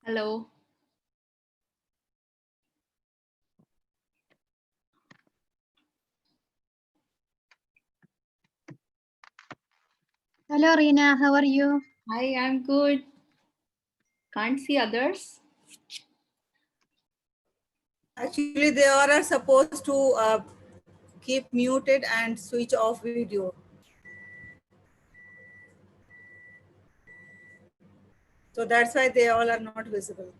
Hello. Hello, Reena. How are you? Hi, I'm good. Can't see others. Actually, they all are supposed to keep muted and switch off video. So that's why they all are not visible.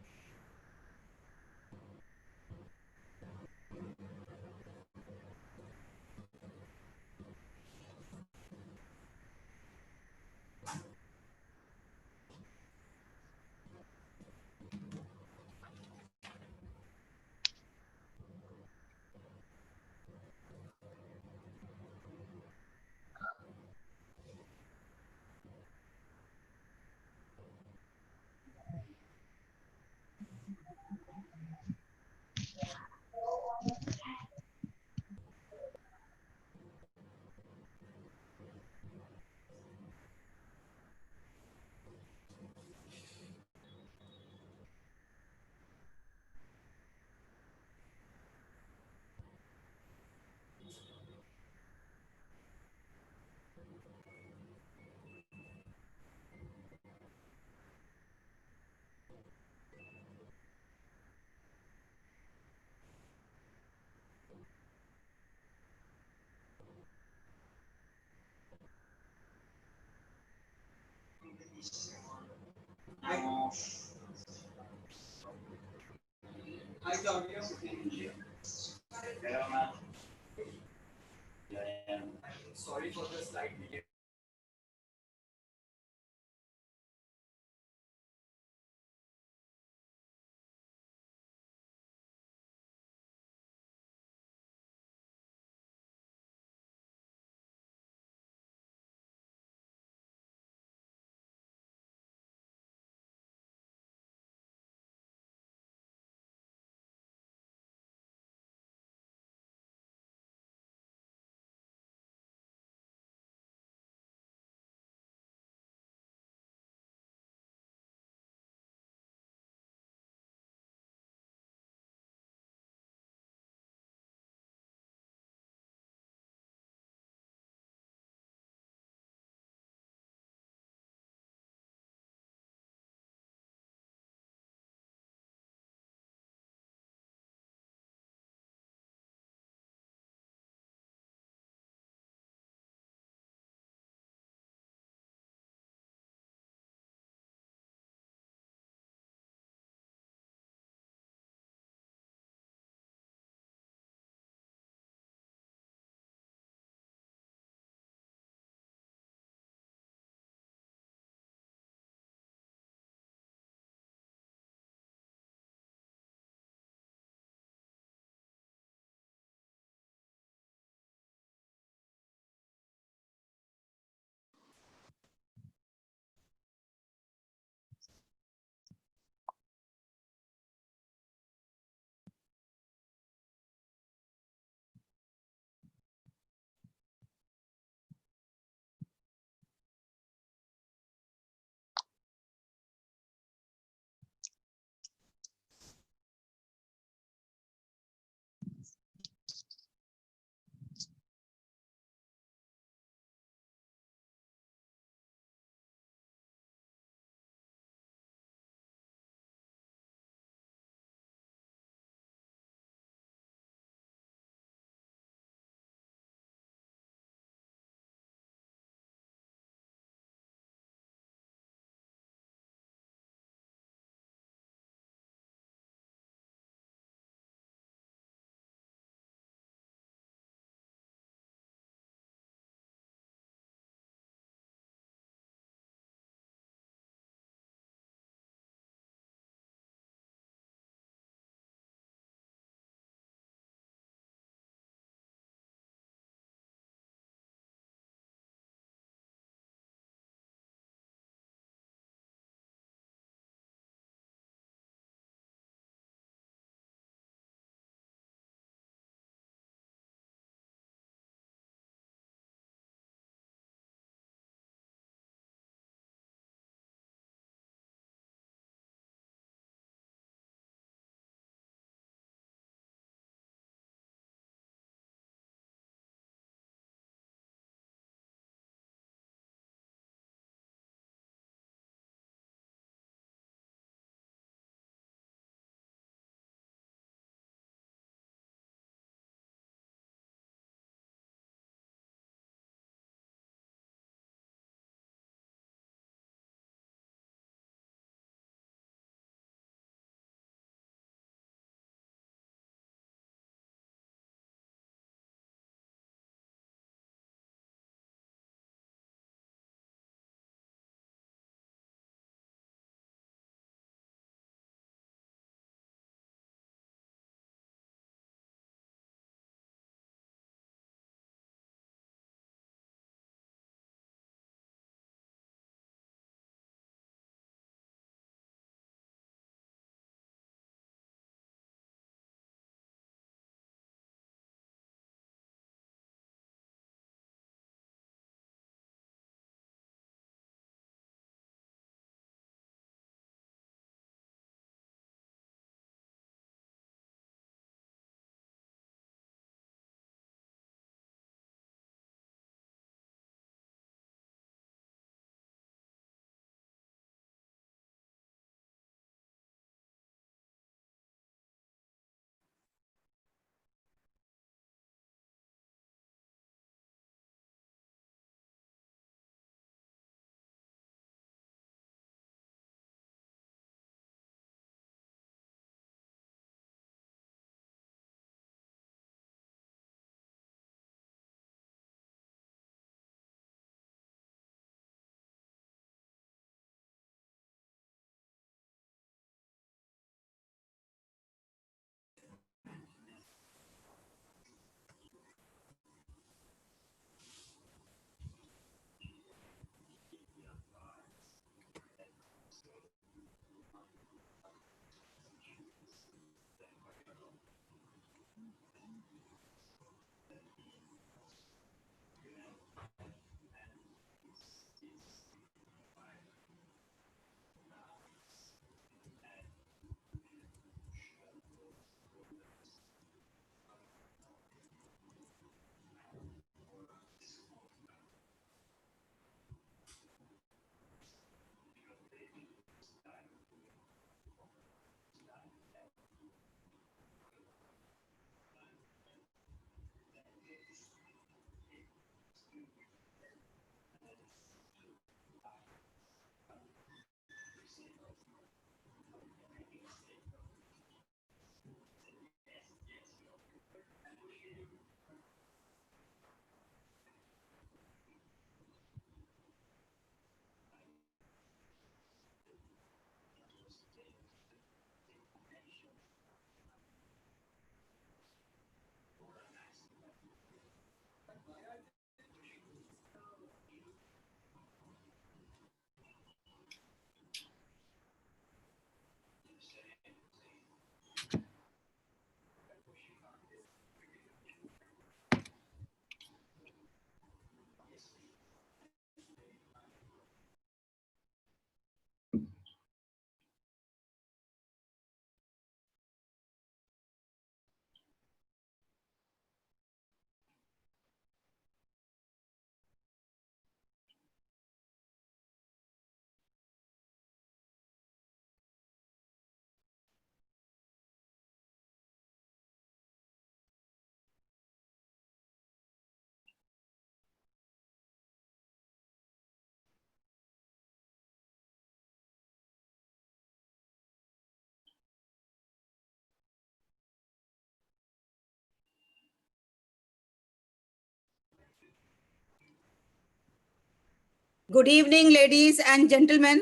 Good evening, ladies and gentlemen.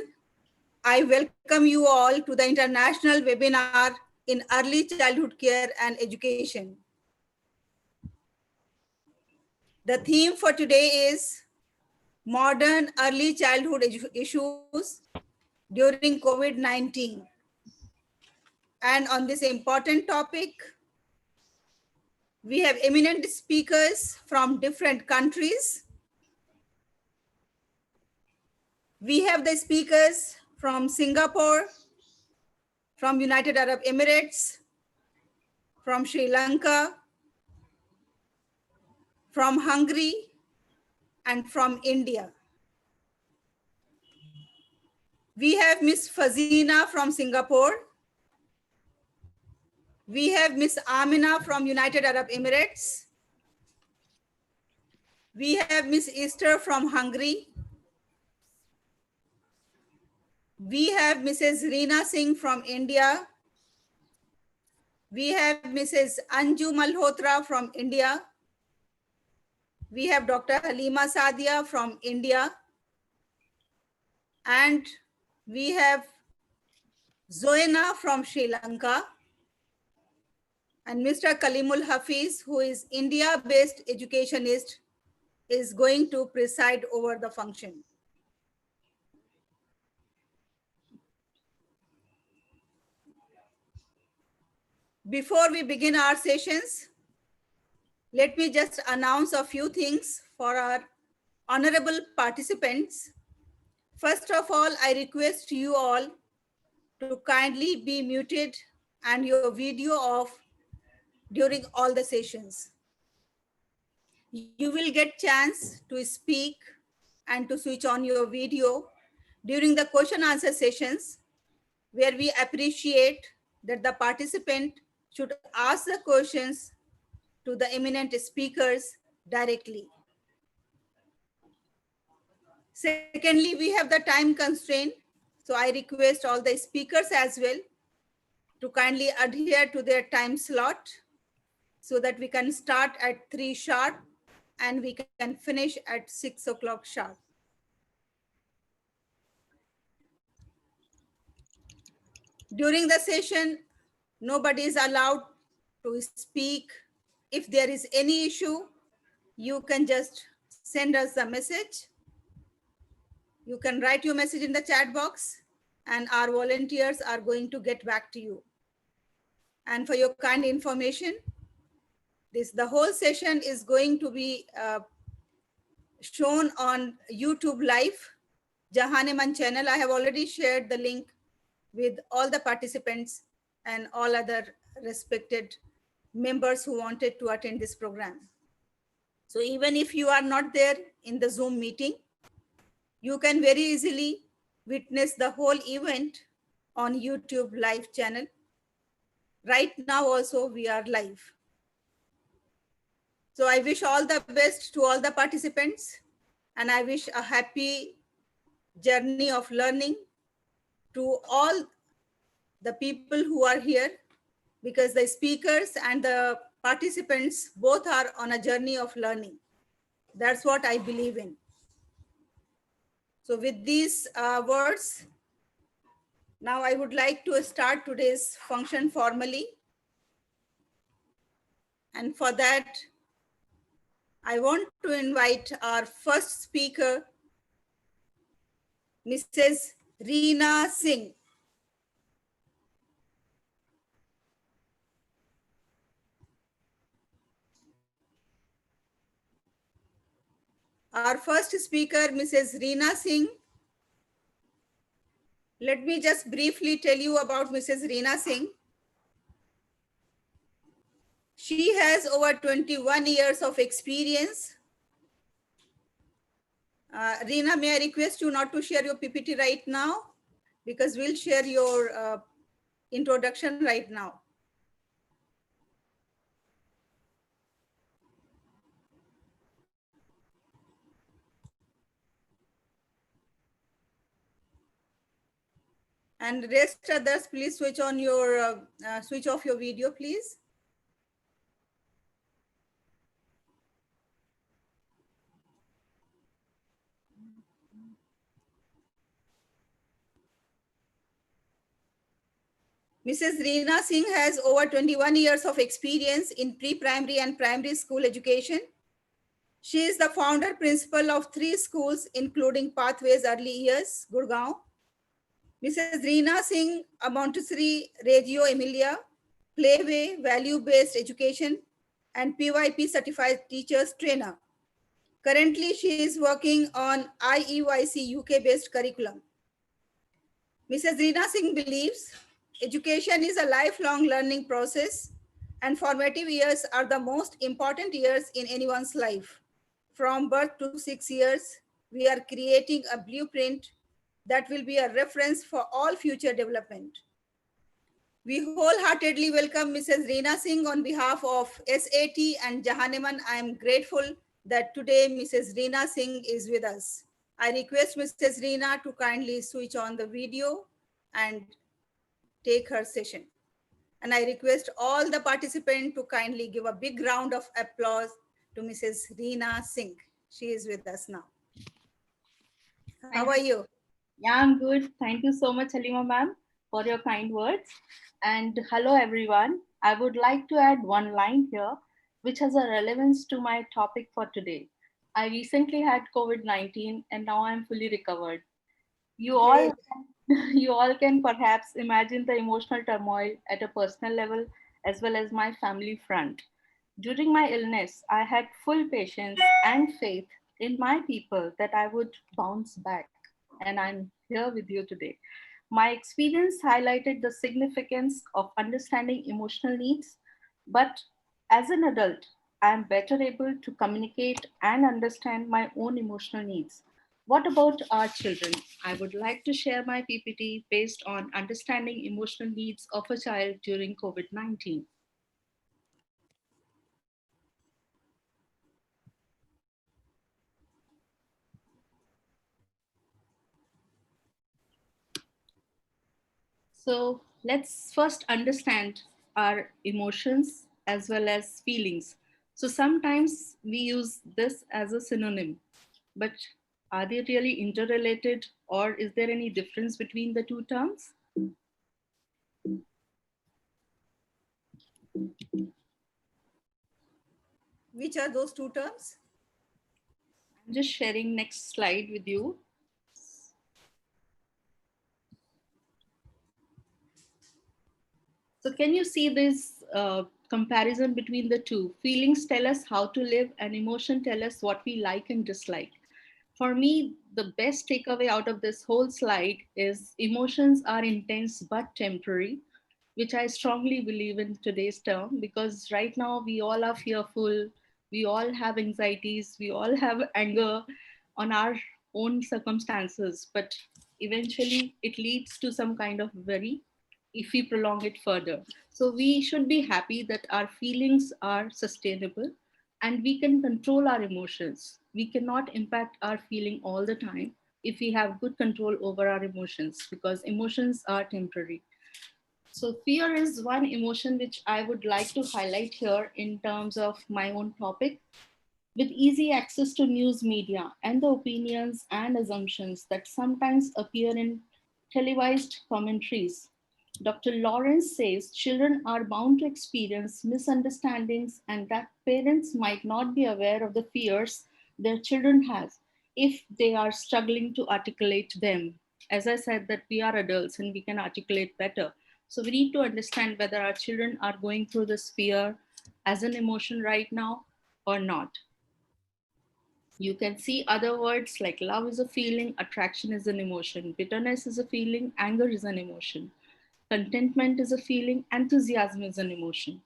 I welcome you all to the international webinar in early childhood care and education. The theme for today is modern early childhood issues during COVID-19. And on this important topic, we have eminent speakers from different countries. We have the speakers from Singapore, from United Arab Emirates, from Sri Lanka, from Hungary, and from India. We have Miss Fazina from Singapore. We have Miss Amina from United Arab Emirates. We have Miss Esther from Hungary. We have Mrs. Reena Singh from India. We have Mrs. Anju Malhotra from India. We have Dr. Halima Sadia from India. And we have Zoena from Sri Lanka. And Mr. Kalimul Hafiz, who is India-based educationist, is going to preside over the function. Before we begin our sessions, let me just announce a few things for our honorable participants. First of all, I request you all to kindly be muted and your video off during all the sessions. You will get chance to speak and to switch on your video during the question answer sessions, where we appreciate that the participant should ask the questions to the eminent speakers directly. Secondly, we have the time constraint. So I request all the speakers as well to kindly adhere to their time slot so that we can start at 3 sharp and we can finish at 6 o'clock sharp. During the session, nobody is allowed to speak. If there is any issue, you can just send us a message. You can write your message in the chat box and our volunteers are going to get back to you. And for your kind information, the whole session is going to be shown on YouTube Live, JAHAN-E channel. I have already shared the link with all the participants and all other respected members who wanted to attend this program. So even if you are not there in the Zoom meeting, you can very easily witness the whole event on YouTube Live channel. Right now also we are live. So I wish all the best to all the participants and I wish a happy journey of learning to all the people who are here, because the speakers and the participants both are on a journey of learning. That's what I believe in. So with these words, now I would like to start today's function formally. And for that, I want to invite our first speaker, Mrs. Reena Singh. Our first speaker, Mrs. Reena Singh. Let me just briefly tell you about Mrs. Reena Singh. She has over 21 years of experience. Reena, may I request you not to share your PPT right now, because we'll share your introduction right now. And rest others, please switch on your switch off your video, please. Mrs. Reena Singh has over 21 years of experience in pre-primary and primary school education. She is the founder principal of 3 schools, including Pathways Early Years, Gurgaon. Mrs. Reena Singh, a Montessori Radio Emilia, Playway, Value-Based Education, and PYP Certified Teachers Trainer. Currently, she is working on IEYC UK-based curriculum. Mrs. Reena Singh believes education is a lifelong learning process and formative years are the most important years in anyone's life. From birth to 6 years, we are creating a blueprint that will be a reference for all future development. We wholeheartedly welcome Mrs. Reena Singh on behalf of SAT and JAHAN-E. I am grateful that today Mrs. Reena Singh is with us. I request Mrs. Reena to kindly switch on the video and take her session. And I request all the participants to kindly give a big round of applause to Mrs. Reena Singh. She is with us now. How are you? Yeah, I'm good. Thank you so much, Halima ma'am, for your kind words. And hello, everyone. I would like to add one line here, which has a relevance to my topic for today. I recently had COVID-19 and now I'm fully recovered. You all, Great. you all can perhaps imagine the emotional turmoil at a personal level as well as my family front. During my illness, I had full patience and faith in my people that I would bounce back, and I'm here with you today. My experience highlighted the significance of understanding emotional needs, but as an adult, I am better able to communicate and understand my own emotional needs. What about our children? I would like to share my PPT based on understanding emotional needs of a child during COVID 19. So let's first understand our emotions as well as feelings. So sometimes we use this as a synonym, but are they really interrelated or is there any difference between the two terms? Which are those two terms? I'm just sharing next slide with you. So can you see this comparison between the two? Feelings tell us how to live and emotion tell us what we like and dislike. For me, the best takeaway out of this whole slide is emotions are intense but temporary, which I strongly believe in today's term because right now we all are fearful, we all have anxieties, we all have anger on our own circumstances, but eventually it leads to some kind of worry if we prolong it further. So we should be happy that our feelings are sustainable and we can control our emotions. We cannot impact our feeling all the time if we have good control over our emotions because emotions are temporary. So fear is one emotion which I would like to highlight here in terms of my own topic. With easy access to news media and the opinions and assumptions that sometimes appear in televised commentaries, Dr. Lawrence says children are bound to experience misunderstandings and that parents might not be aware of the fears their children have if they are struggling to articulate them. As I said, that we are adults and we can articulate better. So we need to understand whether our children are going through this fear as an emotion right now or not. You can see other words like love is a feeling, attraction is an emotion, bitterness is a feeling, anger is an emotion, contentment is a feeling, enthusiasm is an emotion.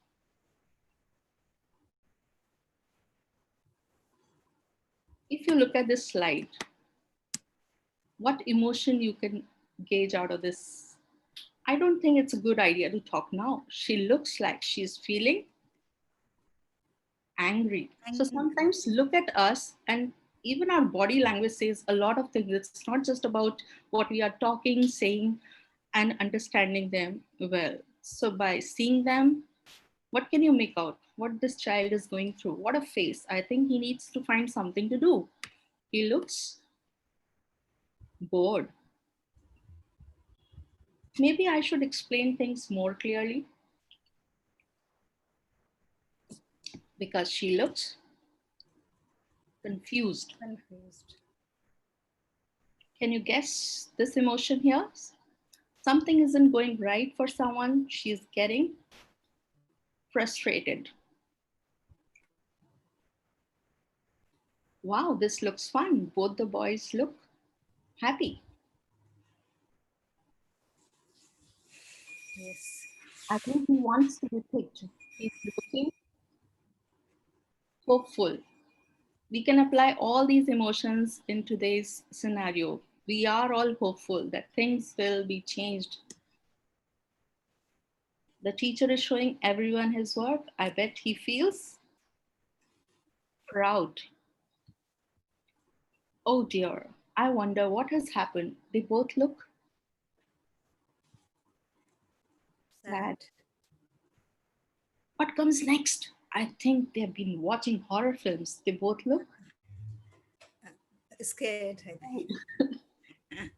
If you look at this slide, what emotion you can gauge out of this? I don't think it's a good idea to talk now. She looks like she's feeling angry. So sometimes look at us and even our body language says a lot of things. It's not just about what we are talking, saying, and understanding them well. So by seeing them, what can you make out? What this child is going through? What a face. I think he needs to find something to do. He looks bored. Maybe I should explain things more clearly because she looks confused. Confused. Can you guess this emotion here? Something isn't going right for someone. She's getting frustrated. Wow, this looks fun. Both the boys look happy. Yes. I think he wants to be picked. He's looking hopeful. We can apply all these emotions in today's scenario. We are all hopeful that things will be changed. The teacher is showing everyone his work. I bet he feels proud. Oh dear, I wonder what has happened. They both look sad. Sad. What comes next? I think they've been watching horror films. They both look Scared, I think. right.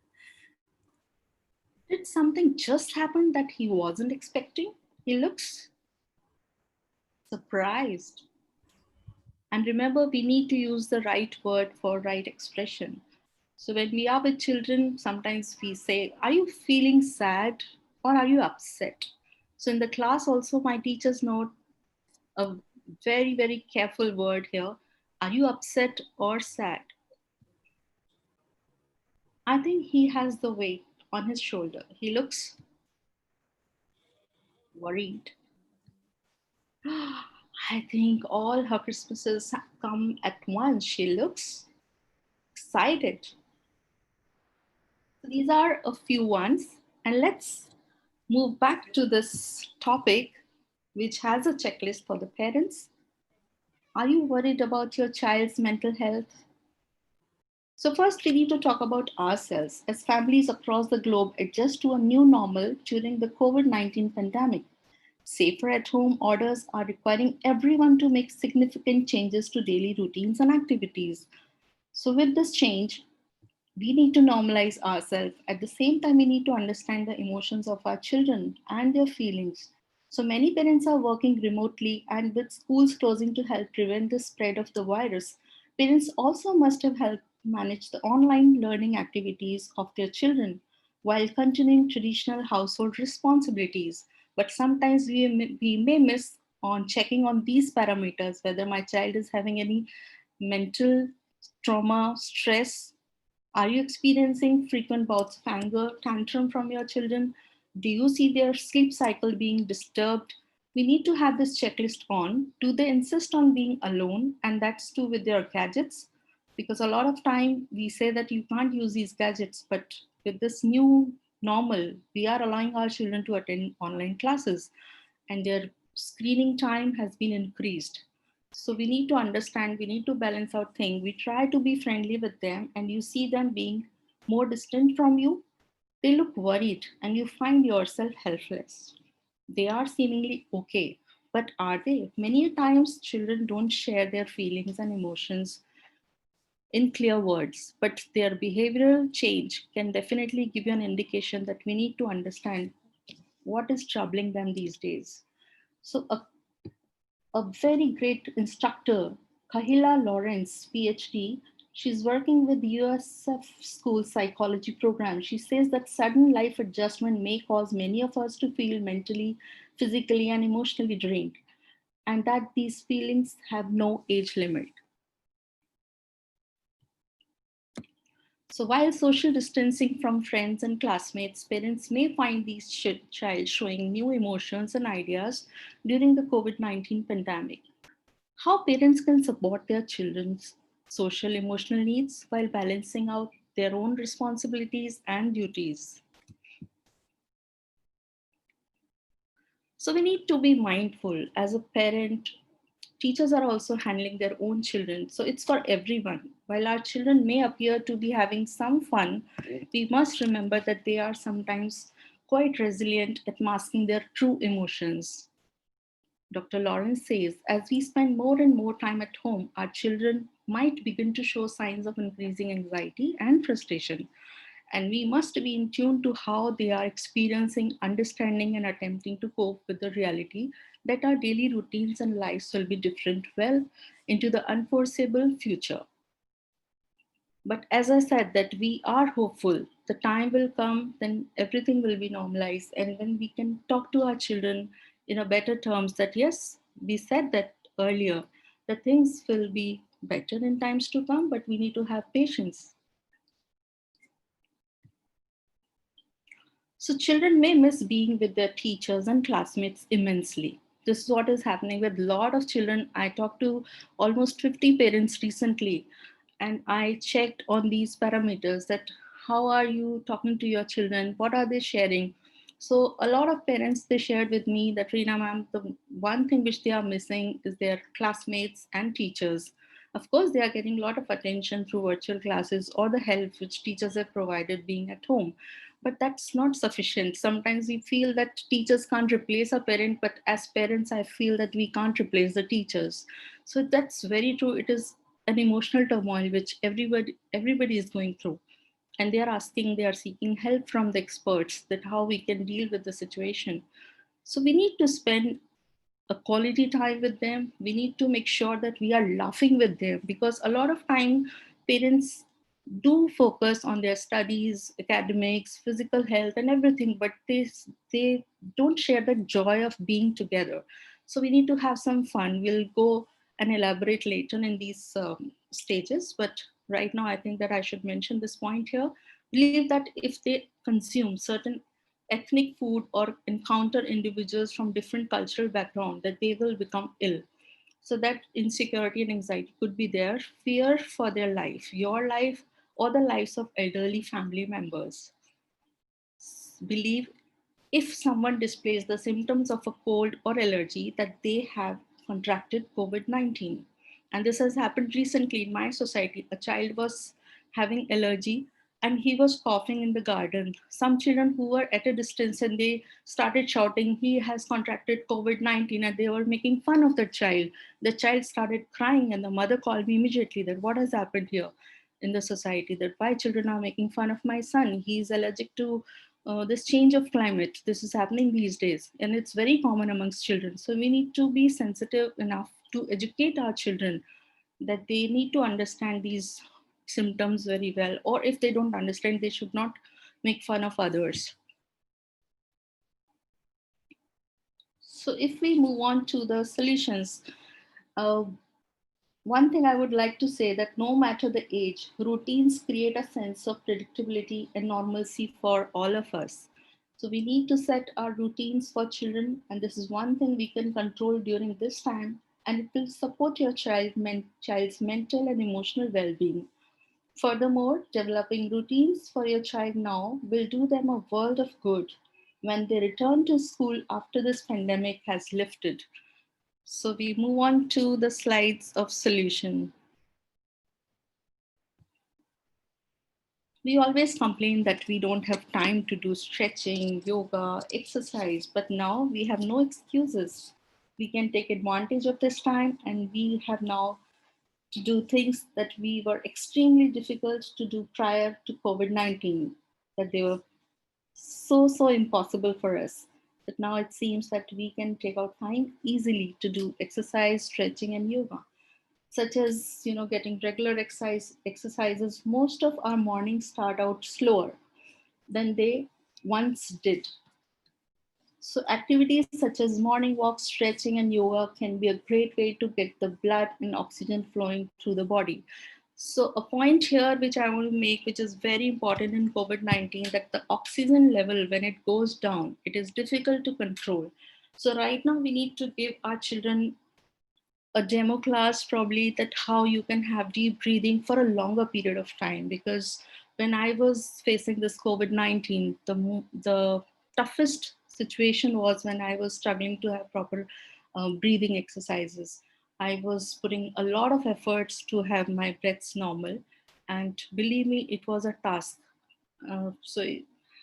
Did something just happen that he wasn't expecting? He looks surprised. And remember, we need to use the right word for right expression. So when we are with children, sometimes we say, are you feeling sad or are you upset? So in the class, also, my teachers note a very, very careful word here. Are you upset or sad? I think he has the weight on his shoulder. He looks worried. I think all her Christmases come at once. She looks excited. So these are a few ones. And let's move back to this topic, which has a checklist for the parents. Are you worried about your child's mental health? So, first, we need to talk about ourselves as families across the globe adjust to a new normal during the COVID-19 pandemic. Safer at home orders are requiring everyone to make significant changes to daily routines and activities. So, with this change, we need to normalize ourselves. At the same time, we need to understand the emotions of our children and their feelings. So many parents are working remotely, and with schools closing to help prevent the spread of the virus, parents also must have helped manage the online learning activities of their children while continuing traditional household responsibilities. But sometimes we may miss on checking on these parameters, whether my child is having any mental trauma, stress. Are you experiencing frequent bouts of anger, tantrum from your children? Do you see their sleep cycle being disturbed? We need to have this checklist on. Do they insist on being alone? And that's too with their gadgets. Because a lot of time we say that you can't use these gadgets, but with this new normal, we are allowing our children to attend online classes and their screening time has been increased. So we need to understand, we need to balance out things. We try to be friendly with them, and you see them being more distant from you. They look worried, and you find yourself helpless. They are seemingly okay, but are they? Many times, children don't share their feelings and emotions in clear words, but their behavioral change can definitely give you an indication that we need to understand what is troubling them these days. So, a very great instructor, Kahila Lawrence, PhD. She's working with USF School Psychology Program. She says that sudden life adjustment may cause many of us to feel mentally, physically, and emotionally drained, and that these feelings have no age limit. So, while social distancing from friends and classmates, parents may find these child showing new emotions and ideas during the COVID-19 pandemic. How parents can support their children's social emotional needs while balancing out their own responsibilities and duties. So we need to be mindful as a parent. Teachers are also handling their own children. So it's for everyone. While our children may appear to be having some fun, we must remember that they are sometimes quite resilient at masking their true emotions. Dr. Lawrence says, as we spend more and more time at home, our children might begin to show signs of increasing anxiety and frustration. And we must be in tune to how they are experiencing, understanding, and attempting to cope with the reality that our daily routines and lives will be different well into the unforeseeable future. But as I said, that we are hopeful. The time will come, then everything will be normalized, and then we can talk to our children in a better terms. That yes, we said that earlier, that things will be better in times to come, but we need to have patience. So children may miss being with their teachers and classmates immensely. This is what is happening with a lot of children. I talked to almost 50 parents recently, and I checked on these parameters, that how are you talking to your children? What are they sharing? So a lot of parents, they shared with me that, Reena ma'am, the one thing which they are missing is their classmates and teachers. Of course, they are getting a lot of attention through virtual classes or the help which teachers have provided being at home, but that's not sufficient. Sometimes we feel that teachers can't replace a parent, but as parents I feel that we can't replace the teachers. So that's very true. It is an emotional turmoil which everybody is going through, and they are seeking help from the experts, that how we can deal with the situation. So we need to spend a quality time with them. We need to make sure that we are laughing with them, because a lot of time parents do focus on their studies, academics, physical health, and everything, but they don't share the joy of being together. So we need to have some fun. We'll go and elaborate later in these stages, but right now I think that I should mention this point here. Believe that if they consume certain ethnic food or encounter individuals from different cultural background, that they will become ill. So that insecurity and anxiety could be there, fear for their life, your life, or the lives of elderly family members. Believe if someone displays the symptoms of a cold or allergy, that they have contracted COVID 19. And this has happened recently in my society. A child was having allergy and he was coughing in the garden. Some children who were at a distance, and they started shouting, he has contracted COVID 19, and they were making fun of the child. The child started crying, and the mother called me immediately, that what has happened here in the society, that why children are making fun of my son. He's allergic to this change of climate. This is happening these days, and it's very common amongst children. So we need to be sensitive enough to educate our children, that they need to understand these symptoms very well, or if they don't understand, they should not make fun of others. So if we move on to the solutions, uh, one thing I would like to say, that no matter the age, routines create a sense of predictability and normalcy for all of us. So we need to set our routines for children, and this is one thing we can control during this time, and it will support your child's mental and emotional well-being. Furthermore, developing routines for your child now will do them a world of good when they return to school after this pandemic has lifted. So we move on to the slides of solution. We always complain that we don't have time to do stretching, yoga, exercise, but now we have no excuses. We can take advantage of this time, and we have now to do things that we were extremely difficult to do prior to COVID 19, that they were so impossible for us. But now it seems that we can take out time easily to do exercise, stretching, and yoga, such as getting regular exercises. Most of our mornings start out slower than they once did. So activities such as morning walks, stretching, and yoga can be a great way to get the blood and oxygen flowing through the body. So a point here which I want to make, which is very important in COVID-19, that the oxygen level, when it goes down, it is difficult to control. So right now we need to give our children a demo class, probably, that how you can have deep breathing for a longer period of time. Because when I was facing this COVID-19, the toughest situation was when I was struggling to have proper breathing exercises. I was putting a lot of efforts to have my breaths normal, and believe me, it was a task. So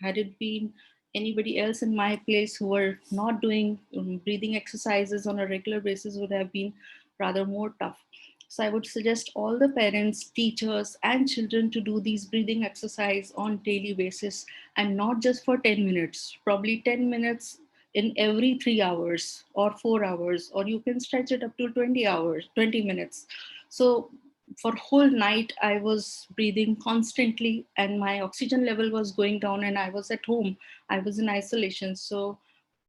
had it been anybody else in my place who were not doing breathing exercises on a regular basis, would have been rather more tough. So I would suggest all the parents, teachers, and children to do these breathing exercise on daily basis, and not just for 10 minutes, probably 10 minutes in every 3 hours or 4 hours, or you can stretch it up to 20 hours, 20 minutes. So for whole night, I was breathing constantly and my oxygen level was going down, and I was at home. I was in isolation. So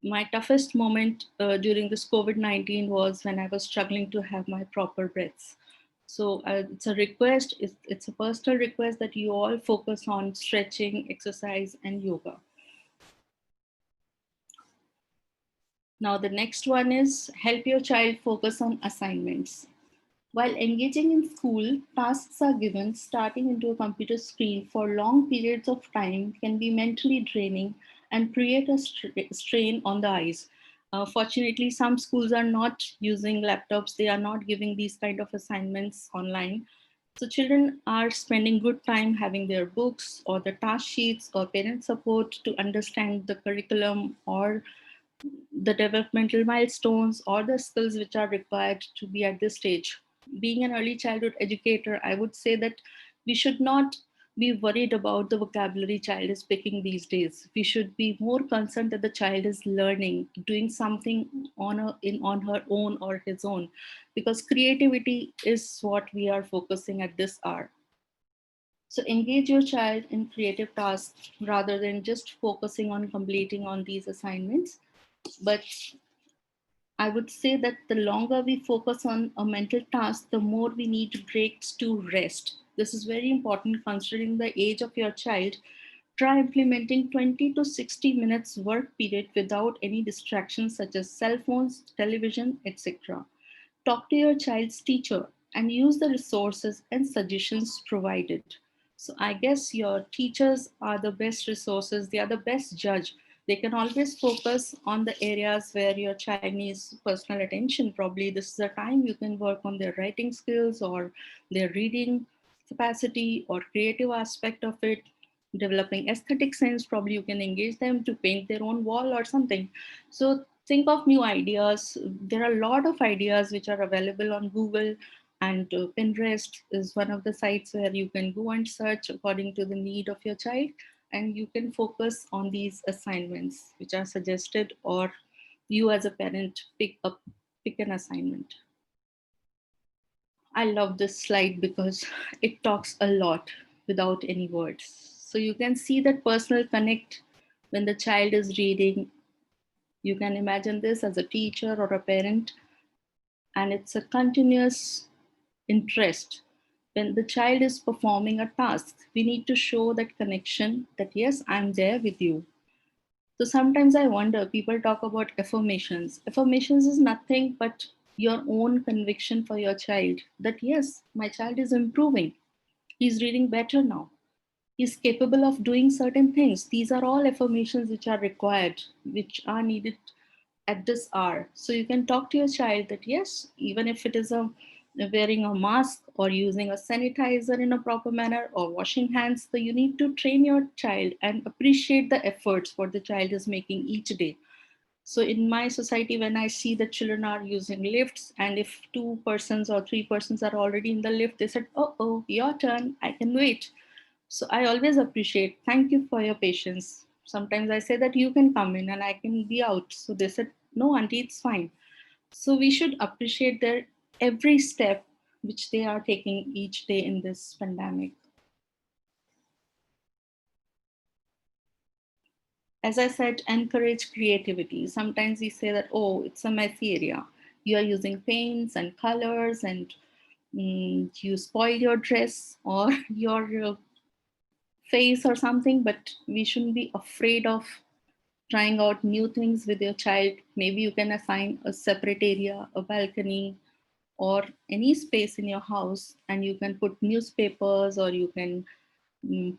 my toughest moment during this COVID-19 was when I was struggling to have my proper breaths. So it's a request, it's a personal request that you all focus on stretching, exercise, and yoga. Now, the next one is help your child focus on assignments. While engaging in school, tasks are given starting into a computer screen for long periods of time can be mentally draining and create a strain on the eyes. Fortunately, some schools are not using laptops, they are not giving these kind of assignments online. So children are spending good time having their books or the task sheets or parent support to understand the curriculum or the developmental milestones or the skills which are required to be at this stage. Being an early childhood educator, I would say that we should not be worried about the vocabulary child is picking these days. We should be more concerned that the child is learning, doing something on her own or his own, because creativity is what we are focusing at this hour. So engage your child in creative tasks rather than just focusing on completing on these assignments. But I would say that the longer we focus on a mental task, the more we need breaks to rest. This is very important considering the age of your child. Try implementing 20 to 60 minutes work period without any distractions such as cell phones, television, etc. Talk to your child's teacher and use the resources and suggestions provided. So I guess your teachers are the best resources, they are the best judge. They can always focus on the areas where your child needs personal attention. Probably this is a time you can work on their writing skills or their reading capacity or creative aspect of it. Developing aesthetic sense, probably you can engage them to paint their own wall or something. So think of new ideas. There are a lot of ideas which are available on Google, and Pinterest is one of the sites where you can go and search according to the need of your child, and you can focus on these assignments which are suggested, or you as a parent pick an assignment. I love this slide because it talks a lot without any words. So you can see that personal connect when the child is reading. You can imagine this as a teacher or a parent, and it's a continuous interest. When the child is performing a task, we need to show that connection that, yes, I'm there with you. So sometimes I wonder, people talk about affirmations. Affirmations is nothing but your own conviction for your child that, yes, my child is improving. He's reading better now. He's capable of doing certain things. These are all affirmations which are required, which are needed at this hour. So you can talk to your child that, yes, even if it is a wearing a mask or using a sanitizer in a proper manner or washing hands, so you need to train your child and appreciate the efforts what the child is making each day. So in my society, when I see that children are using lifts, and if two persons or three persons are already in the lift, they said, oh, your turn, I can wait. So I always appreciate, thank you for your patience. Sometimes I say that you can come in and I can be out. So they said, no, auntie, it's fine. So we should appreciate their every step which they are taking each day in this pandemic. As I said, encourage creativity. Sometimes we say that, oh, it's a messy area. You are using paints and colors, and you spoil your dress or your face or something, but we shouldn't be afraid of trying out new things with your child. Maybe you can assign a separate area, a balcony, or any space in your house, and you can put newspapers, or you can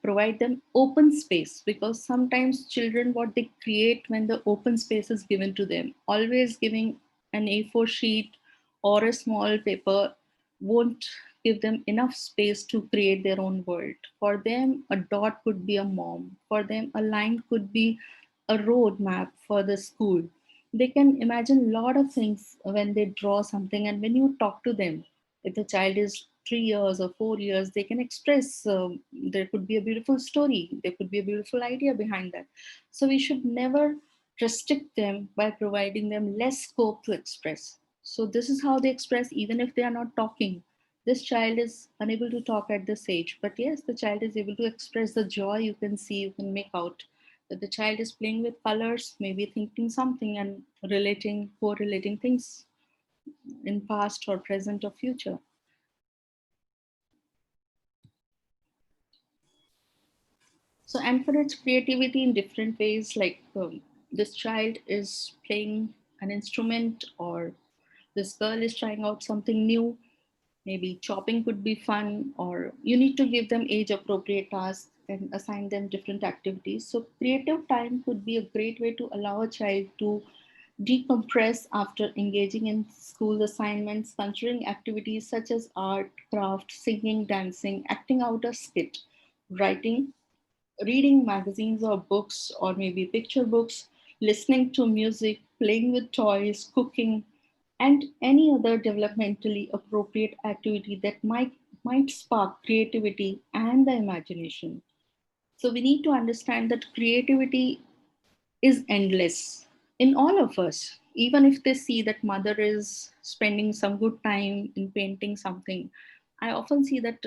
provide them open space, because sometimes children, what they create when the open space is given to them, always giving an A4 sheet or a small paper won't give them enough space to create their own world. For them, a dot could be a mom. For them, a line could be a road map for the school. They can imagine a lot of things when they draw something, and when you talk to them, If the child is 3 years or 4 years, they can express. There could be a beautiful story, there could be a beautiful idea behind that. So we should never restrict them by providing them less scope to express. So this is how they express, even if they are not talking. This child is unable to talk at this age, but yes, the child is able to express the joy. You can see, you can make out that the child is playing with colors, maybe thinking something and relating, correlating things in past or present or future. So encourage creativity in different ways, like this child is playing an instrument, or this girl is trying out something new. Maybe chopping could be fun, or you need to give them age appropriate tasks and assign them different activities. So creative time could be a great way to allow a child to decompress after engaging in school assignments, considering activities such as art, craft, singing, dancing, acting out a skit, writing, reading magazines or books, or maybe picture books, listening to music, playing with toys, cooking, and any other developmentally appropriate activity that might spark creativity and the imagination. So we need to understand that creativity is endless in all of us. Even if they see that mother is spending some good time in painting something, I often see that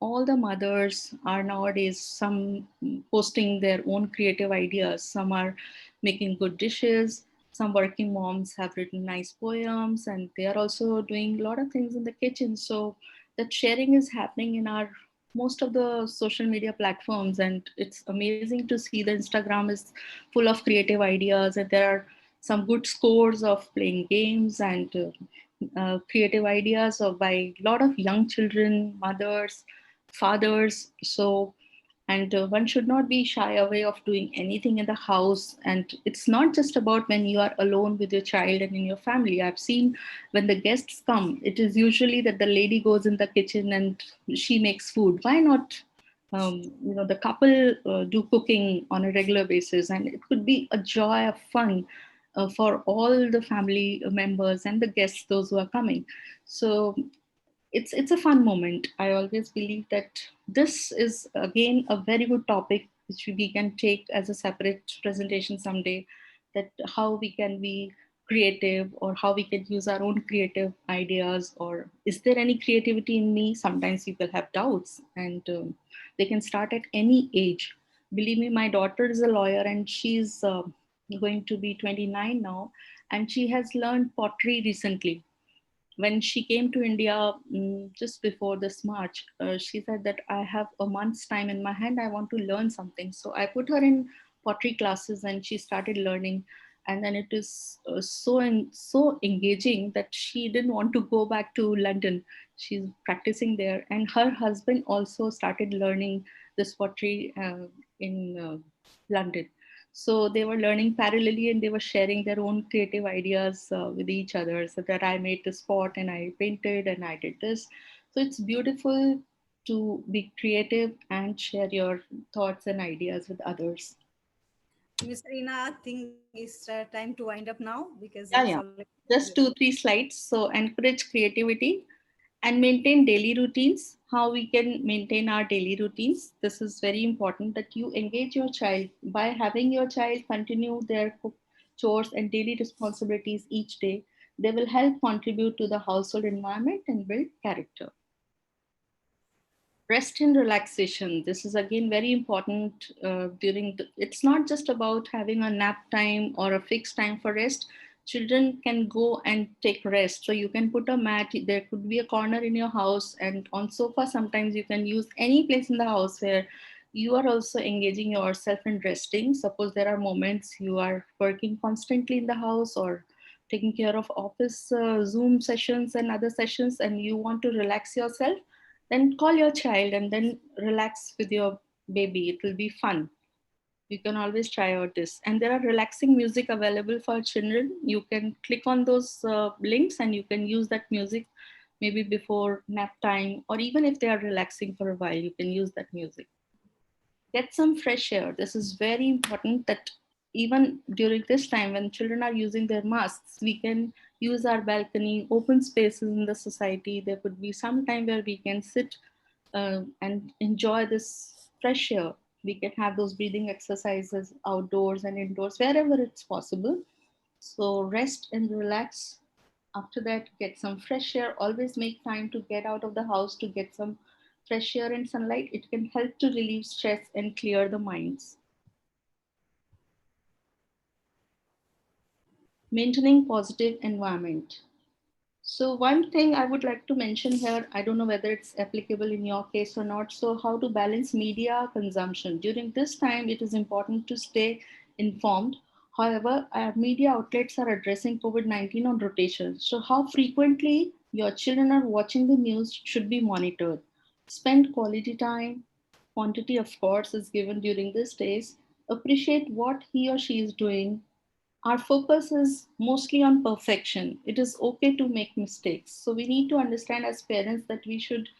all the mothers are nowadays some posting their own creative ideas. Some are making good dishes. Some working moms have written nice poems, and they are also doing a lot of things in the kitchen. So that sharing is happening in our most of the social media platforms, and it's amazing to see the Instagram is full of creative ideas, and there are some good scores of playing games and creative ideas of by a lot of young children, mothers, fathers. So and one should not be shy away of doing anything in the house. And it's not just about when you are alone with your child and in your family. I've seen when the guests come, it is usually that the lady goes in the kitchen and she makes food. Why not the couple do cooking on a regular basis, and it could be a joy of fun for all the family members and the guests, those who are coming. So it's a fun moment. I always believe that this is again a very good topic which we can take as a separate presentation someday, that how we can be creative, or how we can use our own creative ideas, or is there any creativity in me. Sometimes people have doubts, and they can start at any age. Believe me, my daughter is a lawyer, and she's going to be 29 now, and she has learned pottery recently. When she came to India just before this March, she said that I have a month's time in my hand. I want to learn something. So I put her in pottery classes, and she started learning. And then it is so engaging that she didn't want to go back to London. She's practicing there, and her husband also started learning this pottery in London. So they were learning parallelly, and they were sharing their own creative ideas with each other. So that I made this pot, and I painted, and I did this. So it's beautiful to be creative and share your thoughts and ideas with others. Miss Rina, I think it's time to wind up now because it's Yeah, already. yeah. Just 2, 3 slides. So encourage creativity and maintain daily routines. How we can maintain our daily routines. This is very important, that you engage your child by having your child continue their chores and daily responsibilities each day. They will help contribute to the household environment and build character. Rest and relaxation, this is again very important. It's not just about having a nap time or a fixed time for rest. Children can go and take rest. So you can put a mat, there could be a corner in your house, and on sofa sometimes you can use any place in the house where you are also engaging yourself in resting. Suppose there are moments you are working constantly in the house, or taking care of office Zoom sessions and other sessions, and you want to relax yourself, then call your child and then relax with your baby. It will be fun. You can always try out this. And there are relaxing music available for children. You can click on those links, and you can use that music maybe before nap time, or even if they are relaxing for a while, you can use that music. Get some fresh air. This is very important, that even during this time when children are using their masks, we can use our balcony, open spaces in the society. There could be some time where we can sit and enjoy this fresh air. We can have those breathing exercises outdoors and indoors, wherever it's possible. So rest and relax. After that, get some fresh air. Always make time to get out of the house to get some fresh air and sunlight. It can help to relieve stress and clear the minds. Maintaining positive environment. So one thing I would like to mention here, I don't know whether it's applicable in your case or not. So how to balance media consumption. During this time, it is important to stay informed. However, media outlets are addressing COVID-19 on rotation. So how frequently your children are watching the news should be monitored. Spend quality time. Quantity, of course, is given during these days. Appreciate what he or she is doing. Our focus is mostly on perfection. It is okay to make mistakes. So we need to understand as parents that we should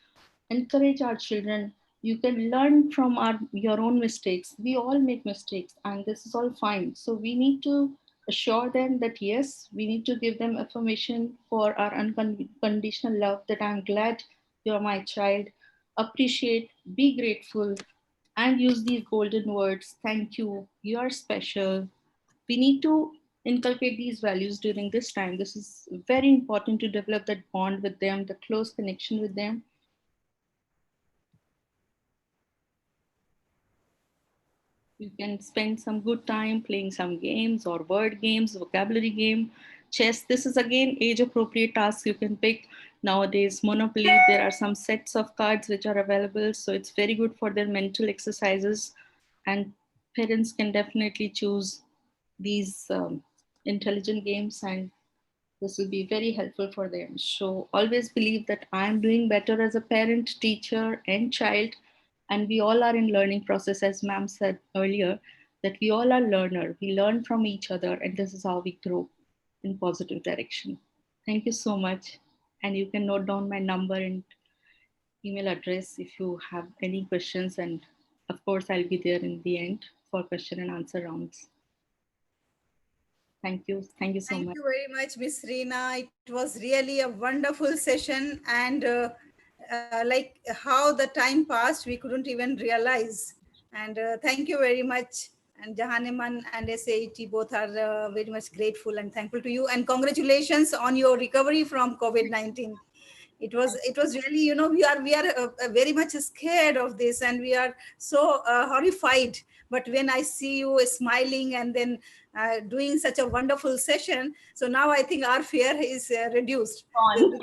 encourage our children. You can learn from your own mistakes. We all make mistakes, and this is all fine. So we need to assure them that yes, we need to give them affirmation for our unconditional love, that I'm glad you're my child. Appreciate, be grateful, and use these golden words: thank you, you are special. We need to inculcate these values during this time. This is very important to develop that bond with them, the close connection with them. You can spend some good time playing some games or word games, vocabulary game, chess. This is again age appropriate tasks you can pick. Nowadays, Monopoly, there are some sets of cards which are available. So it's very good for their mental exercises. And parents can definitely choose these intelligent games, and this will be very helpful for them. So always believe that I am doing better as a parent, teacher, and child. And we all are in learning process, as ma'am said earlier, that we all are learner. We learn from each other, and this is how we grow in positive direction. Thank you so much. And you can note down my number and email address if you have any questions. And of course, I'll be there in the end for question and answer rounds. Thank you. Thank you so Thank much. you very much, Miss Reena. It was really a wonderful session, and like how the time passed, we couldn't even realize. And thank you very much. And Jahan-E and SAT both are very much grateful and thankful to you. And congratulations on your recovery from COVID-19. It was really, we are very much scared of this, and we are so horrified. But when I see you smiling and then doing such a wonderful session, so now I think our fear is reduced. On.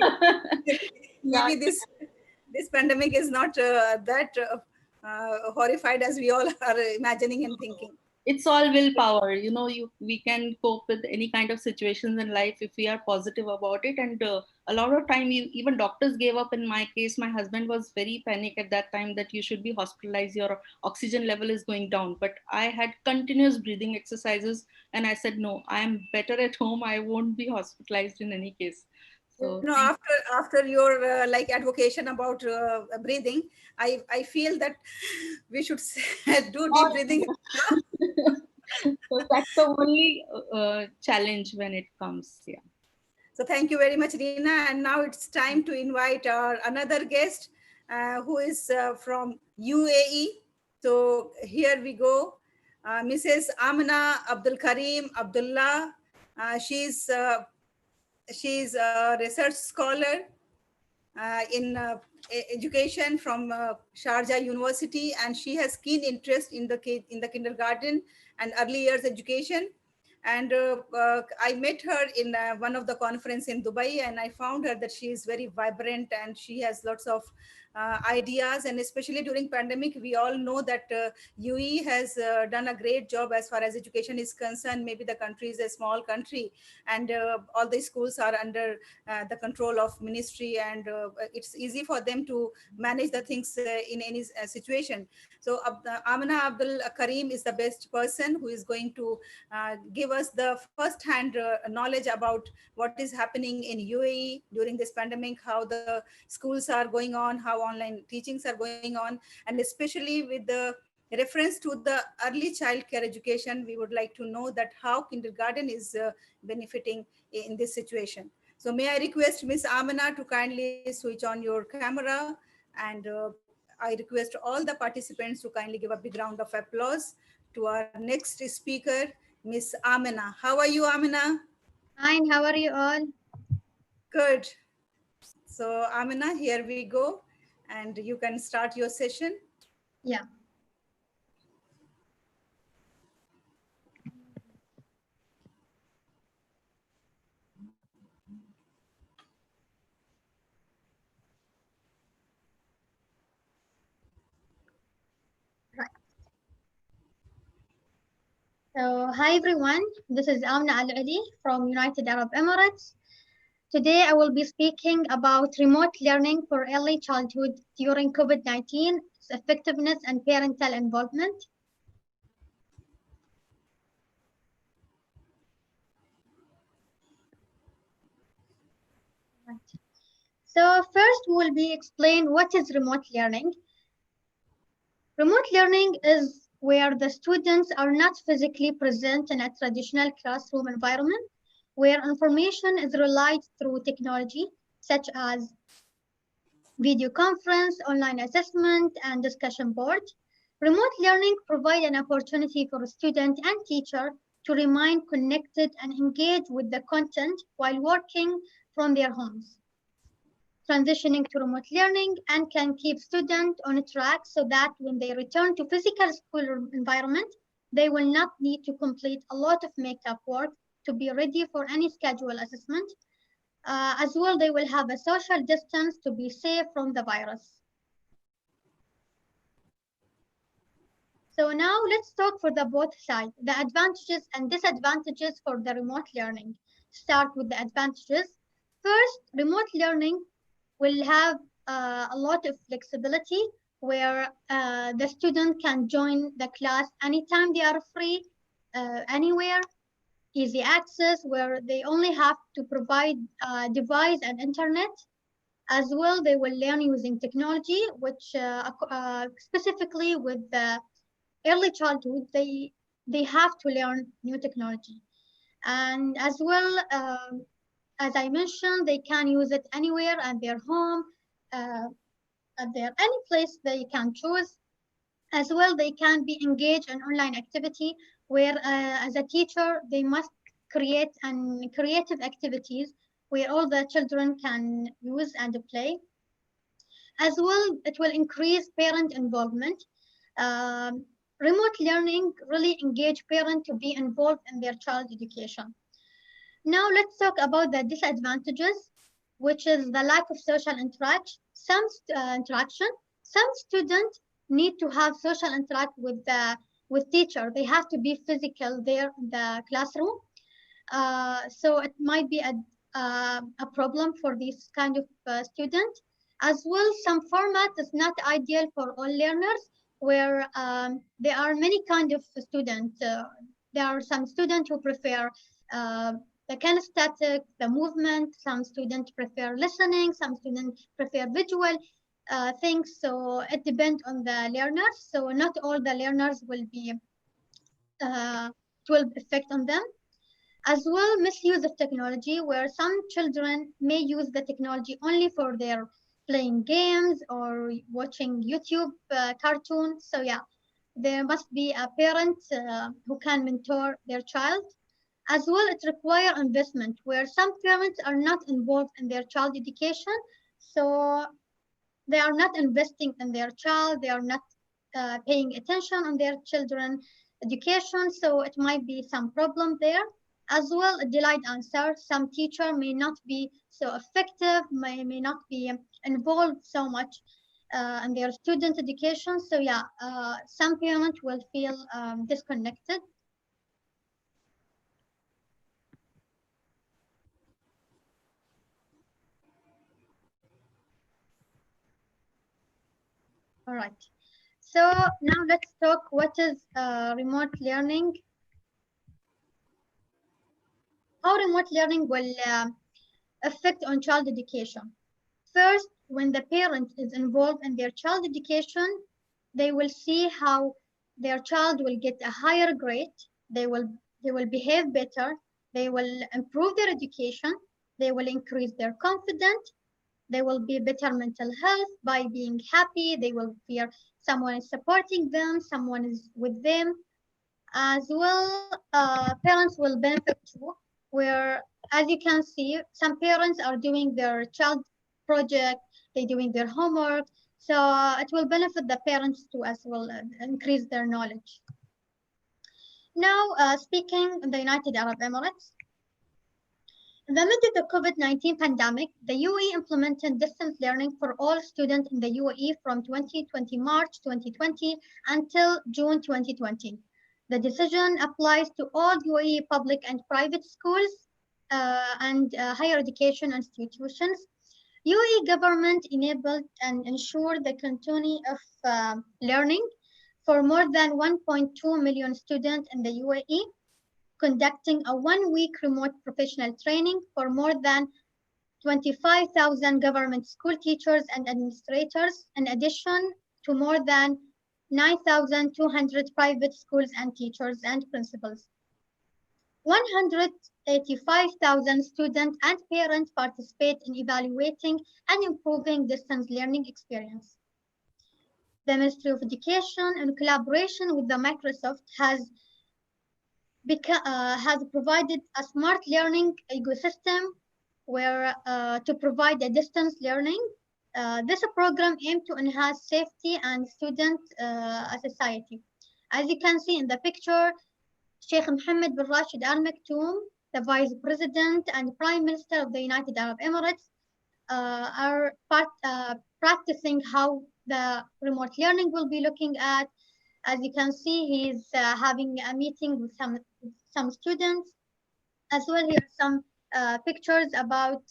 Yeah. Maybe this pandemic is not that horrified as we all are imagining and thinking. It's all willpower. We can cope with any kind of situations in life if we are positive about it. And a lot of time, even doctors gave up. In my case, my husband was very panic at that time that you should be hospitalized, your oxygen level is going down. But I had continuous breathing exercises, and I said, no, I am better at home, I won't be hospitalized in any case. So After your like advocation about breathing, I feel that we should do deep breathing. so that's the only challenge when it comes. Yeah. So thank you very much, Reena. And now it's time to invite our another guest who is from UAE. So here we go. Mrs. Amna Abdul Karim Abdullah. She's a research scholar in education from Sharjah University, and she has keen interest in the kindergarten and early years education. And I met her in one of the conference in Dubai, and I found her that she is very vibrant and she has lots of ideas. And especially during pandemic, we all know that UE has done a great job as far as education is concerned. Maybe the country is a small country, and all the schools are under the control of ministry, and it's easy for them to manage the things in any situation. So Amina Abdul Karim is the best person who is going to give us the first hand knowledge about what is happening in UAE during this pandemic, how the schools are going on, how online teachings are going on, and especially with the reference to the early child care education, we would like to know that how kindergarten is benefiting in this situation. So may I request Miss Amina to kindly switch on your camera, and I request all the participants to kindly give a big round of applause to our next speaker, Miss Amina. How are you, Amina? Fine, how are you all? Good. So Amina, here we go, and you can start your session. Yeah, right. So, hi everyone. This is Amna Al Ali from United Arab Emirates. Today, I will be speaking about remote learning for early childhood during COVID-19, its effectiveness and parental involvement. Right. So, first, we will be explain what is remote learning. Remote learning is where the students are not physically present in a traditional classroom environment, where information is relayed through technology such as video conference, online assessment, and discussion board. Remote learning provides an opportunity for a student and teacher to remain connected and engage with the content while working from their homes. Transitioning to remote learning and can keep students on track so that when they return to physical school environment, they will not need to complete a lot of makeup work to be ready for any schedule assessment. As well, they will have a social distance to be safe from the virus. So now let's talk for the both sides, the advantages and disadvantages for the remote learning. Start with the advantages. First, remote learning will have a lot of flexibility where the student can join the class anytime they are free, anywhere, easy access where they only have to provide device and internet. As well, they will learn using technology, which specifically with the early childhood, they have to learn new technology. And as well, as I mentioned, they can use it anywhere at their home, uh, at their any place they can choose. As well, they can be engaged in online activity where, as a teacher, they must create an creative activities where all the children can use and play. As well, it will increase parent involvement. Um, Remote learning really engage parents to be involved in their child education. Now let's talk about the disadvantages, which is the lack of social interaction. Interaction. Some students need to have social interact with teacher. They have to be physical there in the classroom. So it might be a problem for this kind of student. As well, some format is not ideal for all learners, where there are many kind of students. There are some students who prefer uh, the kinesthetic, the movement. Some students prefer listening. Some students prefer visual things. So it depends on the learners. So not all the learners will be it will affect on them. As well, misuse of technology, where some children may use the technology only for their playing games or watching YouTube cartoons. So yeah, there must be a parent who can mentor their child. As well, it requires investment, where some parents are not involved in their child education. So they are not investing in their child, they are not paying attention on their children education, so it might be some problem there. As well, a delayed answer, some teacher may not be so effective, may not be involved so much in their student education. So yeah, some parents will feel disconnected. All right, so now let's talk what is remote learning, how remote learning will effect on child education. First, when the parent is involved in their child education, they will see how their child will get a higher grade, they will behave better, they will improve their education, they will increase their confidence, they will be better mental health by being happy, they will feel someone is supporting them, someone is with them. As well, parents will benefit too, where, as you can see, some parents are doing their child project, they're doing their homework, so it will benefit the parents too as well, increase their knowledge. Now, speaking in the United Arab Emirates, in the midst of the COVID-19 pandemic, the UAE implemented distance learning for all students in the UAE from March 2020 until June 2020. The decision applies to all UAE public and private schools and higher education institutions. UAE government enabled and ensured the continuity of learning for more than 1.2 million students in the UAE, conducting a one-week remote professional training for more than 25,000 government school teachers and administrators, in addition to more than 9,200 private schools and teachers and principals. 185,000 students and parents participate in evaluating and improving distance learning experience. The Ministry of Education, in collaboration with the Microsoft, has provided a smart learning ecosystem where to provide a distance learning. This program aimed to enhance safety and student society. As you can see in the picture, Sheikh Mohammed bin Rashid Al Maktoum, the Vice President and Prime Minister of the United Arab Emirates, are practicing how the remote learning will be looking at. As you can see, he's having a meeting with some students. As well, here are some pictures about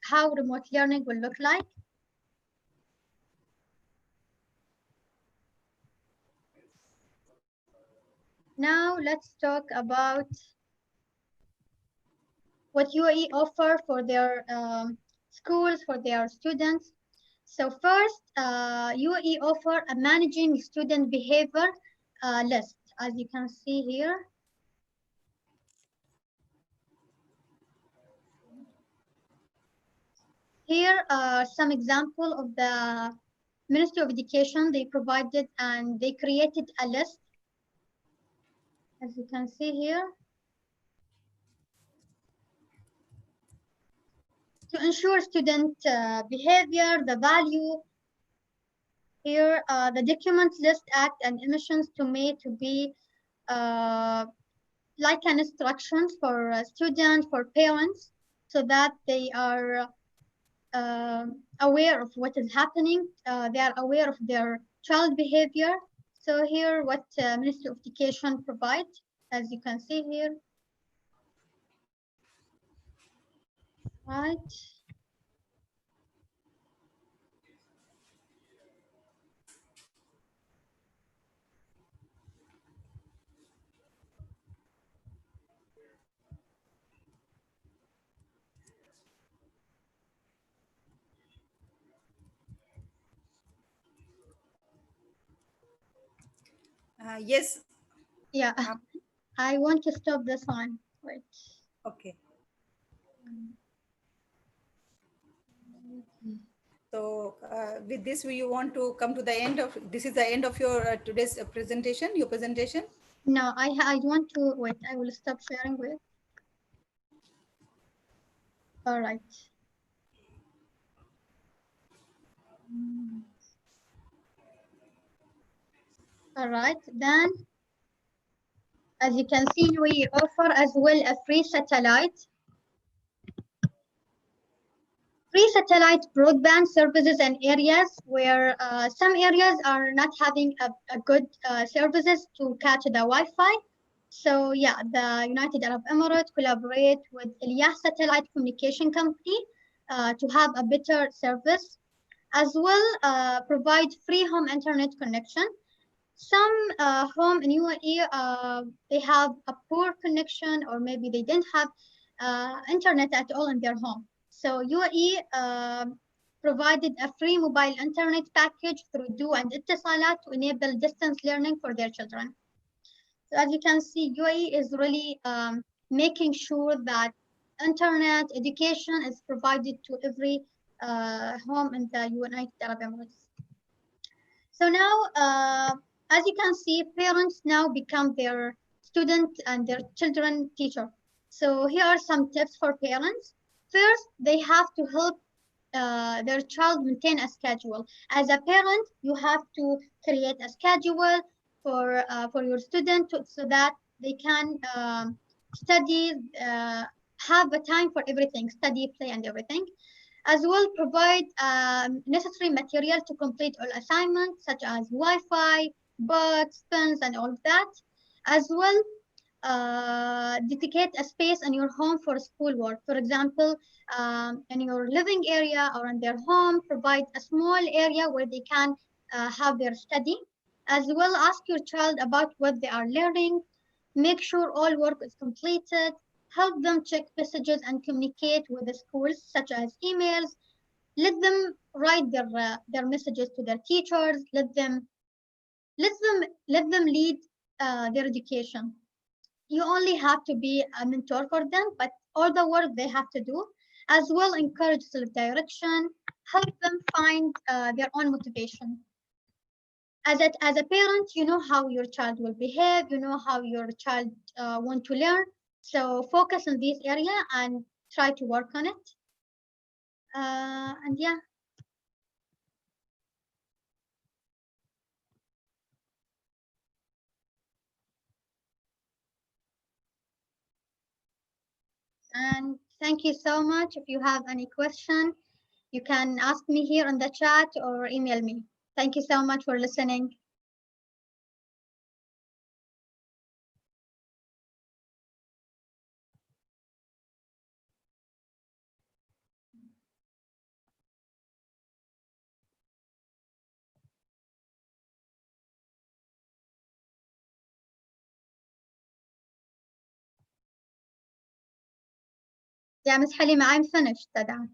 how remote learning will look like. Now let's talk about what UAE offer for their schools, for their students. So first, UAE offer a managing student behavior list, as you can see here. Here are some example of the Ministry of Education. They provided and they created a list, as you can see here, to ensure student behavior, the value. Here, the documents list act and emissions to be like an instructions for students, for parents, so that they are aware of what is happening. They are aware of their child behavior. So here, what Ministry of Education provides, as you can see here, right? Yes. Yeah, I want to stop this one. Wait. Okay. So with this, you want to come to the end of, this is the end of your today's presentation, your presentation? No, I want to, wait, I will stop sharing with. All right. All right, then, as you can see, we offer as well a free satellite broadband services in areas where some areas are not having a good services to catch the Wi-Fi. So yeah, the United Arab Emirates collaborate with Ilyah Satellite Communication Company to have a better service. As well, provide free home internet connection. Some home in UAE, they have a poor connection, or maybe they didn't have internet at all in their home. So UAE provided a free mobile internet package through Do and Ittisalat to enable distance learning for their children. So as you can see, UAE is really making sure that internet education is provided to every home in the United Arab Emirates. So now, as you can see, parents now become their student and their children teacher. So here are some tips for parents. First, they have to help their child maintain a schedule. As a parent, you have to create a schedule for your student so that they can study, have a time for everything, study, play, and everything. As well, provide necessary material to complete all assignments such as Wi-Fi, books, pens, and all of that. As well, dedicate a space in your home for schoolwork. For example, in your living area or in their home, provide a small area where they can have their study. As well, ask your child about what they are learning. Make sure all work is completed. Help them check messages and communicate with the schools, such as emails. Let them write their messages to their teachers. Let them lead their education. You only have to be a mentor for them, but all the work they have to do. As well, encourage self-direction, help them find their own motivation. As a parent, you know how your child will behave, you know how your child want to learn. So focus on this area and try to work on it. And yeah, and thank you so much. If you have any question, you can ask me here on the chat or email me. Thank you so much for listening. Yeah, Miss Halima, I'm finished. Tada.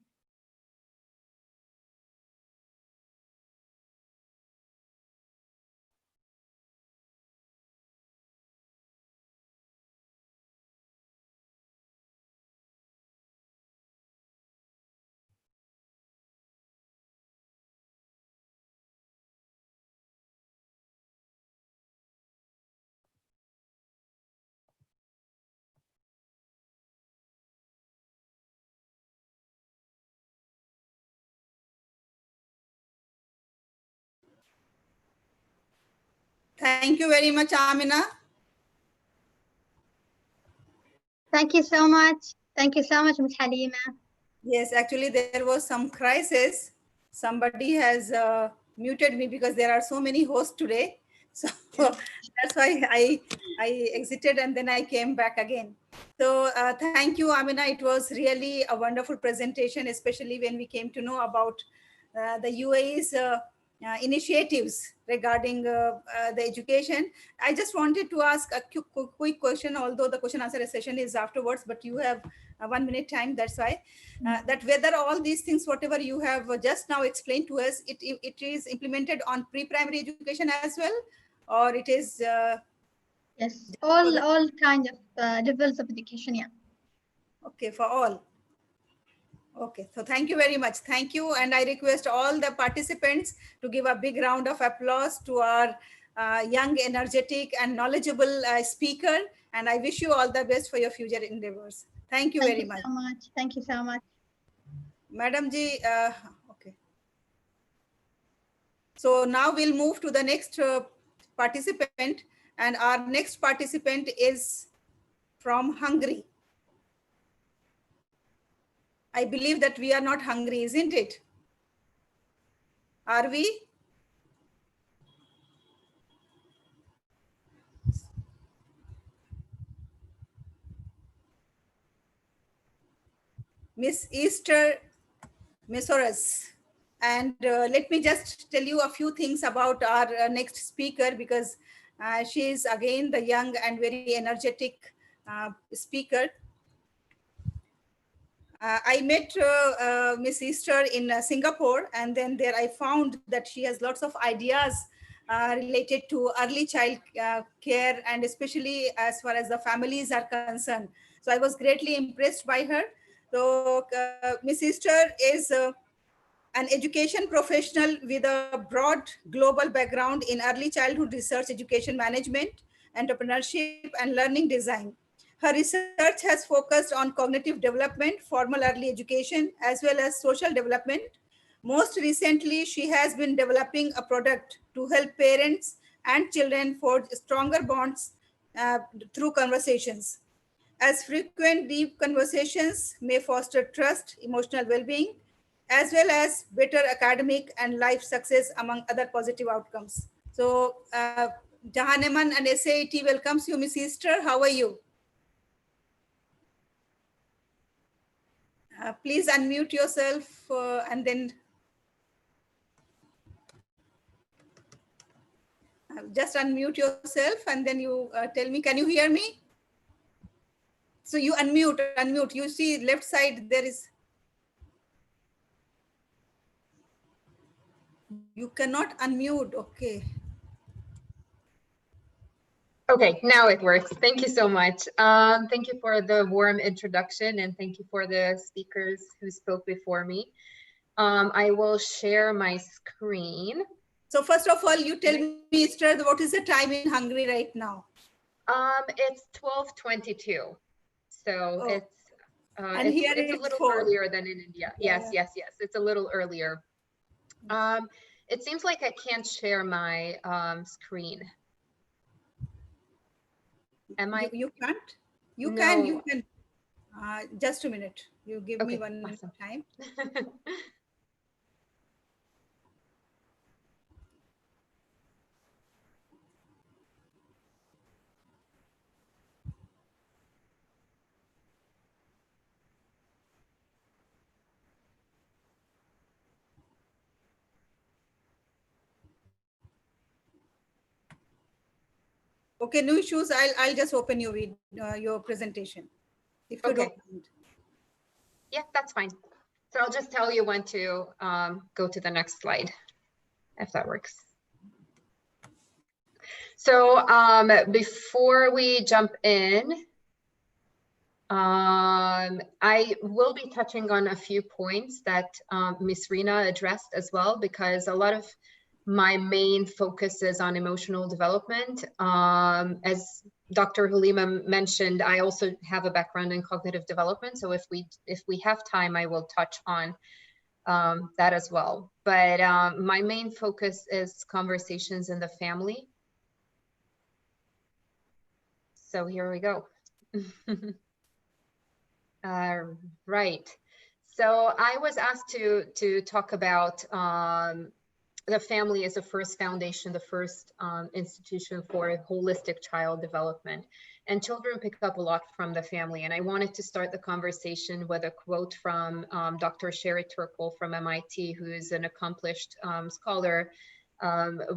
Thank you very much, Amina. Thank you so much. Thank you so much, Miss Halima. Yes, actually, there was some crisis. Somebody has muted me because there are so many hosts today. So that's why I exited and then I came back again. So thank you, Amina. It was really a wonderful presentation, especially when we came to know about the UAE's initiatives regarding the education. I just wanted to ask a quick question, although the question answer session is afterwards, but you have 1 minute time. That's why that whether all these things, whatever you have just now explained to us, it is implemented on pre-primary education as well, or it is Yes, for the, all kind of levels of education. Yeah. okay, for all. Okay, so thank you very much. Thank you. And I request all the participants to give a big round of applause to our young, energetic, and knowledgeable speaker. And I wish you all the best for your future endeavors. Thank you Thank very you much. so much. Thank you so much. Madam Ji, okay. So now we'll move to the next participant. And our next participant is from Hungary. I believe that we are not hungry, isn't it? Are we? Miss Easter Mesoras. And let me just tell you a few things about our next speaker, because she is again the young and very energetic speaker. I met Miss Easter in Singapore, and then there I found that she has lots of ideas related to early child care, and especially as far as the families are concerned. So I was greatly impressed by her. So Miss Easter is an education professional with a broad global background in early childhood research, education management, entrepreneurship, and learning design. Her research has focused on cognitive development, formal early education, as well as social development. Most recently, she has been developing a product to help parents and children forge stronger bonds through conversations. As frequent deep conversations may foster trust, emotional well being, as well as better academic and life success, among other positive outcomes. So, Jahaneman and SAT welcomes you, Miss Easter. How are you? Please unmute yourself and then just unmute yourself and then you tell me, can you hear me? So you unmute. You see left side, there is, you cannot unmute. Okay. Okay, now it works. Thank you so much. Thank you for the warm introduction, and thank you for the speakers who spoke before me. I will share my screen. So first of all, you tell me, Easter, what is the time in Hungary right now? It's 12:22. So Oh. it's And here it's a it's little 4. earlier than in India. Yeah. Yes. It's a little earlier. It seems like I can't share my screen. Am I? You can't? You No. can, you can. Just a minute. You give Okay, me one minute awesome. time. Okay, no issues. I'll just open your presentation, if you Okay. don't mind. Yeah, that's fine. So I'll just tell you when to go to the next slide, if that works. So before we jump in, I will be touching on a few points that Ms. Rina addressed as well, because a lot of my main focus is on emotional development. As Dr. Halima mentioned, I also have a background in cognitive development. So if we have time, I will touch on that as well. But my main focus is conversations in the family. So here we go. Right. So I was asked to talk about the family as the first foundation, the first institution for holistic child development. And children pick up a lot from the family. And I wanted to start the conversation with a quote from Dr. Sherry Turkle from MIT, who is an accomplished scholar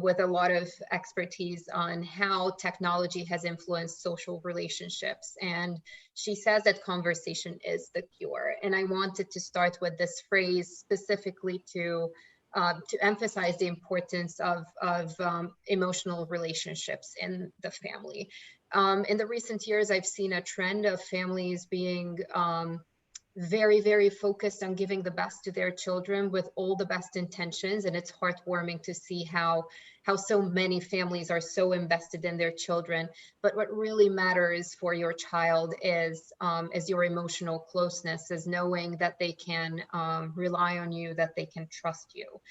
with a lot of expertise on how technology has influenced social relationships. And she says that conversation is the cure. And I wanted to start with this phrase specifically to emphasize the importance of emotional relationships in the family. In the recent years, I've seen a trend of families being very, very focused on giving the best to their children with all the best intentions. And it's heartwarming to see how so many families are so invested in their children. But what really matters for your child is your emotional closeness, is knowing that they can rely on you, that they can trust you.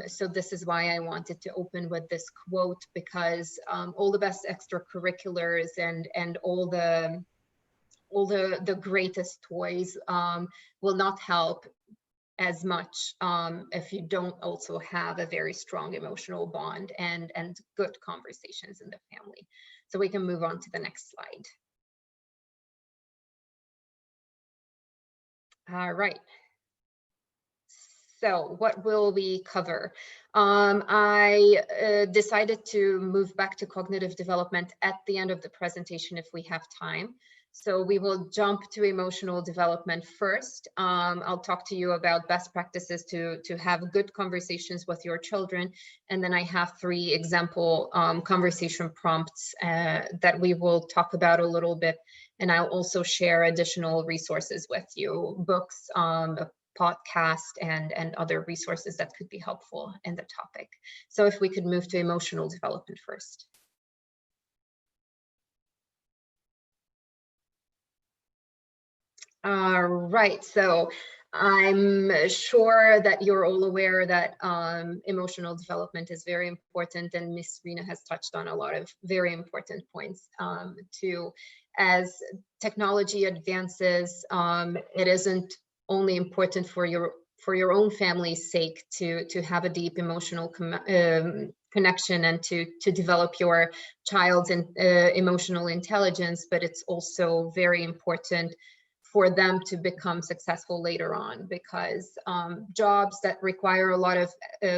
So this is why I wanted to open with this quote, because all the best extracurriculars and all the greatest toys will not help as much if you don't also have a very strong emotional bond and good conversations in the family. So we can move on to the next slide. All right. So what will we cover? I decided to move back to cognitive development at the end of the presentation if we have time. So we will jump to emotional development first. I'll talk to you about best practices to have good conversations with your children. And then I have 3 example conversation prompts that we will talk about a little bit. And I'll also share additional resources with you, books, podcast, and other resources that could be helpful in the topic. So if we could move to emotional development first. All right, so I'm sure that you're all aware that emotional development is very important, and Miss Rena has touched on a lot of very important points too. As technology advances, it isn't only important for your own family's sake to have a deep emotional connection and to develop your child's emotional intelligence, but it's also very important for them to become successful later on, because jobs that require a lot of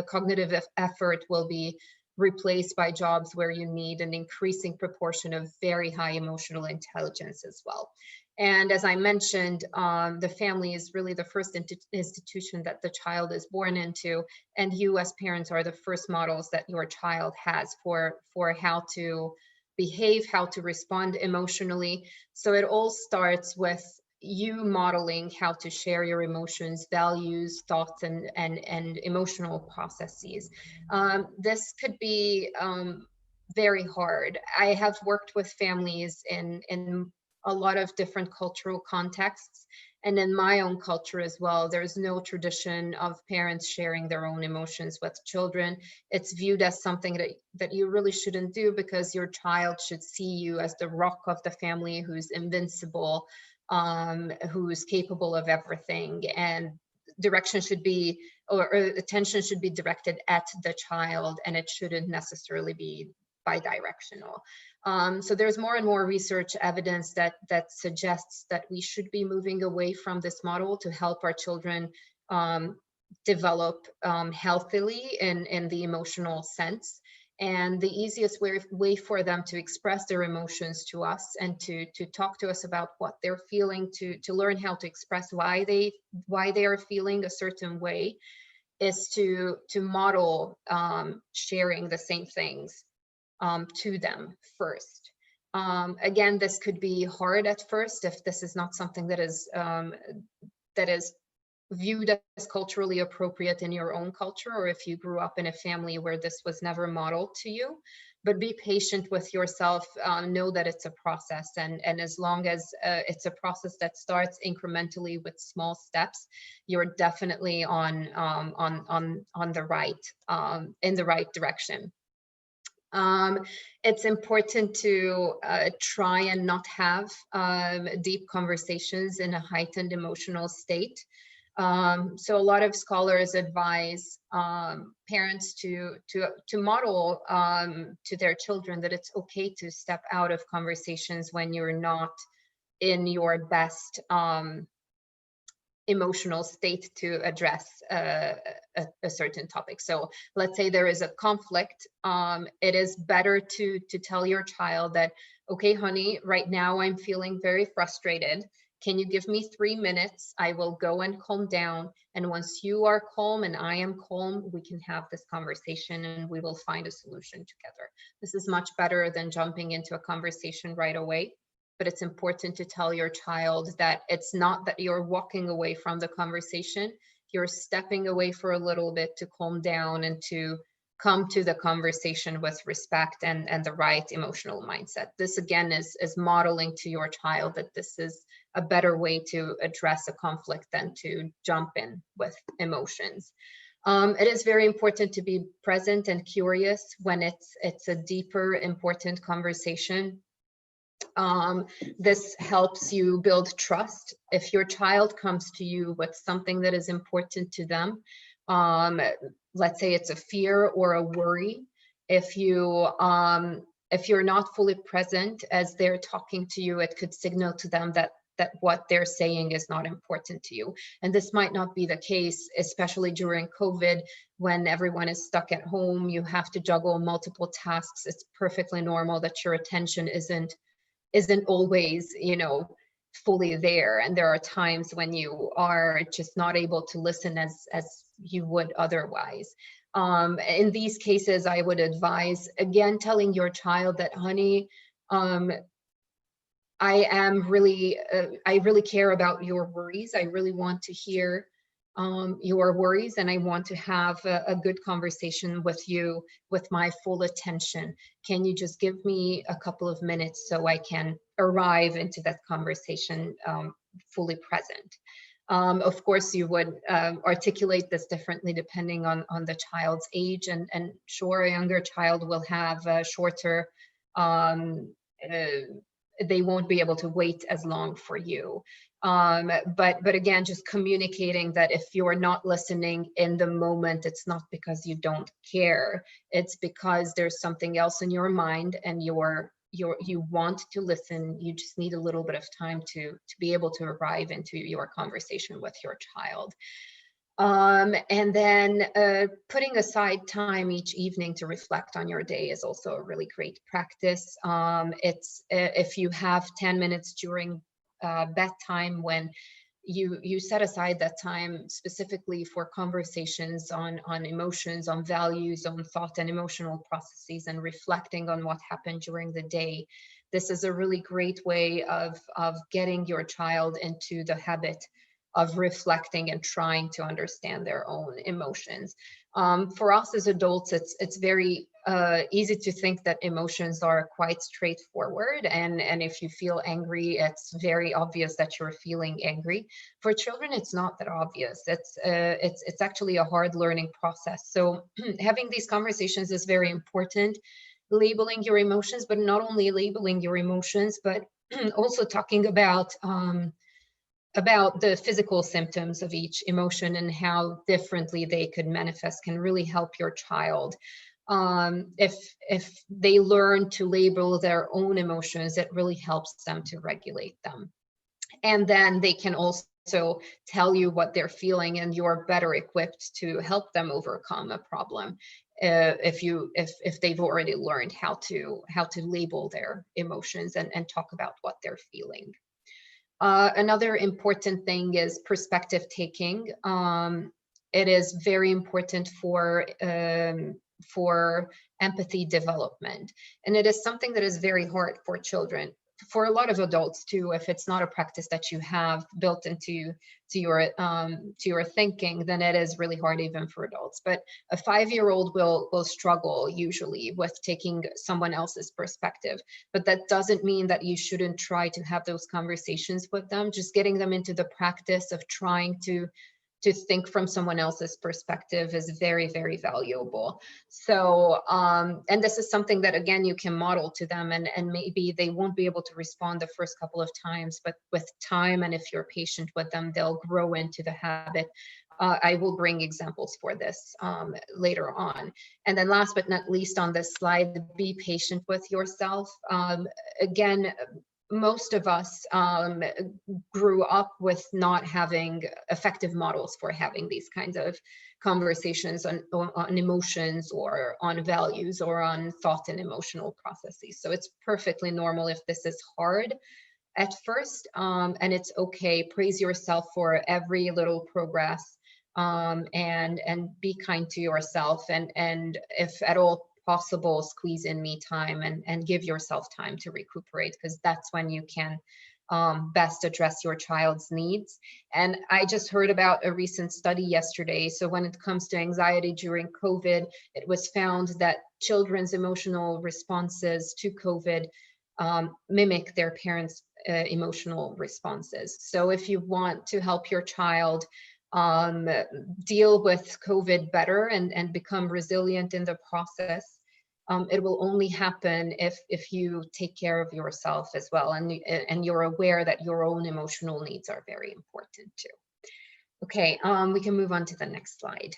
cognitive effort will be replaced by jobs where you need an increasing proportion of very high emotional intelligence as well. And as I mentioned, the family is really the first institution that the child is born into, and you as parents are the first models that your child has for how to behave, how to respond emotionally. So it all starts with you modeling how to share your emotions, values, thoughts, and emotional processes. This could be very hard. I have worked with families in a lot of different cultural contexts, and in my own culture as well. There's no tradition of parents sharing their own emotions with children. It's viewed as something that you really shouldn't do, because your child should see you as the rock of the family who's invincible, who's capable of everything, and direction should be, or attention should be directed at the child, and it shouldn't necessarily be bi-directional. So there's more and more research evidence that suggests that we should be moving away from this model to help our children develop healthily in the emotional sense. And the easiest way for them to express their emotions to us and to talk to us about what they're feeling, to learn how to express why they are feeling a certain way, is to model sharing the same things to them first. Again, this could be hard at first if this is not something that is viewed as culturally appropriate in your own culture, or if you grew up in a family where this was never modeled to you. But be patient with yourself. Know that it's a process, and as long as it's a process that starts incrementally with small steps, you're definitely on the right in the right direction. It's important to try and not have deep conversations in a heightened emotional state. So a lot of scholars advise parents to model to their children that it's okay to step out of conversations when you're not in your best emotional state to address a certain topic. So let's say there is a conflict. It is better to tell your child that, okay, honey, right now I'm feeling very frustrated. Can you give me 3 minutes? I will go and calm down. And once you are calm and I am calm, we can have this conversation and we will find a solution together. This is much better than jumping into a conversation right away. But it's important to tell your child that it's not that you're walking away from the conversation. You're stepping away for a little bit to calm down and to come to the conversation with respect and the right emotional mindset. This again is modeling to your child that this is a better way to address a conflict than to jump in with emotions. It is very important to be present and curious when it's a deeper, important conversation. This helps you build trust. If your child comes to you with something that is important to them, let's say it's a fear or a worry, if you're not fully present as they're talking to you, it could signal to them that what they're saying is not important to you. And this might not be the case, especially during COVID, when everyone is stuck at home, you have to juggle multiple tasks. It's perfectly normal that your attention isn't isn't always, you know, fully there. And there are times when you are just not able to listen as you would otherwise. In these cases, I would advise, again, telling your child that, honey, I really care about your worries. I really want to hear your worries, and I want to have a good conversation with you with my full attention. Can you just give me a couple of minutes so I can arrive into that conversation fully present? Of course, you would articulate this differently depending on the child's age, and sure, a younger child will have a shorter they won't be able to wait as long for you. But again, just communicating that if you're not listening in the moment, it's not because you don't care. It's because there's something else in your mind, and you want to listen. You just need a little bit of time to be able to arrive into your conversation with your child. And then putting aside time each evening to reflect on your day is also a really great practice. It's if you have 10 minutes during bedtime, when you set aside that time specifically for conversations on emotions, on values, on thought and emotional processes, and reflecting on what happened during the day. This is a really great way of getting your child into the habit of reflecting and trying to understand their own emotions. For us as adults, it's very easy to think that emotions are quite straightforward, and if you feel angry, it's very obvious that you're feeling angry. For children, it's not that obvious. It's actually a hard learning process. So having these conversations is very important. Labeling your emotions, but not only labeling your emotions, but also talking about the physical symptoms of each emotion and how differently they could manifest can really help your child. If they learn to label their own emotions, it really helps them to regulate them. And then they can also tell you what they're feeling, and you're better equipped to help them overcome a problem if they've already learned how to label their emotions and talk about what they're feeling. Another important thing is perspective taking. It is very important for empathy development, and it is something that is very hard for children, for a lot of adults too. If it's not a practice that you have built into your thinking, then it is really hard even for adults. But a 5-year-old will struggle usually with taking someone else's perspective, but that doesn't mean that you shouldn't try to have those conversations with them. Just getting them into the practice of trying to think from someone else's perspective is very, very valuable. So, and this is something that, again, you can model to them, and maybe they won't be able to respond the first couple of times, but with time, and if you're patient with them, they'll grow into the habit. I will bring examples for this later on. And then last but not least on this slide, be patient with yourself. Again, most of us grew up with not having effective models for having these kinds of conversations on emotions, or on values, or on thought and emotional processes. So it's perfectly normal if this is hard at first, and it's okay. Praise yourself for every little progress, and be kind to yourself, and if at all possible, squeeze in me time, and give yourself time to recuperate, because that's when you can best address your child's needs. And I just heard about a recent study yesterday. So when it comes to anxiety during COVID, it was found that children's emotional responses to COVID mimic their parents' emotional responses. So if you want to help your child deal with COVID better and become resilient in the process, it will only happen if you take care of yourself as well, and you're aware that your own emotional needs are very important too. Okay, we can move on to the next slide.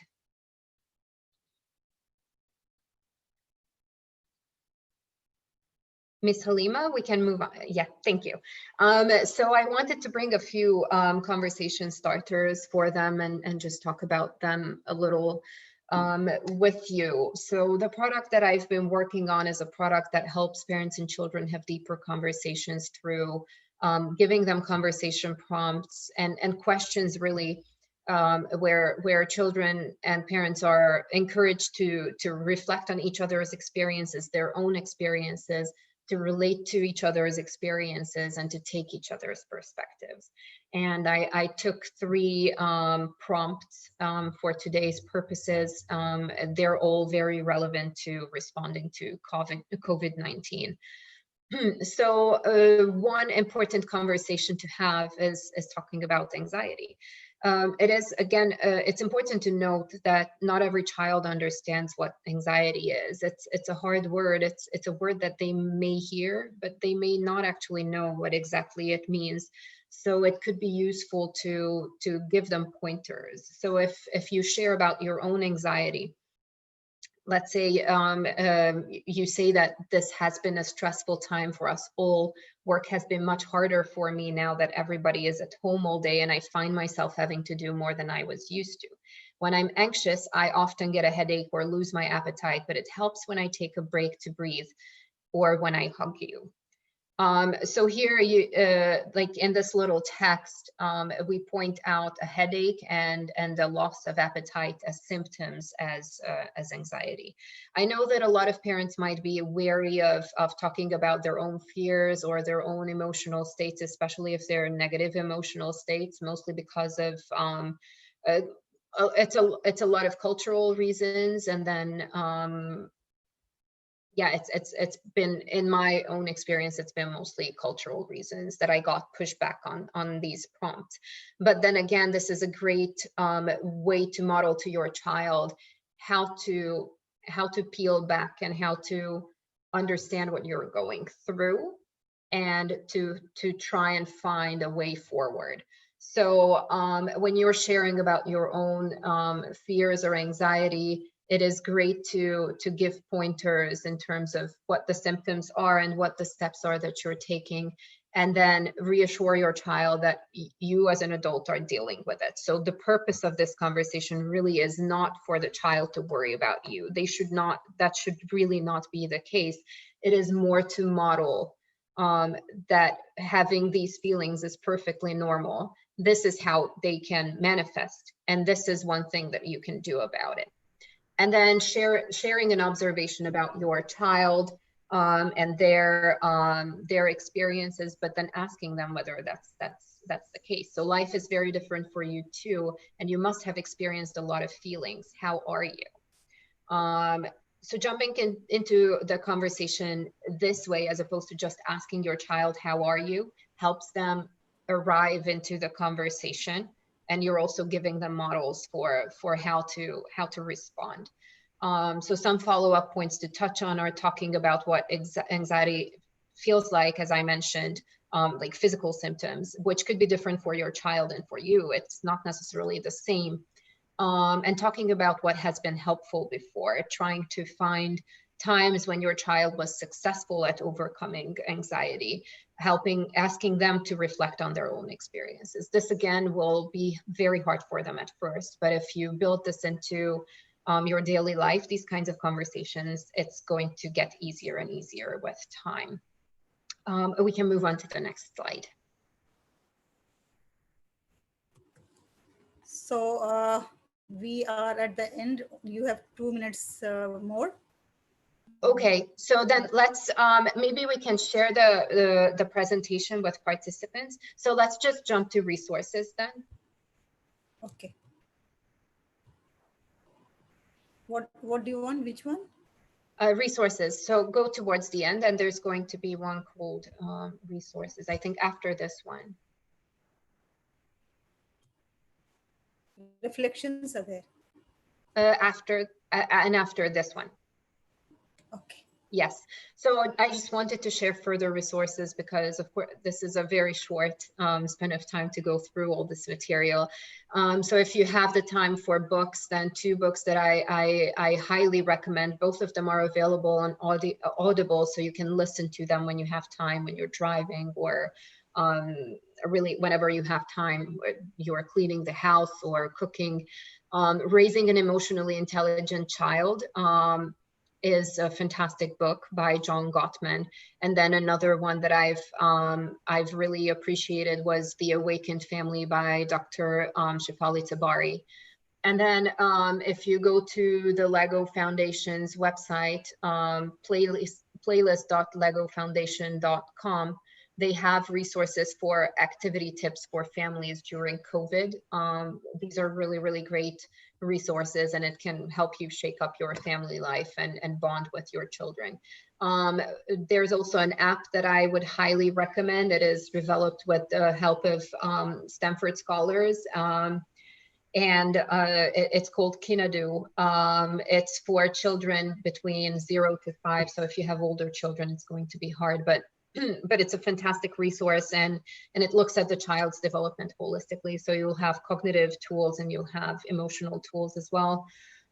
Miss Halima, we can move on. Yeah, thank you. So I wanted to bring a few conversation starters for them, and just talk about them a little with you. So the product that I've been working on is a product that helps parents and children have deeper conversations through giving them conversation prompts and questions, really, where children and parents are encouraged to reflect on each other's experiences, their own experiences, to relate to each other's experiences, and to take each other's perspectives. And I took 3 prompts for today's purposes. They're all very relevant to responding to COVID-19. So one important conversation to have is talking about anxiety. It is, again, it's important to note that not every child understands what anxiety is. It's a hard word. It's a word that they may hear, but they may not actually know what exactly it means. So it could be useful to give them pointers. So if you share about your own anxiety, let's say you say that this has been a stressful time for us all. Work has been much harder for me now that everybody is at home all day, and I find myself having to do more than I was used to. When I'm anxious, I often get a headache or lose my appetite, but it helps when I take a break to breathe or when I hug you. So here, you like in this little text, we point out a headache and the loss of appetite as symptoms as anxiety. I know that a lot of parents might be wary of talking about their own fears or their own emotional states, especially if they're negative emotional states, mostly because of it's a lot of cultural reasons, and then yeah, it's been, in my own experience, it's been mostly cultural reasons that I got pushback on these prompts. But then again, this is a great way to model to your child how to peel back and how to understand what you're going through, and to try and find a way forward. So when you're sharing about your own fears or anxiety, it is great to give pointers in terms of what the symptoms are and what the steps are that you're taking, and then reassure your child that you as an adult are dealing with it. So the purpose of this conversation really is not for the child to worry about you. That should really not be the case. It is more to model that having these feelings is perfectly normal. This is how they can manifest, and this is one thing that you can do about it. And then sharing an observation about your child and their experiences, but then asking them whether that's the case. So life is very different for you too, and you must have experienced a lot of feelings. How are you? So jumping into the conversation this way, as opposed to just asking your child, how are you, helps them arrive into the conversation. And you're also giving them models for how to respond. So some follow-up points to touch on are talking about what anxiety feels like, as I mentioned, like physical symptoms, which could be different for your child and for you. It's not necessarily the same. And talking about what has been helpful before, trying to find times when your child was successful at overcoming anxiety, asking them to reflect on their own experiences. This again will be very hard for them at first, but if you build this into your daily life, these kinds of conversations, it's going to get easier and easier with time. We can move on to the next slide. So we are at the end. You have 2 minutes more. Okay, so then let's maybe we can share the presentation with participants. So let's just jump to resources then. Okay. What do you want? Which one? Resources. So go towards the end, and there's going to be one called resources, I think, after this one. Reflections are there. After this one. Okay. Yes. So I just wanted to share further resources because, of course, this is a very short span of time to go through all this material. So if you have the time for books, then 2 books that I highly recommend. Both of them are available on Audible, so you can listen to them when you have time, when you're driving, or really whenever you have time, you're cleaning the house or cooking. Raising an Emotionally Intelligent Child is a fantastic book by John Gottman. And then another one that I've really appreciated was The Awakened Family by Dr. Shefali Tabari. And then if you go to the Lego Foundation's website, playlist.legofoundation.com, they have resources for activity tips for families during COVID. These are really, really great resources, and it can help you shake up your family life and bond with your children. There's also an app that I would highly recommend. It is developed with the help of Stanford scholars. It's called Kinadu. It's for children between 0 to 5. So if you have older children, it's going to be hard, but it's a fantastic resource, and it looks at the child's development holistically. So you'll have cognitive tools and you'll have emotional tools as well.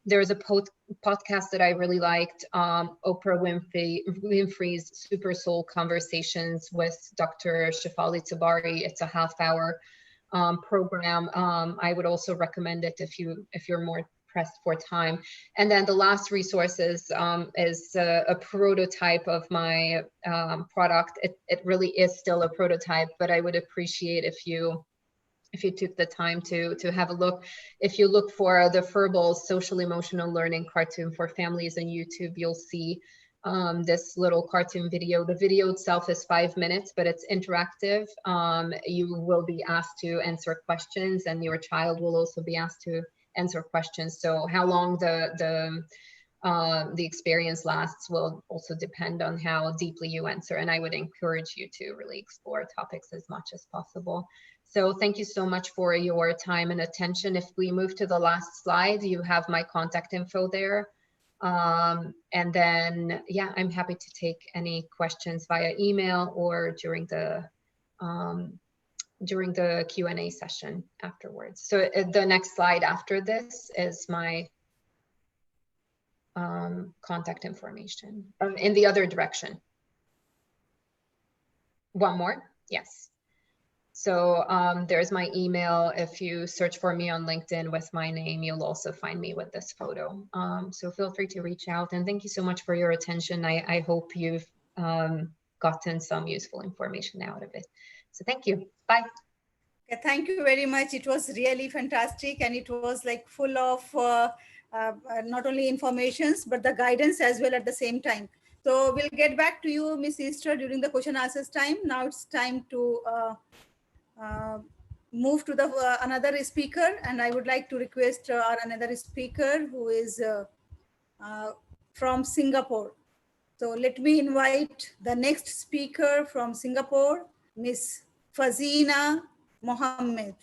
There's a podcast that I really liked, Oprah Winfrey's Super Soul Conversations with Dr. Shefali Tabari. It's a half-hour program. I would also recommend it if you're more pressed for time. And then the last resource is a prototype of my product. It really is still a prototype, but I would appreciate if you took the time to have a look. If you look for the Furball Social Emotional Learning cartoon for families on YouTube, you'll see this little cartoon video. The video itself is 5 minutes, but it's interactive. You will be asked to answer questions, and your child will also be asked to answer questions. So how long the experience lasts will also depend on how deeply you answer. And I would encourage you to really explore topics as much as possible. So thank you so much for your time and attention. If we move to the last slide, you have my contact info there. And then, yeah, I'm happy to take any questions via email or during the Q&A session afterwards. So the next slide after this is my contact information in the other direction. One more, yes. So there's my email. If you search for me on LinkedIn with my name, you'll also find me with this photo. So feel free to reach out, and thank you so much for your attention. I hope you've gotten some useful information out of it. So thank you, bye. Okay, thank you very much. It was really fantastic, and it was like full of not only informations, but the guidance as well at the same time. So we'll get back to you, Miss Easter, during the question answers time. Now it's time to move to the another speaker, and I would like to request our another speaker who is from Singapore. So let me invite the next speaker from Singapore, Miss Fazina Mohammed.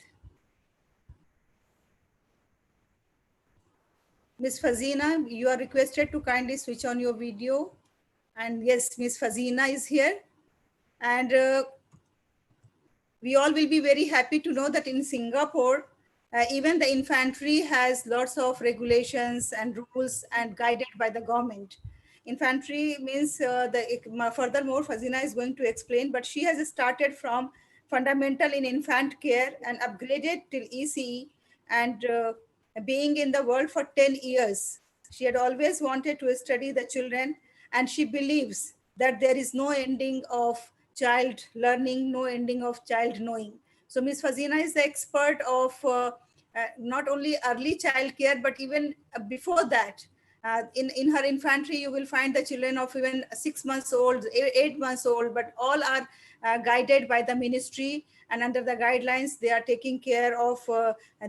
Miss Fazina, you are requested to kindly switch on your video. And yes, Miss Fazina is here. And we all will be very happy to know that in Singapore, even the infantry has lots of regulations and rules and guided by the government. Infantry means furthermore, Fazina is going to explain, but she has started from fundamental in infant care and upgraded till ECE, and being in the world for 10 years. She had always wanted to study the children, and she believes that there is no ending of child learning, no ending of child knowing. So Ms. Fazina is the expert of not only early child care, but even before that. In her infantry, you will find the children of even 6 months old, 8 months old, but all are guided by the ministry, and under the guidelines, they are taking care of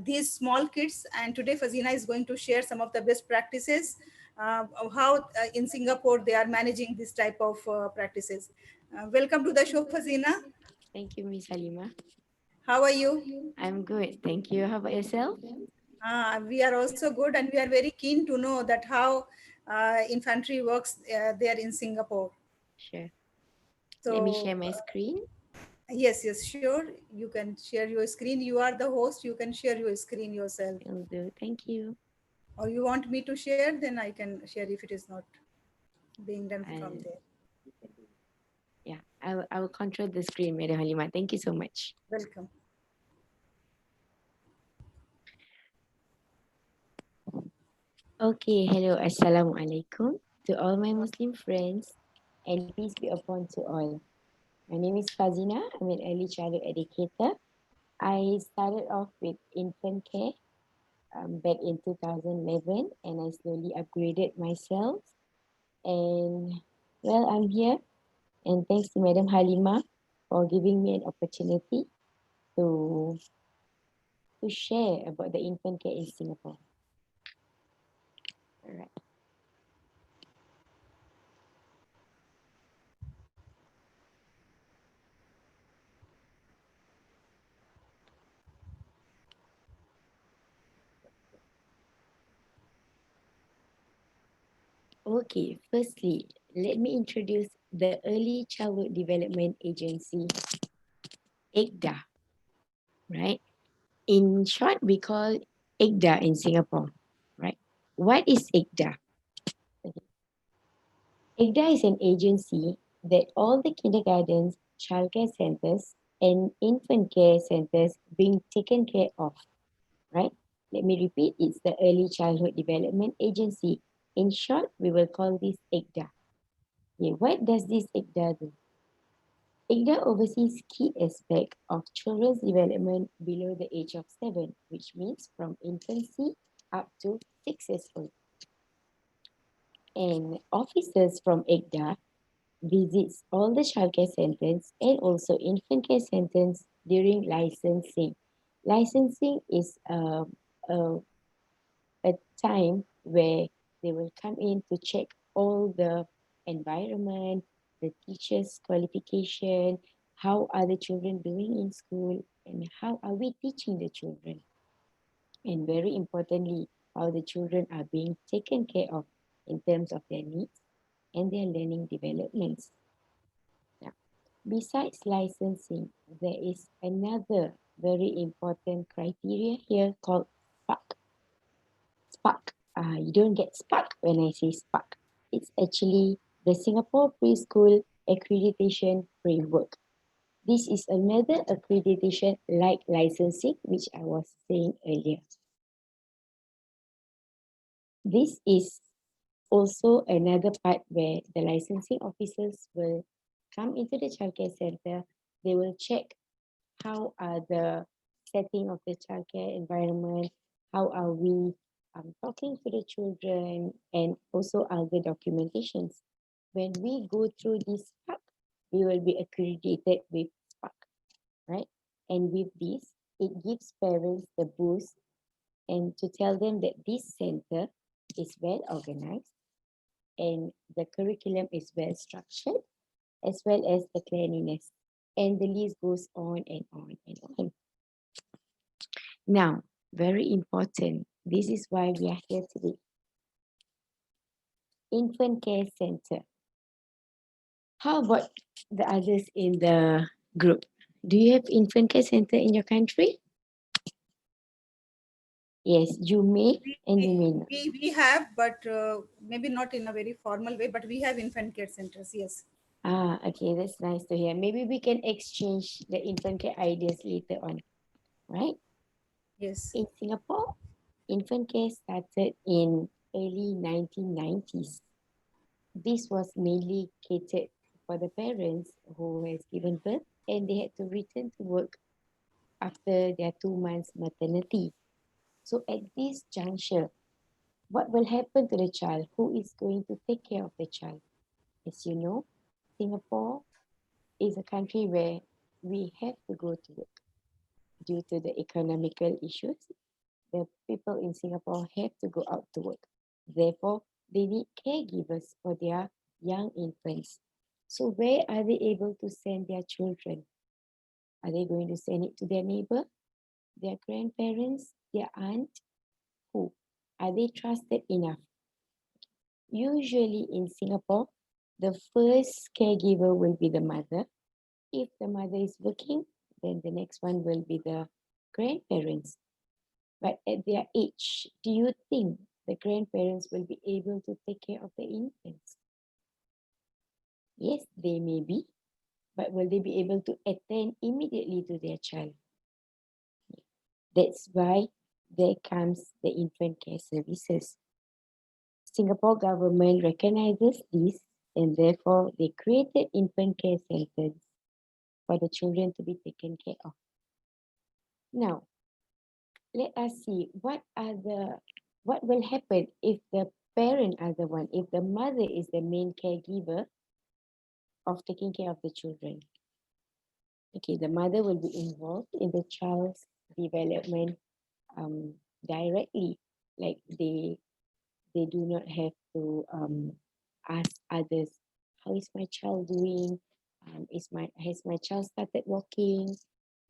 these small kids. And today, Fazina is going to share some of the best practices of how in Singapore they are managing this type of practices. Welcome to the show, Fazina. Thank you, Miss Halima. How are you? I'm good. Thank you. How about yourself? We are also good, and we are very keen to know that how infantry works there in Singapore. Sure. So, let me share my screen. Yes, sure. You can share your screen. You are the host. You can share your screen yourself. Will do. Thank you. Or you want me to share, then I can share if it is not being done from there. Yeah, I will control the screen, Madam Halima. Thank you so much. Welcome. Okay, hello, Assalamualaikum to all my Muslim friends and peace be upon to all. My name is Fazina. I'm an early childhood educator. I started off with infant care back in 2011 and I slowly upgraded myself. And well, I'm here and thanks to Madam Halima for giving me an opportunity to share about the infant care in Singapore. All right. Okay, firstly, let me introduce the Early Childhood Development Agency, ECDA, right? In short, we call ECDA in Singapore, right? What is ECDA? Okay. ECDA is an agency that all the kindergartens, childcare centers, and infant care centers being taken care of, right? Let me repeat, it's the Early Childhood Development Agency. In short, we will call this ECDA. Okay, what does this ECDA do? IGDA oversees key aspect of children's development below the age of 7, which means from infancy up to 6 years old. And officers from IGDA visits all the childcare centers and also infant care centers during licensing. Licensing is a, a time where they will come in to check all the environment, the teachers' qualification, how are the children doing in school, and how are we teaching the children. And very importantly, how the children are being taken care of in terms of their needs and their learning developments. Now, besides licensing, there is another very important criteria here called SPARK. Spark. You don't get spark when I say spark. It's actually the Singapore Preschool Accreditation Framework. This is another accreditation like licensing, which I was saying earlier. This is also another part where the licensing officers will come into the childcare center. They will check how are the setting of the childcare environment, how are we talking to the children, and also other documentations. When we go through this SPARK, we will be accredited with SPARK, right? And with this, it gives parents the boost and to tell them that this center is well organized and the curriculum is well structured, as well as the cleanliness. And the list goes on and on and on. Now, very important, this is why we are here today. Infant Care Center. How about the others in the group? Do you have infant care center in your country? Yes, you may and you may not. We have, but maybe not in a very formal way, but we have infant care centers, yes. Ah, okay, that's nice to hear. Maybe we can exchange the infant care ideas later on, right? Yes. In Singapore, infant care started in early 1990s. This was mainly catered for the parents who has given birth and they had to return to work after their 2 months maternity. So at this juncture, what will happen to the child? Who is going to take care of the child? As you know, Singapore is a country where we have to go to work due to the economical issues. The people in Singapore have to go out to work. Therefore, they need caregivers for their young infants. So where are they able to send their children? Are they going to send it to their neighbor, their grandparents, their aunt? Who? Are they trusted enough? Usually in Singapore, the first caregiver will be the mother. If the mother is working, then the next one will be the grandparents. But at their age, do you think the grandparents will be able to take care of the infants? Yes, they may be, but will they be able to attend immediately to their child? That's why there comes the infant care services. Singapore government recognizes this, and therefore they created infant care centers for the children to be taken care of. Now, let us see what will happen if the parent are the one, if the mother is the main caregiver of taking care of the children. Okay, the mother will be involved in the child's development directly, like they do not have to ask others, how is my child doing? Has my child started walking?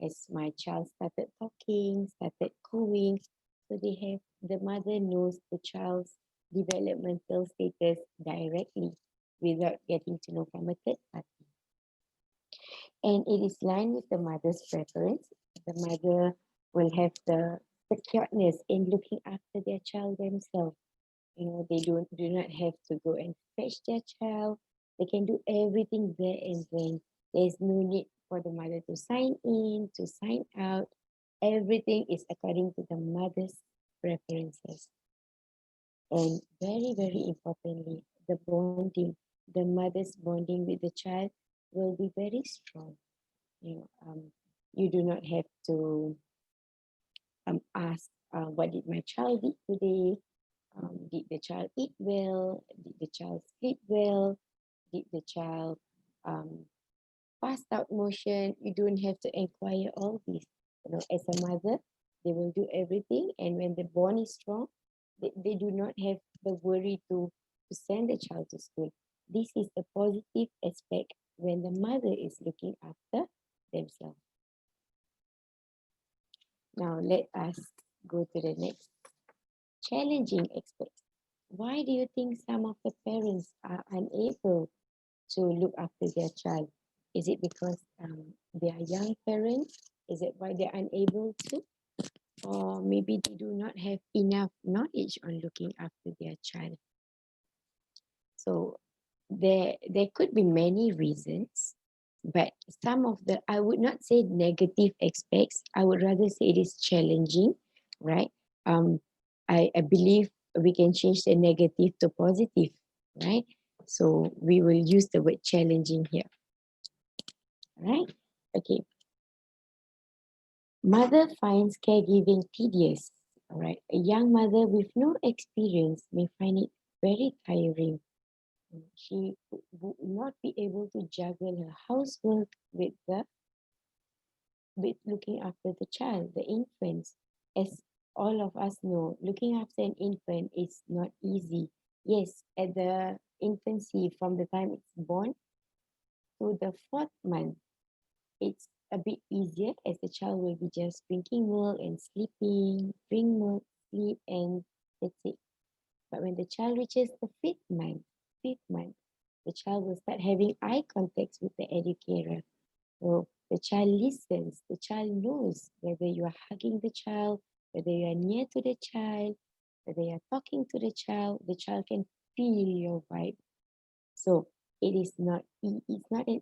Has my child started talking, started cooing? So the mother knows the child's developmental status directly without getting to know from a third party. And it is lined with the mother's preference. The mother will have the secureness in looking after their child themselves. You know, they do not have to go and fetch their child. They can do everything there and then. There's no need for the mother to sign in, to sign out. Everything is according to the mother's preferences. And very, very importantly, the bonding, the mother's bonding with the child will be very strong. You do not have to ask, what did my child eat today? Did the child eat well? Did the child sleep well? Did the child pass out motion? You don't have to inquire all this. As a mother, they will do everything, and when the bond is strong, they do not have the worry to send the child to school. This is the positive aspect when the mother is looking after themselves. Now let us go to the next challenging aspect. Why do you think some of the parents are unable to look after their child? Is it because they are young parents? Is it why they're unable to? Or maybe they do not have enough knowledge on looking after their child. So there could be many reasons, but some of the, I would not say negative aspects, I would rather say it is challenging, right? I believe we can change the negative to positive, right? So we will use the word challenging here, right? Okay. Mother finds caregiving tedious, all right? A young mother with no experience may find it very tiring. She would not be able to juggle her housework with looking after the child, the infants. As all of us know, looking after an infant is not easy. Yes, at the infancy, from the time it's born to the 4th month, it's a bit easier as the child will be just drinking milk and sleeping, drink milk, sleep, and that's it. But when the child reaches the 5th month, the child will start having eye contact with the educator. So the child listens, the child knows whether you are hugging the child, whether you are near to the child, whether you are talking to the child can feel your vibe. So it's not an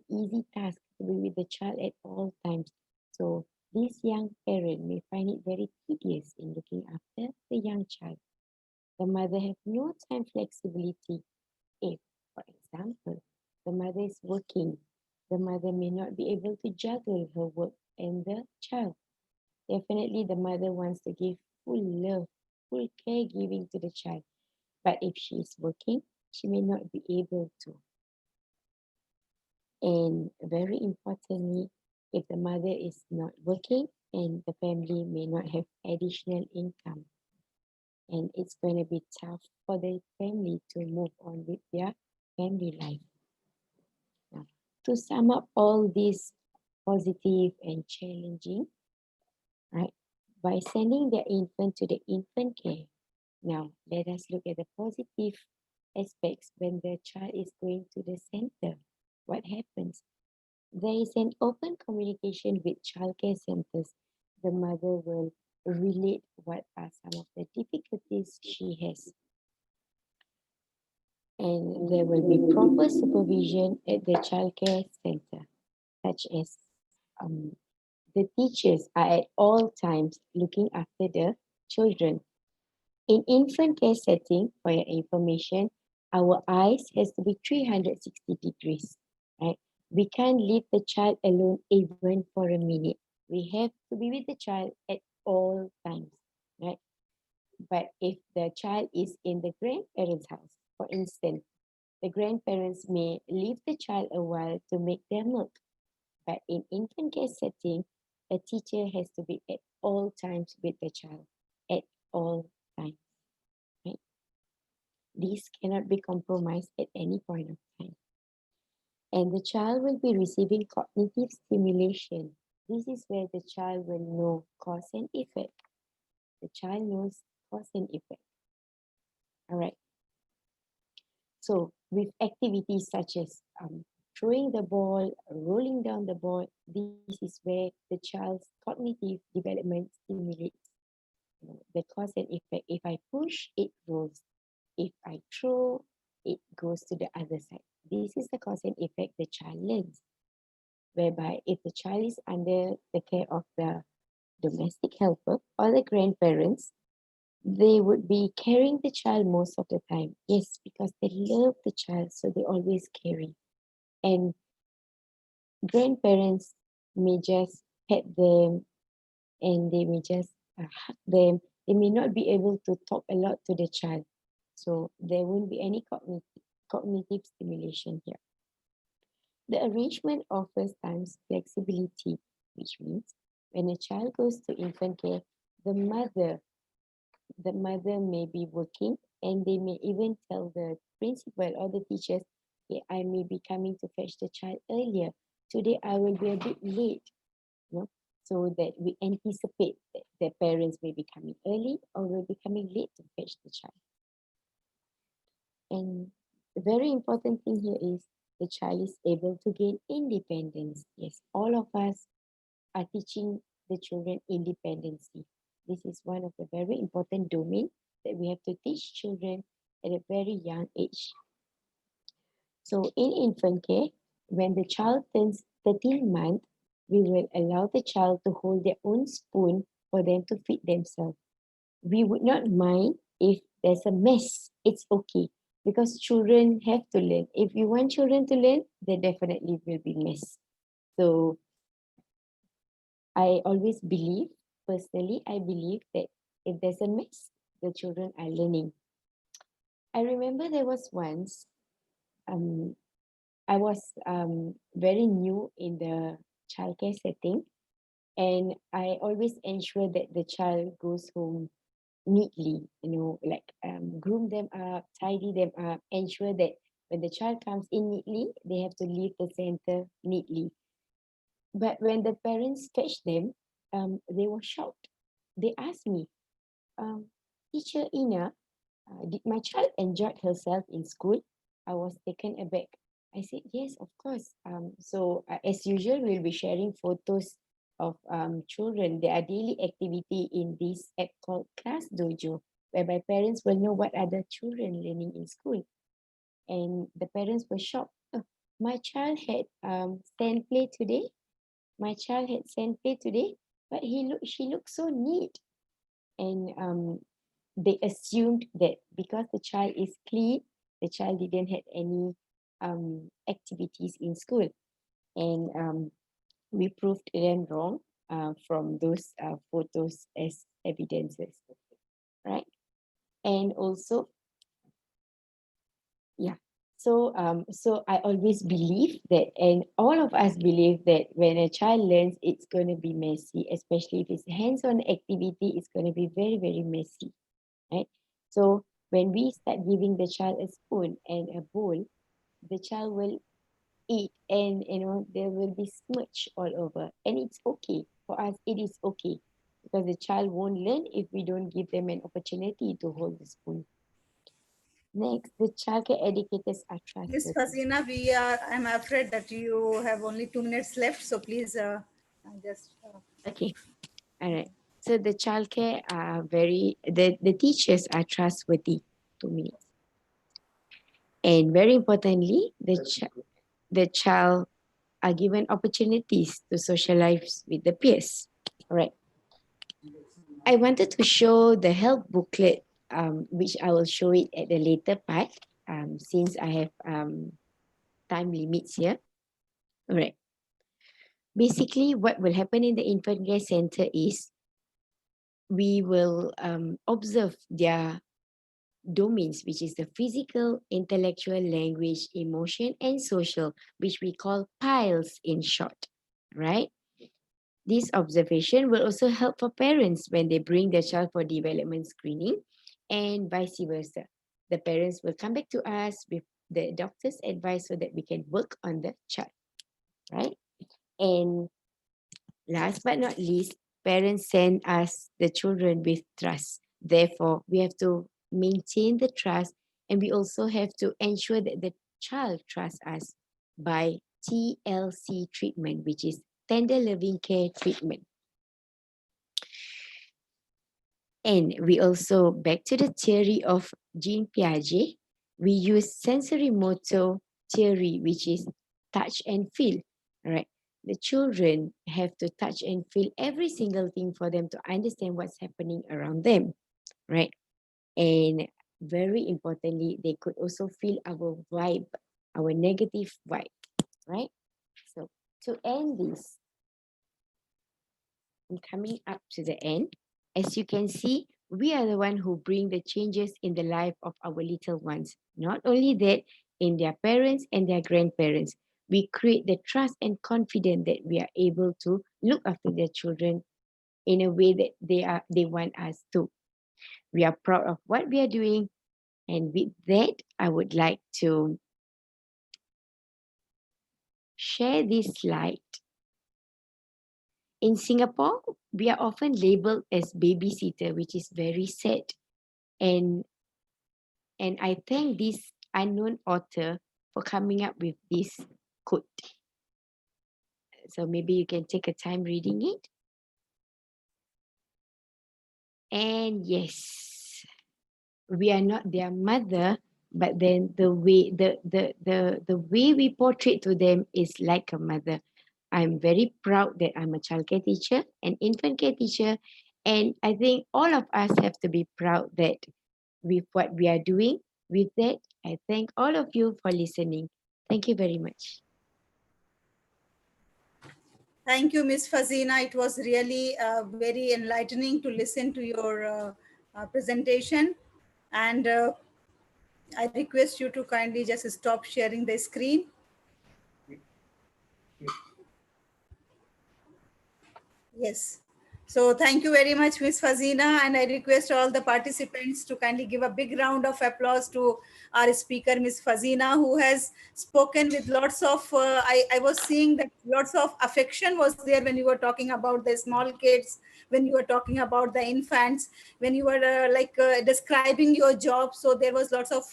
easy task to be with the child at all times. So this young parent may find it very tedious in looking after the young child. The mother has no time flexibility. If, for example, the mother is working, the mother may not be able to juggle her work and the child. Definitely, the mother wants to give full love, full caregiving to the child. But if she is working, she may not be able to. And very importantly, if the mother is not working and the family may not have additional income, and it's going to be tough for the family to move on with their family life. Now, to sum up all these positive and challenging, right, by sending their infant to the infant care. Now, let us look at the positive aspects when the child is going to the center. What happens? There is an open communication with childcare centers. The mother will relate what are some of the difficulties she has. And there will be proper supervision at the childcare center, such as the teachers are at all times looking after the children. In infant care setting, for your information, our eyes has to be 360 degrees, right? We can't leave the child alone even for a minute. We have to be with the child at all times, right? But if the child is in the grandparents' house, for instance, the grandparents may leave the child a while to make their milk. But in infant care setting, a teacher has to be at all times with the child, at all times, right? These cannot be compromised at any point of time. And the child will be receiving cognitive stimulation. This is where the child will know cause and effect. The child knows cause and effect. All right. So with activities such as throwing the ball, rolling down the ball, this is where the child's cognitive development stimulates. The cause and effect. If I push, it rolls. If I throw, it goes to the other side. This is the cause and effect the child learns. Whereby if the child is under the care of the domestic helper or the grandparents, they would be carrying the child most of the time. Yes, because they love the child, so they always carry. And grandparents may just pet them and they may just hug them. They may not be able to talk a lot to the child. So there won't be any cognitive stimulation here. The arrangement offers times flexibility, which means when a child goes to infant care, the mother may be working and they may even tell the principal or the teachers, okay, I may be coming to fetch the child earlier. Today I will be a bit late, you know, so that we anticipate that the parents may be coming early or will be coming late to fetch the child. And the very important thing here is the child is able to gain independence. Yes, all of us are teaching the children independency. This is one of the very important domain that we have to teach children at a very young age. So in infant care, when the child turns 13 months, we will allow the child to hold their own spoon for them to feed themselves. We would not mind if there's a mess. It's okay because children have to learn. If you want children to learn, there definitely will be mess. So I always believe, personally, I believe that if there's a mess, the children are learning. I remember there was once, I was very new in the childcare setting, and I always ensure that the child goes home neatly, like groom them up, tidy them up, ensure that when the child comes in neatly, they have to leave the center neatly. But when the parents fetched them, they were shocked. They asked me, Teacher Ina, did my child enjoy herself in school? I was taken aback. I said, yes, of course. So as usual, we'll be sharing photos of children, their daily activity in this app called Class Dojo, whereby parents will know what are the children learning in school. And the parents were shocked. Oh, my child had sand play today. My child had sand play today, but she looked so neat. And they assumed that because the child is clean, the child didn't have any activities in school. And we proved them wrong from those photos as evidences, right? And also, yeah. So I always believe that, and all of us believe that when a child learns, it's going to be messy, especially if it's hands-on activity, it's going to be very, very messy, right? So when we start giving the child a spoon and a bowl, the child will eat, and there will be smudge all over, and it's okay for us. It is okay because the child won't learn if we don't give them an opportunity to hold the spoon. Next, the childcare educators are Miss trustworthy. Fasina, I'm afraid that you have only 2 minutes left, so please just. Okay, all right. So the childcare are the teachers are trustworthy. 2 minutes. And very importantly, the child are given opportunities to socialize with the peers. All right. I wanted to show the help booklet which I will show it at the later part, since I have time limits here. All right. Basically, what will happen in the infant care center is we will observe their domains, which is the physical, intellectual, language, emotion, and social, which we call piles in short, right? This observation will also help for parents when they bring their child for development screening and vice versa. The parents will come back to us with the doctor's advice so that we can work on the child, right? And last but not least, parents send us the children with trust. Therefore, we have to maintain the trust, and we also have to ensure that the child trusts us by TLC treatment, which is tender loving care treatment. And we also, back to the theory of Jean Piaget, we use sensory motor theory, which is touch and feel. All right. The children have to touch and feel every single thing for them to understand what's happening around them, right? And very importantly, they could also feel our vibe, our negative vibe, right? So to end this, I'm coming up to the end. As you can see, we are the one who bring the changes in the life of our little ones. Not only that, in their parents and their grandparents, we create the trust and confidence that we are able to look after their children in a way that they want us to. We are proud of what we are doing, and with that, I would like to share this slide. In Singapore, we are often labeled as babysitter, which is very sad. And I thank this unknown author for coming up with this quote. So maybe you can take a time reading it. And yes, we are not their mother, but then the way we portray to them is like a mother. I'm very proud that I'm a childcare teacher, an infant care teacher, and I think all of us have to be proud that with what we are doing. With that, I thank all of you for listening. Thank you very much. Thank you, Ms. Fazina. It was really very enlightening to listen to your presentation. And I request you to kindly just stop sharing the screen. Yes. So thank you very much, Ms. Fazina, and I request all the participants to kindly give a big round of applause to our speaker, Ms. Fazina, who has spoken with lots of, I was seeing that lots of affection was there when you were talking about the small kids, when you were talking about the infants, when you were describing your job. So there was lots of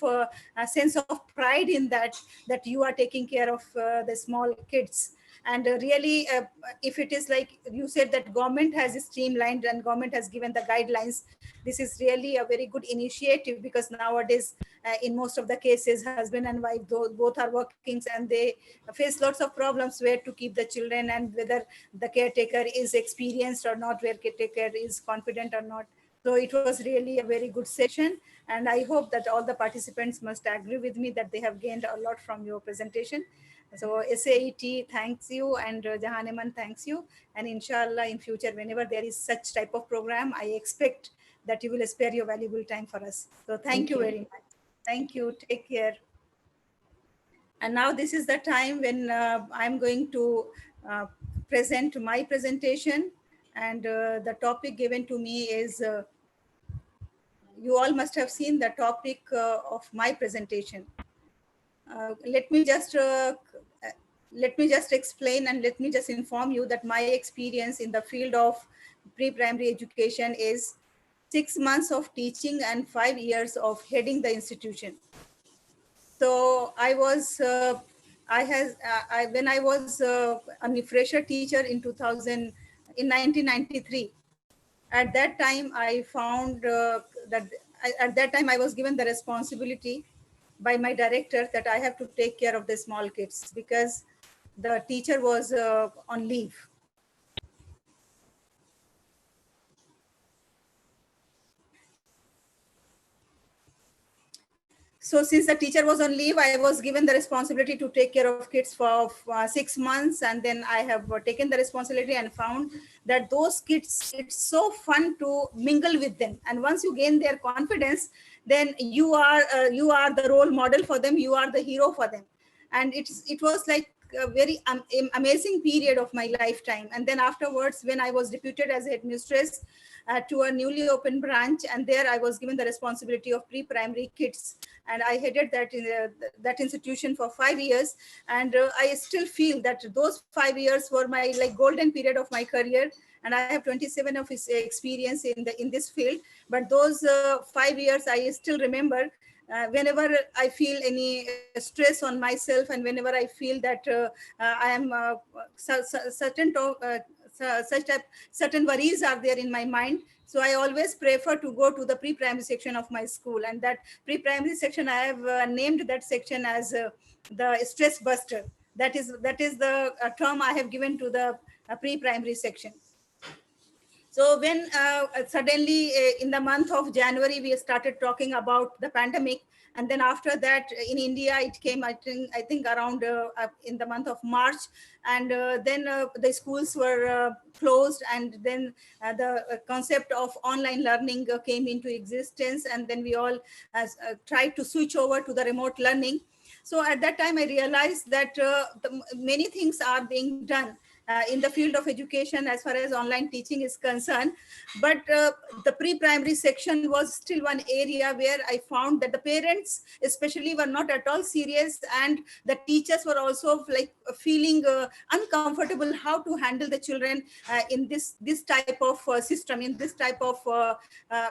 a sense of pride in that you are taking care of the small kids. And really, if it is like you said that government has streamlined and government has given the guidelines, this is really a very good initiative, because nowadays in most of the cases husband and wife both are working, and they face lots of problems where to keep the children, and whether the caretaker is experienced or not, where caretaker is confident or not. So it was really a very good session, and I hope that all the participants must agree with me that they have gained a lot from your presentation. So SAET thanks you, and JAHAN-E thanks you. And inshallah, in future, whenever there is such type of program, I expect that you will spare your valuable time for us. So thank you very much. Thank you. Take care. And now this is the time when I'm going to present my presentation. And the topic given to me is, you all must have seen the topic of my presentation. Let me just explain, and let me just inform you that my experience in the field of pre-primary education is 6 months of teaching and 5 years of heading the institution. So I was when I was a fresher teacher in 1993. At that time I found at that time I was given the responsibility by my director that I have to take care of the small kids, because the teacher was on leave. So since the teacher was on leave, I was given the responsibility to take care of kids for 6 months. And then I have taken the responsibility and found that those kids, it's so fun to mingle with them. And once you gain their confidence, then you are the role model for them. You are the hero for them. And it was like a very amazing period of my lifetime. And then afterwards, when I was deputed as a headmistress to a newly opened branch, and there I was given the responsibility of pre-primary kids, and I headed that institution for 5 years. And I still feel that those 5 years were my like golden period of my career. And I have 27 of his experience in this field. But those 5 years I still remember. Whenever I feel any stress on myself, and whenever I feel that I am certain worries are there in my mind, so I always prefer to go to the pre-primary section of my school. And that pre-primary section, I have named that section as the stress buster. That is the term I have given to the pre-primary section. So when suddenly in the month of January, we started talking about the pandemic. And then after that, in India, it came, I think around in the month of March. And then the schools were closed. And then the concept of online learning came into existence. And then we all tried to switch over to the remote learning. So at that time, I realized that many things are being done in the field of education as far as online teaching is concerned. But the pre-primary section was still one area where I found that the parents especially were not at all serious, and the teachers were also like feeling uncomfortable how to handle the children in this type of system, in this type of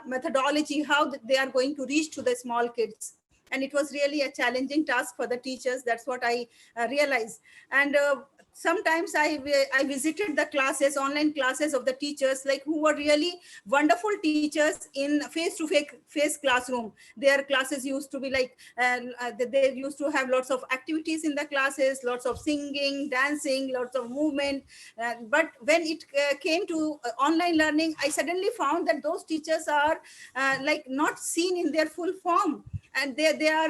methodology, how they are going to reach to the small kids. And it was really a challenging task for the teachers. That's what I realized. And sometimes I visited the classes, online classes of the teachers, like who were really wonderful teachers in face-to-face classroom. Their classes used to be like, they used to have lots of activities in the classes, lots of singing, dancing, lots of movement. But when it came to online learning, I suddenly found that those teachers are like not seen in their full form. And they are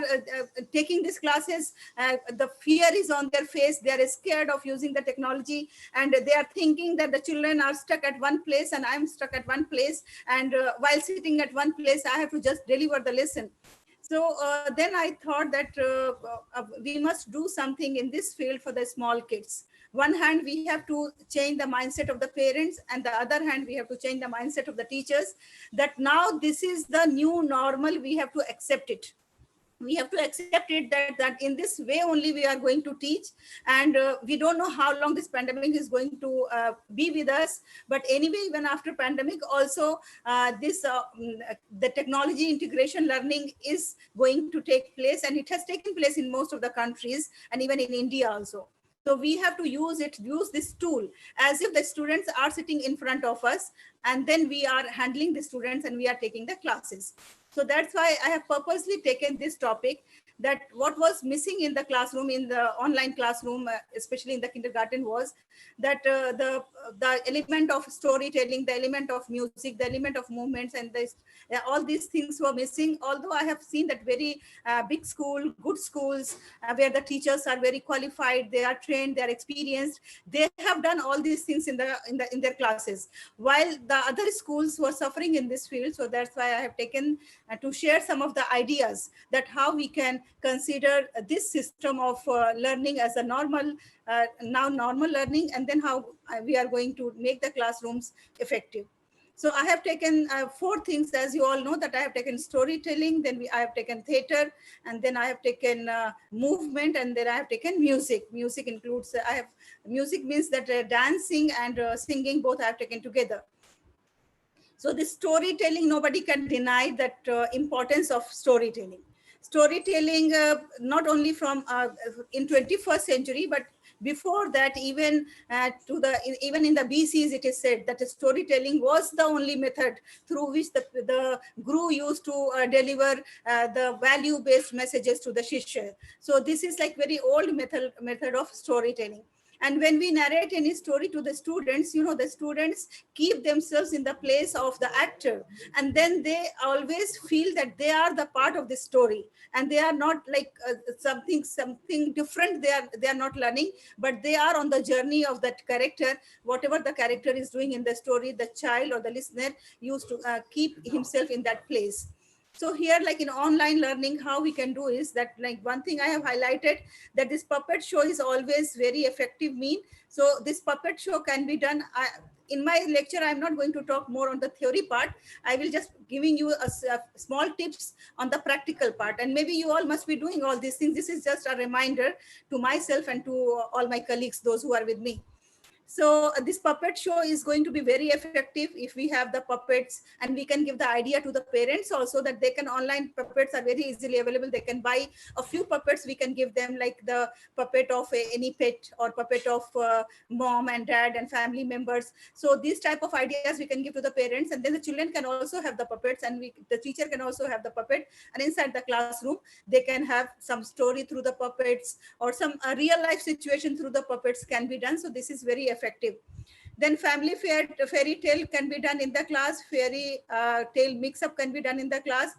taking these classes, the fear is on their face. They are scared of using the technology, and they are thinking that the children are stuck at one place and I'm stuck at one place, and while sitting at one place I have to just deliver the lesson. So then I thought that we must do something in this field for the small kids. One hand, we have to change the mindset of the parents, and the other hand, we have to change the mindset of the teachers, that now this is the new normal. We have to accept it. We have to accept it that in this way only we are going to teach. And we don't know how long this pandemic is going to be with us. But anyway, even after pandemic also, the technology integration learning is going to take place, and it has taken place in most of the countries, and even in India also. So we have to use this tool as if the students are sitting in front of us, and then we are handling the students and we are taking the classes. So that's why I have purposely taken this topic, that what was missing in the classroom, in the online classroom, especially in the kindergarten, was that the element of storytelling, the element of music, the element of movements, and this, all these things were missing. Although I have seen that very big school, good schools, where the teachers are very qualified, they are trained, they are experienced, they have done all these things in their classes, while the other schools were suffering in this field. So that's why I have taken to share some of the ideas, that how we can consider this system of learning as a normal learning, and then how we are going to make the classrooms effective. So I have taken 4 things, as you all know, that I have taken storytelling, then I have taken theater, and then I have taken movement, and then I have taken music. Music includes, music means that dancing and singing, both I have taken together. So this storytelling, nobody can deny that importance of storytelling. Storytelling, not only from in 21st century, but before that, even even in the BCs, it is said that storytelling was the only method through which the guru used to deliver the value-based messages to the shishya. So this is like very old method of storytelling. And when we narrate any story to the students, the students keep themselves in the place of the actor, and then they always feel that they are the part of the story, and they are not like something different. They are not learning, but they are on the journey of that character. Whatever the character is doing in the story, the child or the listener used to keep himself in that place. So here, like in online learning, how we can do is that, like, one thing I have highlighted, that this puppet show is always very effective mean. So this puppet show can be done. In my lecture, I'm not going to talk more on the theory part. I will just giving you a small tips on the practical part. And maybe you all must be doing all these things. This is just a reminder to myself and to all my colleagues, those who are with me. So this puppet show is going to be very effective if we have the puppets, and we can give the idea to the parents also that they can, online puppets are very easily available. They can buy a few puppets. We can give them like the puppet of any pet, or puppet of mom and dad and family members. So these type of ideas we can give to the parents, and then the children can also have the puppets, and the teacher can also have the puppet. And inside the classroom, they can have some story through the puppets, or some real life situation through the puppets can be done. So this is very effective. Then family fairy tale can be done in the class. Fairy tale mix up can be done in the class.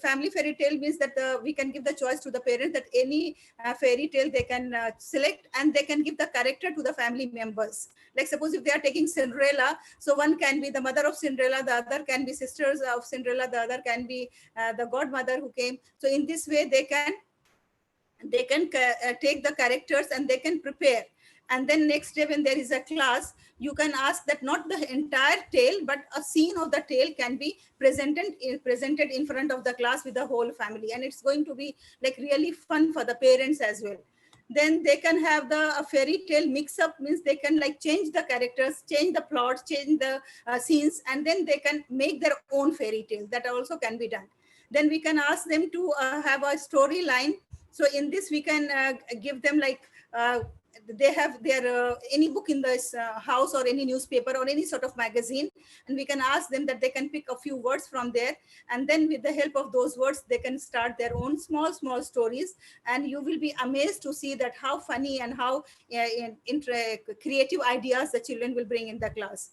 Family fairy tale means that we can give the choice to the parents that any fairy tale they can select, and they can give the character to the family members. Like suppose if they are taking Cinderella, so one can be the mother of Cinderella, the other can be sisters of Cinderella, the other can be the godmother who came. So in this way they can take the characters and they can prepare. And then next day when there is a class, you can ask that not the entire tale, but a scene of the tale can be presented in front of the class with the whole family, and it's going to be like really fun for the parents as well. Then they can have the fairy tale mix up, means they can like change the characters, change the plots, change the scenes, and then they can make their own fairy tales. That also can be done. Then we can ask them to have a storyline. So in this we can give them like they have their any book in this house, or any newspaper or any sort of magazine, and we can ask them that they can pick a few words from there, and then with the help of those words they can start their own small stories. And you will be amazed to see that how funny and how creative ideas the children will bring in the class.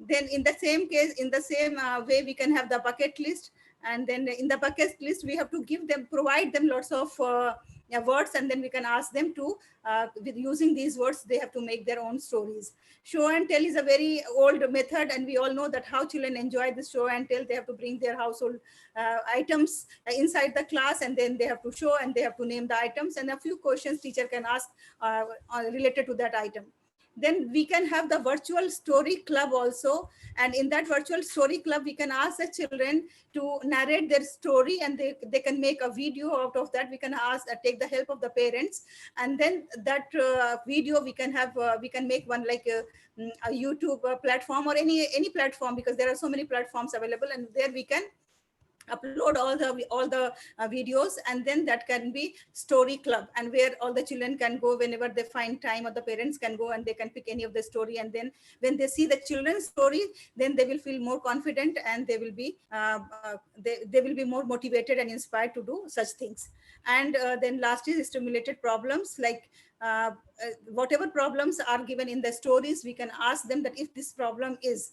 Then in the same case, in the same way, we can have the bucket list. And then in the bucket list, we have to provide them lots of words, and then we can ask them to, with using these words, they have to make their own stories. Show and tell is a very old method, and we all know that how children enjoy this show and tell. They have to bring their household items inside the class, and then they have to show and they have to name the items, and a few questions teacher can ask related to that item. Then we can have the virtual story club also. And in that virtual story club, we can ask the children to narrate their story, and they can make a video out of that. We can take the help of the parents, and then that video we can have, we can make one like a YouTube platform, or any platform, because there are so many platforms available, and there we can upload all the videos. And then that can be story club, and where all the children can go whenever they find time, or the parents can go and they can pick any of the story. And then when they see the children's story, then they will feel more confident, and they will be they will be more motivated and inspired to do such things. And then last is stimulated problems, like whatever problems are given in the stories, we can ask them that if this problem is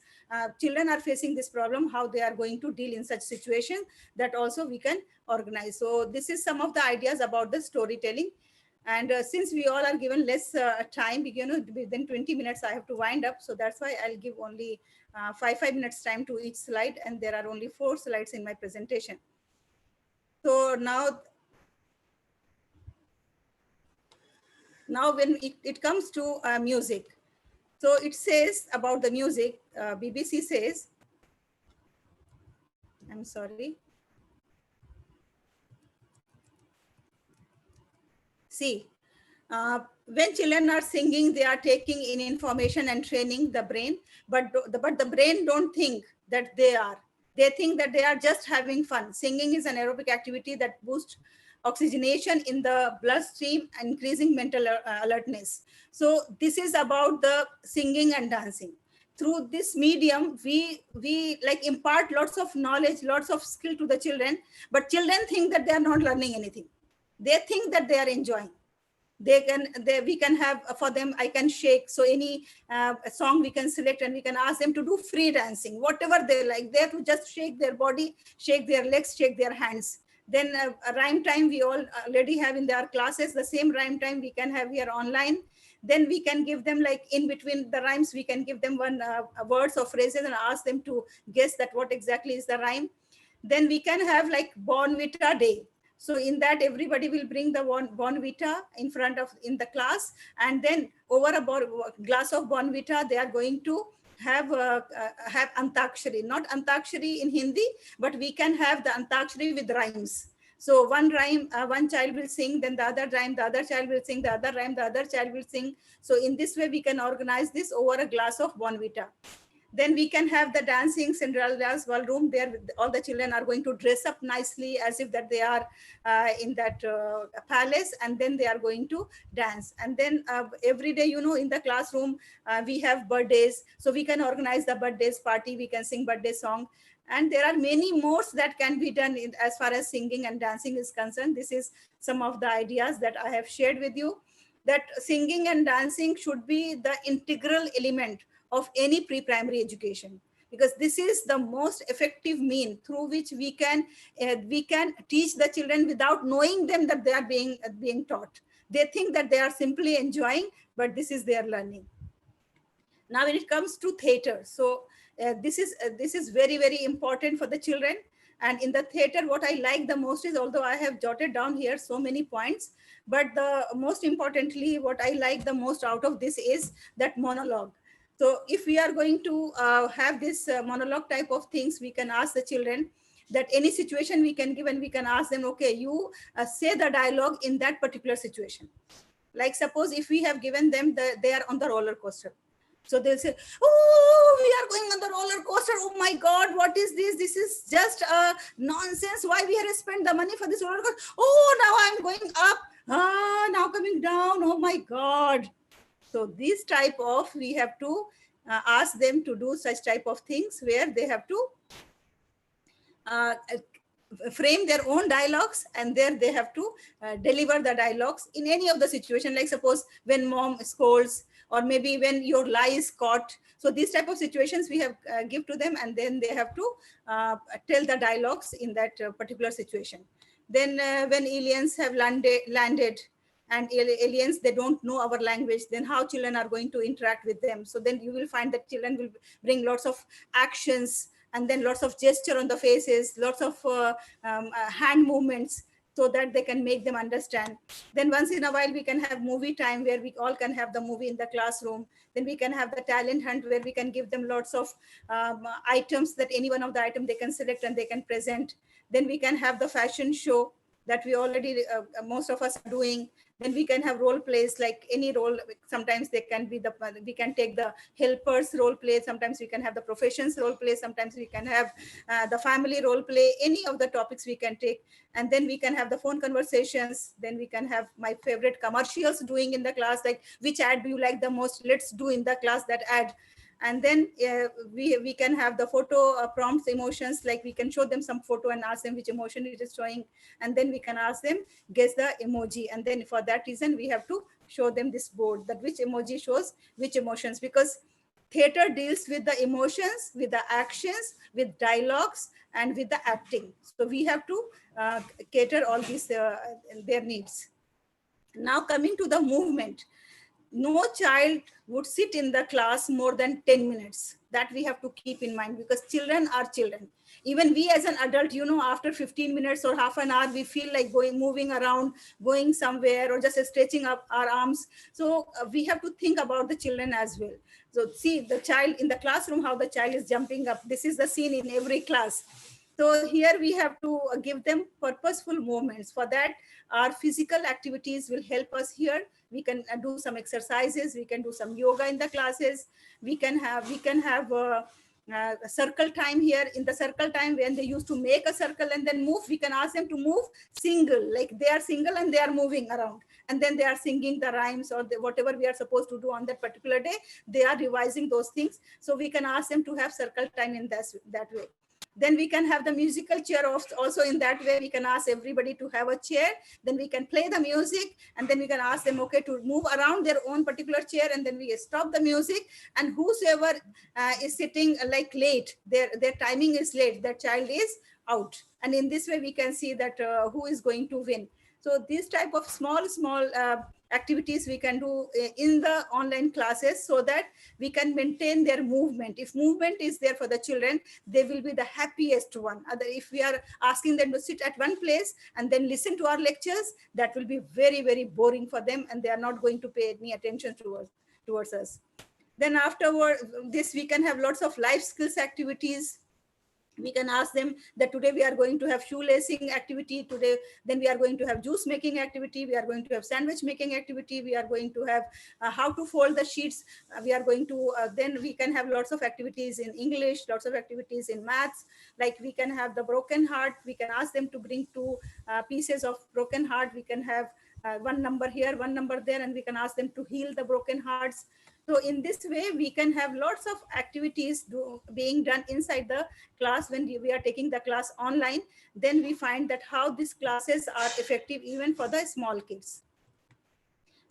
children are facing this problem, how they are going to deal in such situation. That also we can organize. So this is some of the ideas about the storytelling. And since we all are given less time, within 20 minutes I have to wind up, so that's why I'll give only 5 minutes time to each slide, and there are only 4 slides in my presentation. So now when it comes to music, so it says about the music, BBC says, I'm sorry. See, when children are singing, they are taking in information and training the brain, but the brain don't think that they are. They think that they are just having fun. Singing is an aerobic activity that boosts oxygenation in the bloodstream, increasing mental alertness. So this is about the singing and dancing. Through this medium, we like impart lots of knowledge, lots of skill to the children, but children think that they are not learning anything. They think that they are enjoying. we can have for them, I can shake. So any song we can select, and we can ask them to do free dancing, whatever they like. They have to just shake their body, shake their legs, shake their hands. Then a rhyme time we all already have in their classes. The same rhyme time we can have here online. Then we can give them, like in between the rhymes, we can give them one words or phrases and ask them to guess that what exactly is the rhyme. Then we can have like Bonvita Day. So in that, everybody will bring the Bonvita in front of in the class, and then over a glass of Bonvita, they are going to have Antakshari. Not Antakshari in Hindi, but we can have the Antakshari with rhymes. So one rhyme, one child will sing, then the other rhyme, the other child will sing, the other rhyme, the other child will sing. So in this way, we can organize this over a glass of Bonvita. Then we can have the dancing Cinderella's ballroom. There, all the children are going to dress up nicely as if that they are in that palace, and then they are going to dance. And then every day, in the classroom, we have birthdays. So we can organize the birthdays party. We can sing birthday song. And there are many more that can be done as far as singing and dancing is concerned. This is some of the ideas that I have shared with you, that singing and dancing should be the integral element of any pre-primary education, because this is the most effective mean through which we can teach the children without knowing them that they are being taught. They think that they are simply enjoying, but this is their learning. Now when it comes to theater, so this is very, very important for the children. And in the theater, what I like the most is, although I have jotted down here so many points, but the most importantly, what I like the most out of this is that monologue. So if we are going to have this monologue type of things, we can ask the children that any situation we can give, and we can ask them, okay, you say the dialogue in that particular situation. Like suppose if we have given them they are on the roller coaster. So they'll say, oh, we are going on the roller coaster. Oh my God, what is this? This is just nonsense. Why we have to spend the money for this roller coaster? Oh, now I'm going up. Now coming down. Oh my God. So this type of, we have to ask them to do such type of things where they have to frame their own dialogues, and there they have to deliver the dialogues in any of the situation. Like suppose when mom scolds, or maybe when your lie is caught. So these type of situations we have give to them, and then they have to tell the dialogues in that particular situation. Then when aliens have landed, and aliens, they don't know our language, then how children are going to interact with them? So then you will find that children will bring lots of actions, and then lots of gesture on the faces, lots of hand movements, so that they can make them understand. Then once in a while, we can have movie time where we all can have the movie in the classroom. Then we can have the talent hunt where we can give them lots of items, that any one of the item they can select and they can present. Then we can have the fashion show that we already, most of us are doing. Then we can have role plays, like any role. Sometimes they can be we can take the helpers role play. Sometimes we can have the professions role play. Sometimes we can have the family role play. Any of the topics we can take. And then we can have the phone conversations. Then we can have my favorite commercials doing in the class, like which ad do you like the most? Let's do in the class that ad. And then we can have the photo prompts, emotions, like we can show them some photo and ask them which emotion it is showing. And then we can ask them guess the emoji. And then for that reason, we have to show them this board, that which emoji shows which emotions, because theater deals with the emotions, with the actions, with dialogues, and with the acting. So we have to cater all these their needs. Now coming to the movement, no child would sit in the class more than 10 minutes. That we have to keep in mind, because children are children. Even we as an adult, after 15 minutes or half an hour, we feel like moving around, going somewhere, or just stretching up our arms. So we have to think about the children as well. So see the child in the classroom, how the child is jumping up. This is the scene in every class. So here we have to give them purposeful movements. For that, our physical activities will help us here. We can do some exercises. We can do some yoga in the classes. We can have a circle time here. In the circle time, when they used to make a circle and then move, we can ask them to move single, like they are single and they are moving around. And then they are singing the rhymes, or whatever we are supposed to do on that particular day, they are revising those things. So we can ask them to have circle time in that way. Then we can have Then we can have the musical chair also. In that way, we can ask everybody to have a chair. Then we can play the music, and then we can ask them, okay, to move around their own particular chair, and then we stop the music. And whosoever is sitting like late, their timing is late, that child is out. And in this way, we can see that who is going to win. So these type of small activities we can do in the online classes, so that we can maintain their movement. If movement is there for the children, they will be the happiest one. Other, if we are asking them to sit at one place and then listen to our lectures, that will be very boring for them, and they are not going to pay any attention towards us. Then afterward, this we can have lots of life skills activities. We can ask them that today we are going to have shoelacing activity today, then we are going to have juice making activity, we are going to have sandwich making activity, we are going to have how to fold the sheets, we are going to then we can have lots of activities in English, lots of activities in maths. Like we can have the broken heart, we can ask them to bring two pieces of broken heart. We can have one number here, one number there, and we can ask them to heal the broken hearts. So in this way, we can have lots of activities being done inside the class when we are taking the class online. Then we find that how these classes are effective even for the small kids.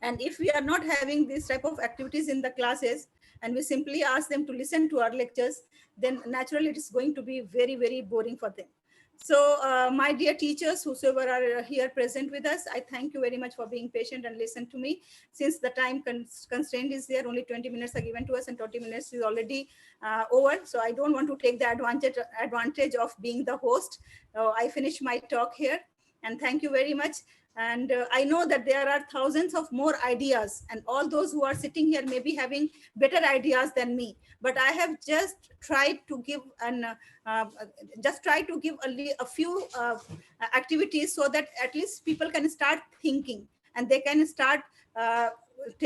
And if we are not having this type of activities in the classes, and we simply ask them to listen to our lectures, then naturally it is going to be very boring for them. So my dear teachers, whosoever are here present with us, I thank you very much for being patient and listen to me. Since the time constraint is there, only 20 minutes are given to us, and 20 minutes is already over. So I don't want to take the advantage of being the host. I finish my talk here, and thank you very much. And I know that there are thousands of more ideas, and all those who are sitting here may be having better ideas than me. But I have just tried to give a few activities, so that at least people can start thinking, and they can start uh,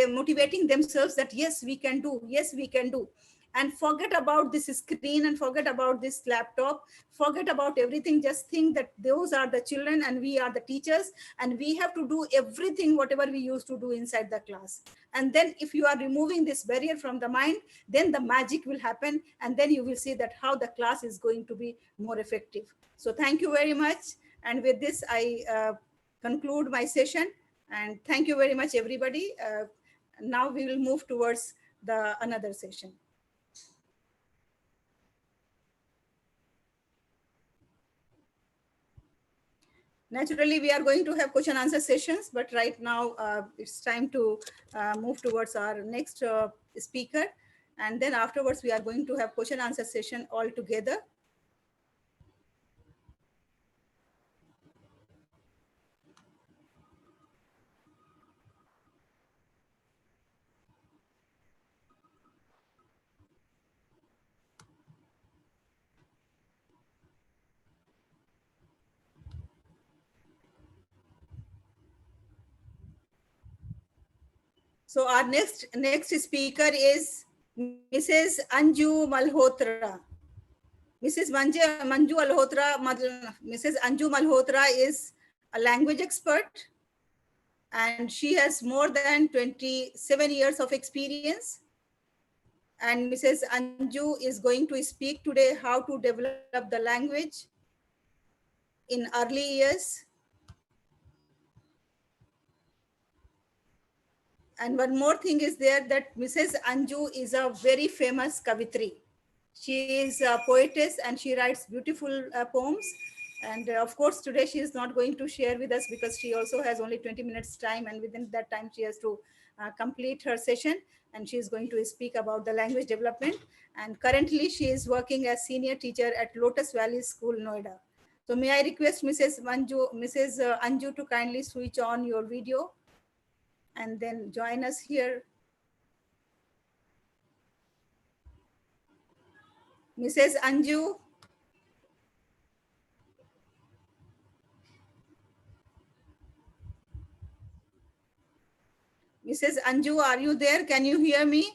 motivating themselves that yes, we can do, yes, we can do. And forget about this screen, and forget about this laptop, forget about everything. Just think that those are the children and we are the teachers, and we have to do everything whatever we used to do inside the class. And then if you are removing this barrier from the mind, then the magic will happen, and then you will see that how the class is going to be more effective. So thank you very much. And with this, I conclude my session, and thank you very much, everybody. Now we will move towards the another session. Naturally, we are going to have question answer sessions, but right now it's time to move towards our next speaker. And then afterwards, we are going to have question answer session all together. So our next speaker is Mrs. Anju Malhotra. Mrs. Anju Malhotra is a language expert, and she has more than 27 years of experience. And Mrs. Anju is going to speak today how to develop the language in early years. And one more thing is there, that Mrs. Anju is a very famous Kavitri. She is a poetess and she writes beautiful poems. And of course, today she is not going to share with us because she also has only 20 minutes time, and within that time she has to complete her session, and she is going to speak about the language development. And currently she is working as senior teacher at Lotus Valley School, Noida. So may I request Mrs. Anju to kindly switch on your video and then join us here. Mrs. Anju. Mrs. Anju, are you there? Can you hear me?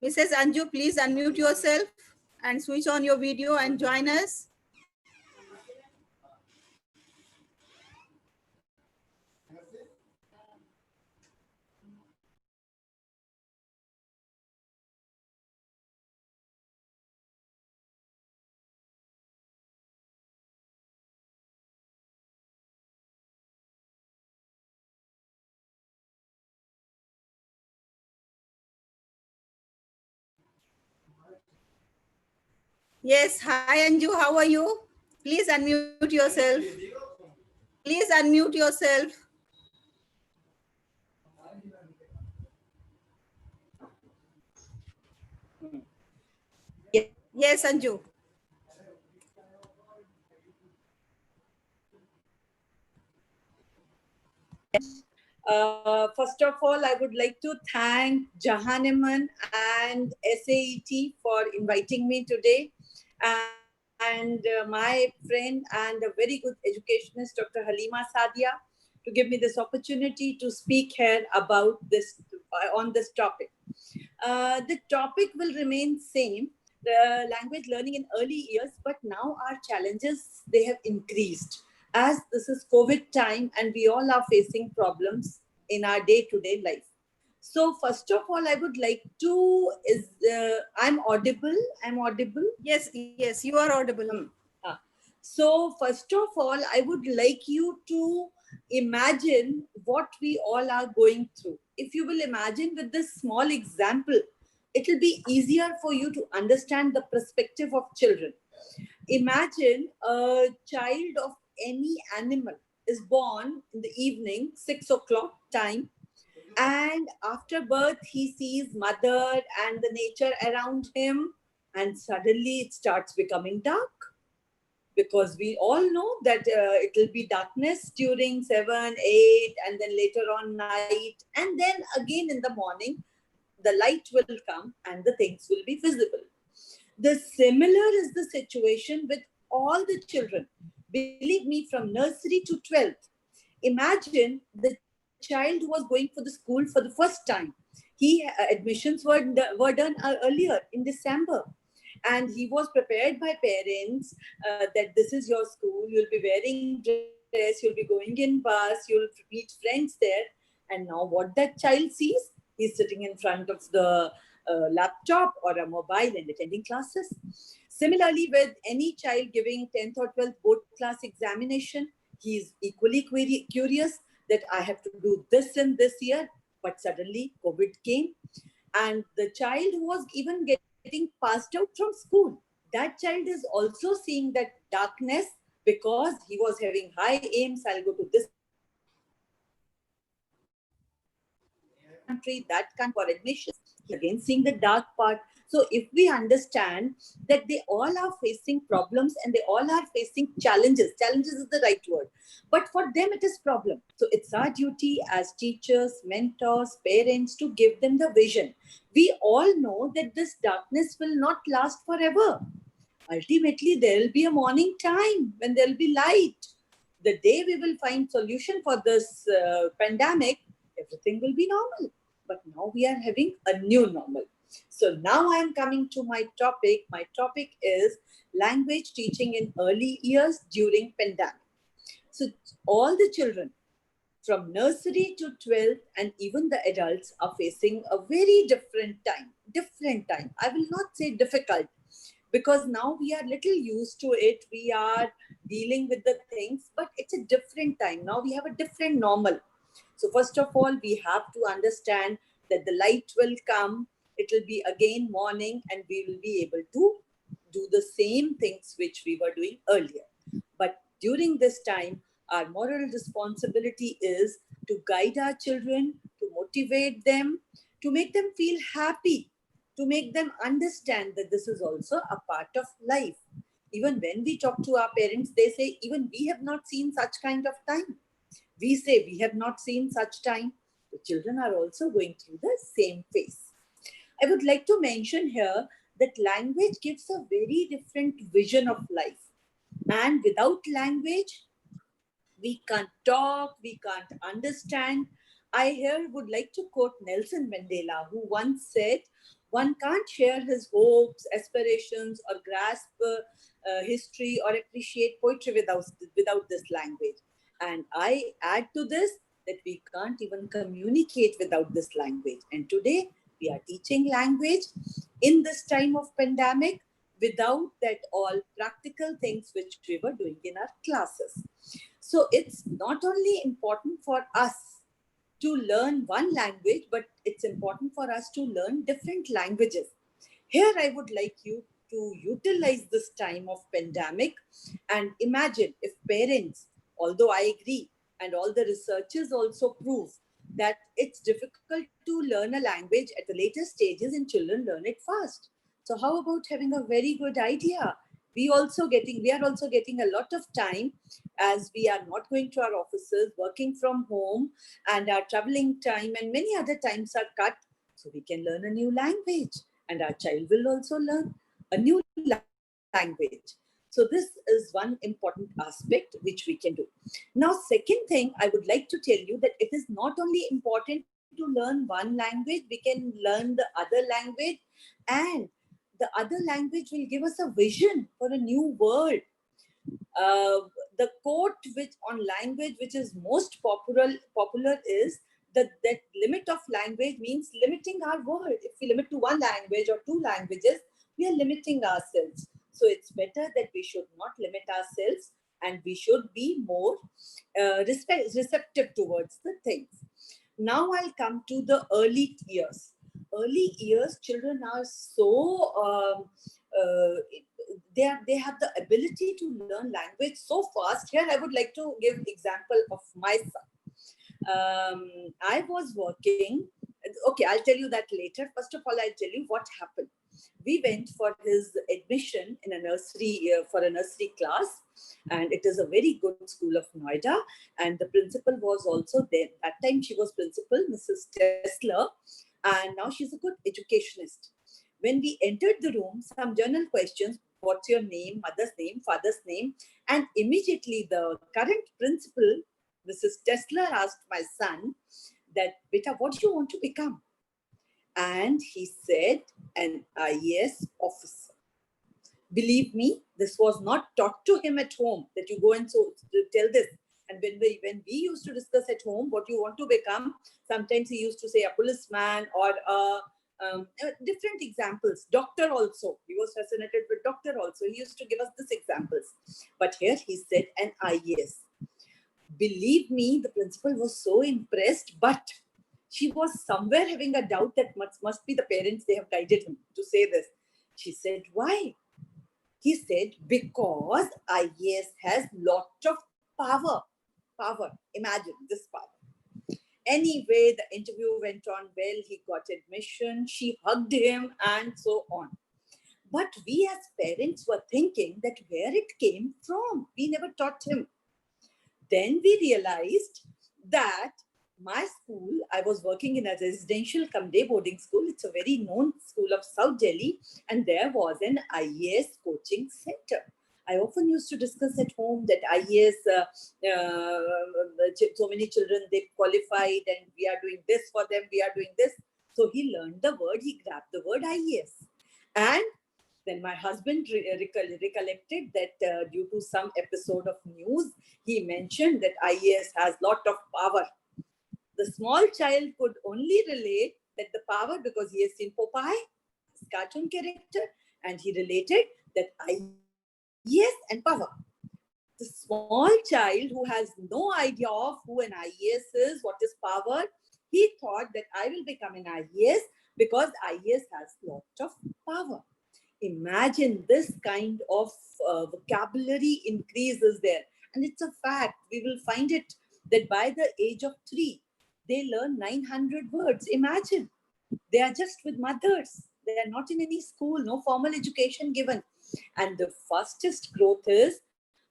Mrs. Anju, please unmute yourself and switch on your video and join us. Yes, hi Anju, how are you? Please unmute yourself. Please unmute yourself. Yes, Anju. First of all, I would like to thank JAHAN-E and SAET for inviting me today. And my friend and a very good educationist, Dr. Halima Sadia, to give me this opportunity to speak here about this on this topic. The topic will remain same, the language learning in early years, but now our challenges, they have increased as this is COVID time and we all are facing problems in our day-to-day life. So first of all, I would like to, I'm audible? I'm audible? Yes, yes, you are audible. So first of all, I would like you to imagine what we all are going through. If you will imagine with this small example, it will be easier for you to understand the perspective of children. Imagine a child of any animal is born in the evening, 6 o'clock time, and after birth, he sees mother and the nature around him, and suddenly it starts becoming dark because we all know that it will be darkness during 7, 8, and then later on night, and then again in the morning, the light will come and the things will be visible. The similar is the situation with all the children. Believe me, from nursery to 12th. Imagine the child who was going for the school for the first time. Admissions were done earlier in December, and he was prepared by parents that this is your school, you'll be wearing dress, you'll be going in bus, you'll meet friends there. And now what that child sees, he's sitting in front of the laptop or a mobile and attending classes. Similarly, with any child giving 10th or 12th board class examination, he is equally curious that I have to do this in this year, but suddenly COVID came. And the child who was even getting passed out from school, that child is also seeing that darkness because he was having high aims. I'll go to this country, that country for admissions. He again seeing the dark part. So if we understand that they all are facing problems and they all are facing challenges, challenges is the right word, but for them it is problem. So it's our duty as teachers, mentors, parents to give them the vision. We all know that this darkness will not last forever. Ultimately, there will be a morning time when there will be light. The day we will find solution for this pandemic, everything will be normal. But now we are having a new normal. So now I am coming to my topic. My topic is language teaching in early years during pandemic. So all the children from nursery to 12th and even the adults are facing a very different time. Different time. I will not say difficult, because now we are little used to it. We are dealing with the things, but it's a different time. Now we have a different normal. So first of all, we have to understand that the light will come. It will be again morning and we will be able to do the same things which we were doing earlier. But during this time, our moral responsibility is to guide our children, to motivate them, to make them feel happy, to make them understand that this is also a part of life. Even when we talk to our parents, they say, even we have not seen such kind of time. We say, we have not seen such time. The children are also going through the same phase. I would like to mention here that language gives a very different vision of life. And without language, we can't talk, we can't understand. I here would like to quote Nelson Mandela, who once said, One can't share his hopes, aspirations, or grasp history or appreciate poetry without this language. And I add to this that we can't even communicate without this language. And today we are teaching language in this time of pandemic without that all practical things which we were doing in our classes. So it's not only important for us to learn one language, but it's important for us to learn different languages. Here, I would like you to utilize this time of pandemic and imagine if parents, although I agree, and all the researchers also prove that it's difficult to learn a language at the later stages and children learn it fast. So how about having a very good idea? We are also getting a lot of time as we are not going to our offices, working from home, and our traveling time and many other times are cut. So we can learn a new language and our child will also learn a new language. So this is one important aspect which we can do. Now, second thing I would like to tell you that it is not only important to learn one language, we can learn the other language, and the other language will give us a vision for a new world. The quote which on language which is most popular is that limit of language means limiting our world. If we limit to one language or two languages, we are limiting ourselves. So it's better that we should not limit ourselves and we should be more receptive towards the things. Now I'll come to the early years. Early years, children are so they have the ability to learn language so fast. Here I would like to give example of my son. I was working. Okay, I'll tell you that later. First of all, I'll tell you what happened. We went for his admission in a nursery for a nursery class, and it is a very good school of Noida. And the principal was also there. That time she was principal, Mrs. Tesler, and now she's a good educationist. When we entered the room, some general questions: what's your name, mother's name, father's name? And immediately the current principal, Mrs. Tesler, asked my son that, "Beta, what do you want to become?" And he said, "An IAS officer." Believe me, this was not taught to him at home, that you go and so tell this. And when we used to discuss at home what you want to become, sometimes he used to say a policeman or different examples. Doctor also. He was fascinated with doctor also. He used to give us these examples. But here he said an IAS. Believe me, the principal was so impressed, but she was somewhere having a doubt that must be the parents, they have guided him to say this. She said, "Why?" He said, "Because IAS has lot of power." Power. Imagine this power. Anyway, the interview went on well. He got admission. She hugged him and so on. But we as parents were thinking that where it came from. We never taught him. Then we realized that my school, I was working in a residential cum day boarding school. It's a very known school of South Delhi, and there was an IAS coaching center. I often used to discuss at home that IAS, so many children, they qualified and we are doing this for them, we are doing this. So he learned the word, he grabbed the word IAS. And then my husband recollected that due to some episode of news, he mentioned that IAS has lot of power. The small child could only relate that the power because he has seen Popeye, his cartoon character, and he related that IAS and power. The small child who has no idea of who an IAS is, what is power, he thought that I will become an IAS because IAS has lot of power. Imagine this kind of vocabulary increases there. And it's a fact. We will find it that by the age of 3, they learn 900 words. Imagine. They are just with mothers. They are not in any school, no formal education given. And the fastest growth is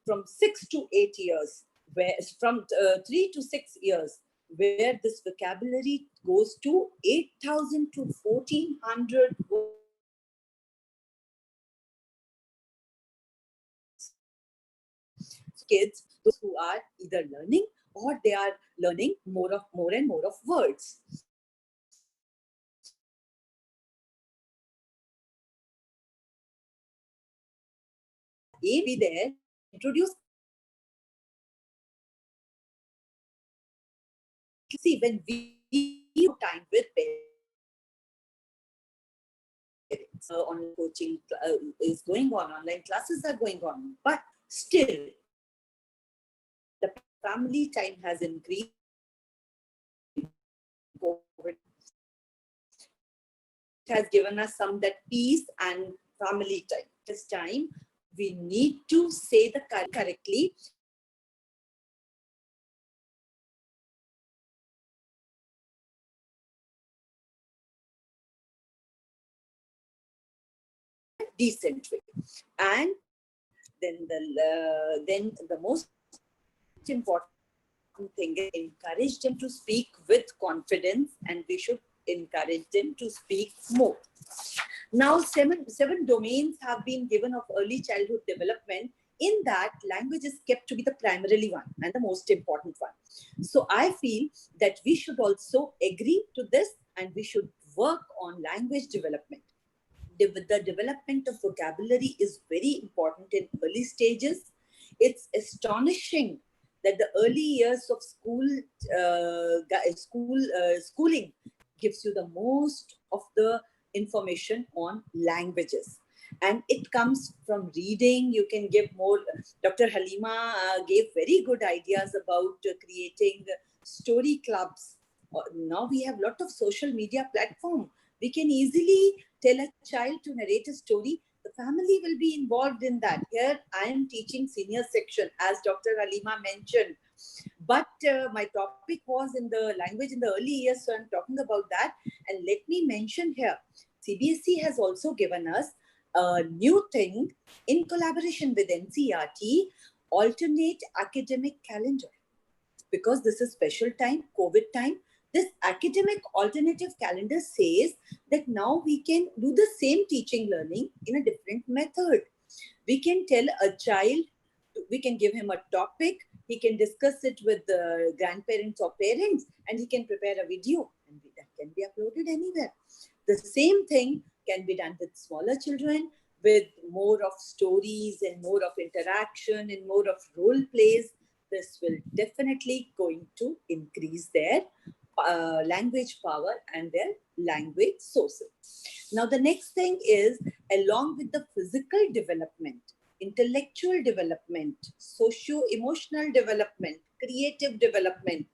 from 6 to 8 years, where from 3 to 6 years, where this vocabulary goes to 8,000 to 1,400 words. Kids, those who are either learning or they are learning more and more of words. aim be there, introduce. See, when we time with parents, online coaching is going on, online classes are going on, but still, the family time has increased. COVID has given us some that peace and family time. This time, we need to say the correctly. Decent way, and then the most important thing is encourage them to speak with confidence, and we should encourage them to speak more. Now, seven domains have been given of early childhood development. In that, language is kept to be the primarily one and the most important one. So I feel that we should also agree to this, and we should work on language development. The development of vocabulary is very important in early stages. It's astonishing that the early years of schooling gives you the most of the information on languages, and it comes from reading. You can give more. Dr. Halima gave very good ideas about creating story clubs. Now we have a lot of social media platform. We can easily tell a child to narrate a story. The family will be involved in that. Here I am teaching senior section, as Dr. Halima mentioned. But my topic was in the language in the early years, so I'm talking about that. And let me mention here, CBSE has also given us a new thing in collaboration with NCERT, alternate academic calendar. Because this is special time, COVID time, this academic alternative calendar says that now we can do the same teaching learning in a different method. We can tell a child, we can give him a topic, he can discuss it with the grandparents or parents, and he can prepare a video, and that can be uploaded anywhere. The same thing can be done with smaller children, with more of stories and more of interaction and more of role plays. This will definitely going to increase their language power and their language sources. Now, the next thing is, along with the physical development, intellectual development, socio-emotional development, creative development,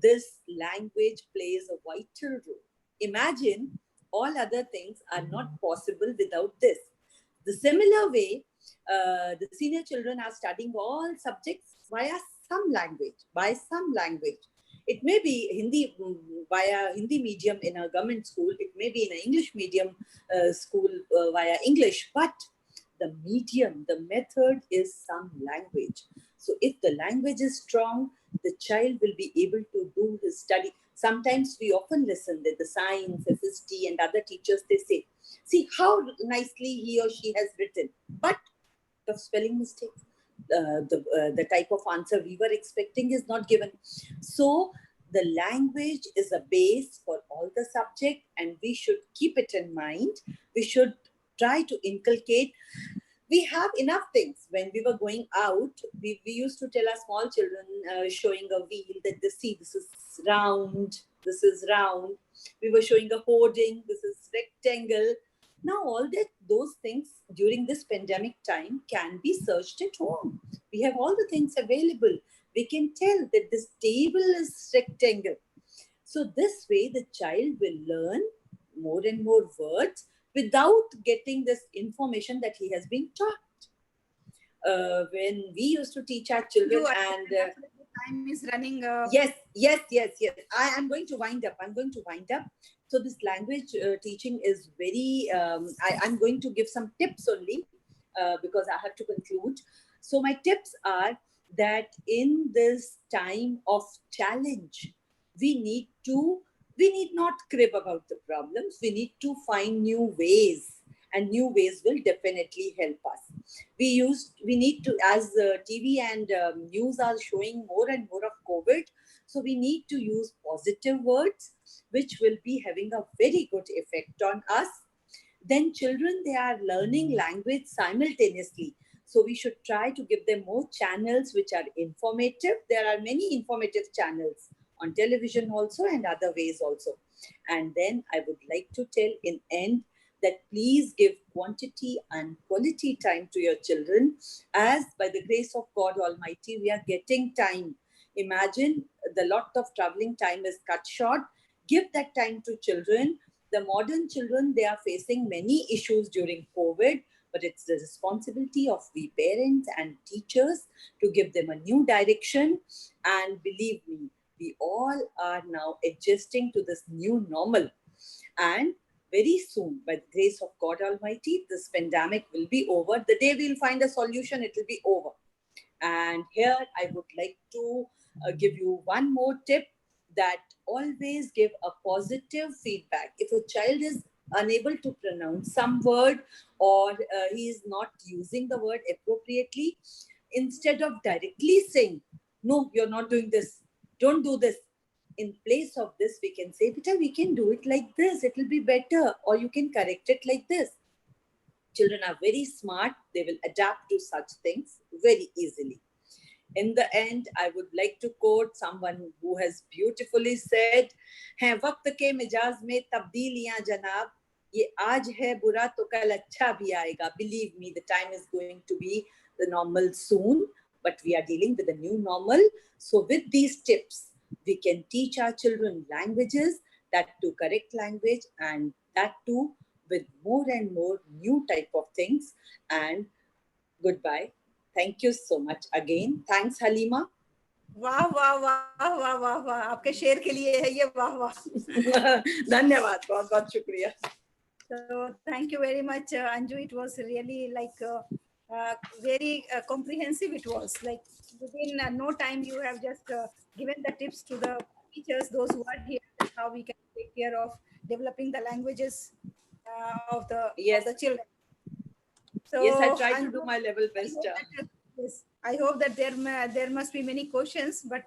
this language plays a vital role. Imagine all other things are not possible without this. The similar way, the senior children are studying all subjects via some language, by some language. It may be Hindi via Hindi medium in a government school. It may be in an English medium school via English, but the medium, the method is some language. So if the language is strong, the child will be able to do his study. Sometimes we often listen that the science, SST and other teachers, they say, see how nicely he or she has written, but the spelling mistake. The type of answer we were expecting is not given. So the language is a base for all the subject, and we should keep it in mind. We should try to inculcate. We have enough things. When we were going out, we used to tell our small children, showing a wheel, that this is round, this is round. We were showing a hoarding, this is rectangle. Now all those things during this pandemic time can be searched at home. We have all the things available. We can tell that this table is rectangle. So this way the child will learn more and more words without getting this information that he has been taught. When we used to teach our children, and time is running. Yes. I am going to wind up. So this language teaching is very, I'm going to give some tips only because I have to conclude. So my tips are that in this time of challenge, we need not crib about the problems. We need to find new ways, and new ways will definitely help us. We need to, as TV and news are showing more and more of COVID, so we need to use positive words, which will be having a very good effect on us. Then children, they are learning language simultaneously. So we should try to give them more channels which are informative. There are many informative channels on television also and other ways also. And then I would like to tell in end that please give quantity and quality time to your children, as by the grace of God Almighty, we are getting time. Imagine the lot of traveling time is cut short. Give that time to children. The modern children, they are facing many issues during COVID, but it's the responsibility of we parents and teachers to give them a new direction. And believe me, we all are now adjusting to this new normal. And very soon, by the grace of God Almighty, this pandemic will be over. The day we'll find a solution, it will be over. And here I would like to give you one more tip, that always give a positive feedback. If a child is unable to pronounce some word, or he is not using the word appropriately, instead of directly saying, no, you're not doing this, don't do this, in place of this, we can say, Beta, we can do it like this, it will be better, or you can correct it like this. Children are very smart. They will adapt to such things very easily. In the end, I would like to quote someone who has beautifully said, "हैं वक्त के मिजाज में तब्दीलियां जनाब, ये आज है बुरा तो कल अच्छा भी आएगा." Believe me, the time is going to be the normal soon, but we are dealing with a new normal. So with these tips, we can teach our children languages, that to correct language, and that too with more and more new type of things. And goodbye. Thank you so much again. Thanks, Halima. वाह वाह वाह वाह वाह वाह, आपके शेर के लिए है ये, वाह वाह. धन्यवाद, बहुत बहुत शुक्रिया. So thank you very much, Anju. It was really like very comprehensive. It was like within no time you have just given the tips to the teachers, those who are here, how we can take care of developing the languages of the children. So yes, I try to do my level best. Yes, I hope that there must be many questions, but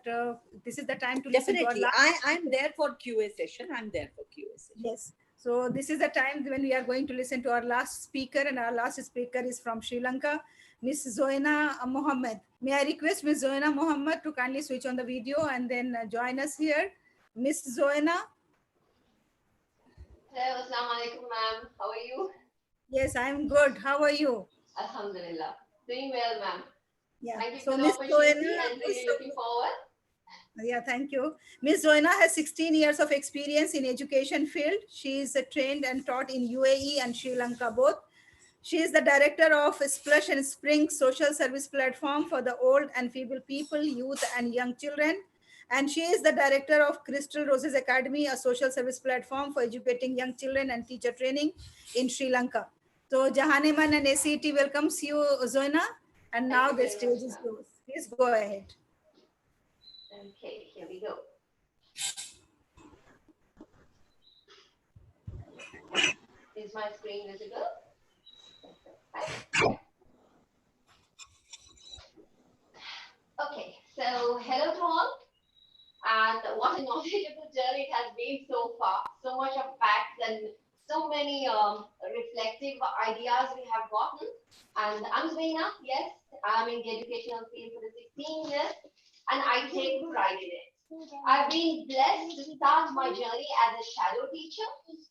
this is the time to listen to our Definitely, I'm there for QA session. I'm there for QA session. Yes. So this is the time when we are going to listen to our last speaker, and our last speaker is from Sri Lanka, Miss Zoena Mohammed. May I request Miss Zoena Mohammed to kindly switch on the video and then join us here. Miss Zoena. Hello, Assalamu alaikum, ma'am. How are you? Yes, I'm good. How are you? Alhamdulillah. Doing well, ma'am. Yeah. Thank you So for the Miss opportunity Zoena, and really looking forward. yeah, thank you. Ms. Zoena has 16 years of experience in education field. She is trained and taught in UAE and Sri Lanka both. She is the director of Splash and Spring social service platform for the old and feeble people, youth and young children. And she is the director of Crystal Roses Academy, a social service platform for educating young children and teacher training in Sri Lanka. So JAHAN-E and ACT welcomes you, Zoena. And now the stage is yours. Please go ahead. Okay, here we go. Is my screen visible? Okay, so hello to all. And what a knowledgeable journey it has been so far. So much of facts and so many reflective ideas we have gotten. And I'm Zaina, yes, I'm in the educational field for the 16 years, and I take pride in it. I've been blessed to start my journey as a shadow teacher,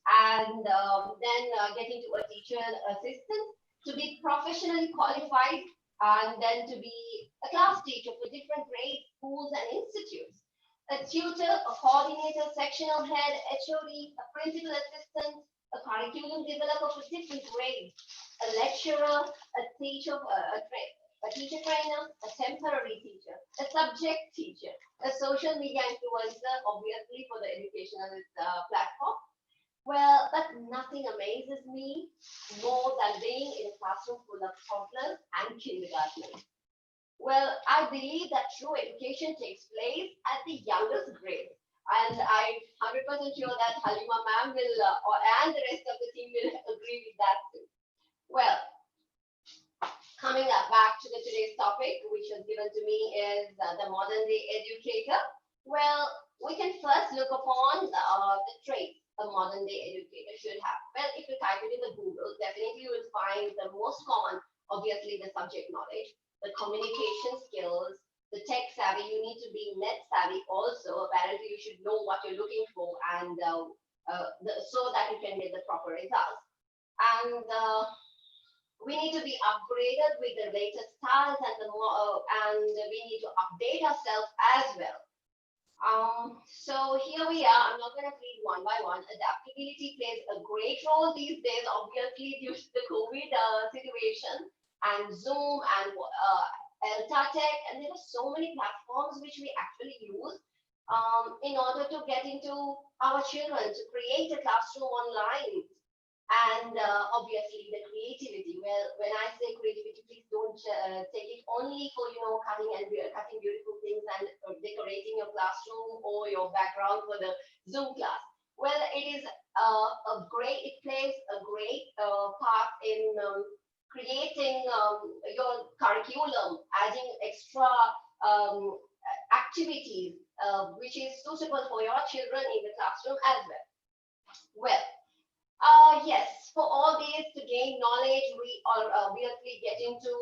and then get into a teacher assistant, to be professionally qualified, and then to be a class teacher for different grades, schools, and institutes. A tutor, a coordinator, sectional head, HOD, a principal assistant, a curriculum developer for different grades, a lecturer, a teacher, a teacher trainer, a temporary teacher, a subject teacher, a social media influencer, obviously for the educational platform. Well, but nothing amazes me more than being in a classroom full of toddlers and kindergartners. Well, I believe that true education takes place at the youngest grade. And I'm 100% sure that Halima ma'am will, and the rest of the team will agree with that too. Well, coming up back to today's topic, which was given to me, is the modern day educator. Well, we can first look upon the traits a modern day educator should have. Well, if you type it in the Google, definitely you will find the most common obviously the subject knowledge, the communication skills, the tech savvy. You need to be net savvy also. Apparently, you should know what you're looking for, and so that you can get the proper results. And we need to be upgraded with the latest styles, and we need to update ourselves as well. So here we are. I'm not going to read one by one. Adaptability plays a great role these days, obviously due to the COVID situation, and Zoom and Tech, and there are so many platforms which we actually use in order to get into our children, to create a classroom online. And obviously the creativity. Well, when I say creativity, please don't take it only for cutting beautiful things and decorating your classroom or your background for the Zoom class. Well, it is it plays a great part in creating your curriculum, adding extra activities which is suitable for your children in the classroom as well. Well, yes, for all these to gain knowledge, we are obviously getting to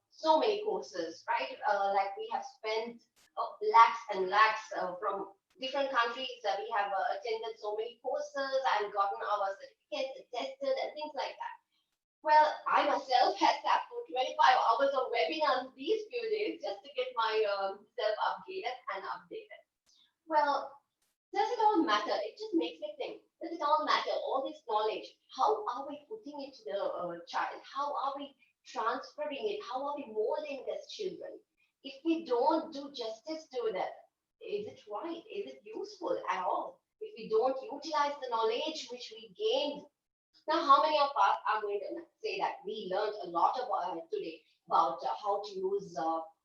so many courses, right? Like we have spent lakhs and lakhs from different countries. We have attended so many courses and gotten our certificates attested and things like that. Well, I myself have sat for 25 hours of webinars these few days just to get myself updated and updated. Well, does it all matter? It just makes me think, does it all matter? All this knowledge, how are we putting it to the child? How are we transferring it? How are we molding as children? If we don't do justice to that, is it right? Is it useful at all? If we don't utilize the knowledge which we gained. Now, how many of us are going to say that we learned a lot about today about how to use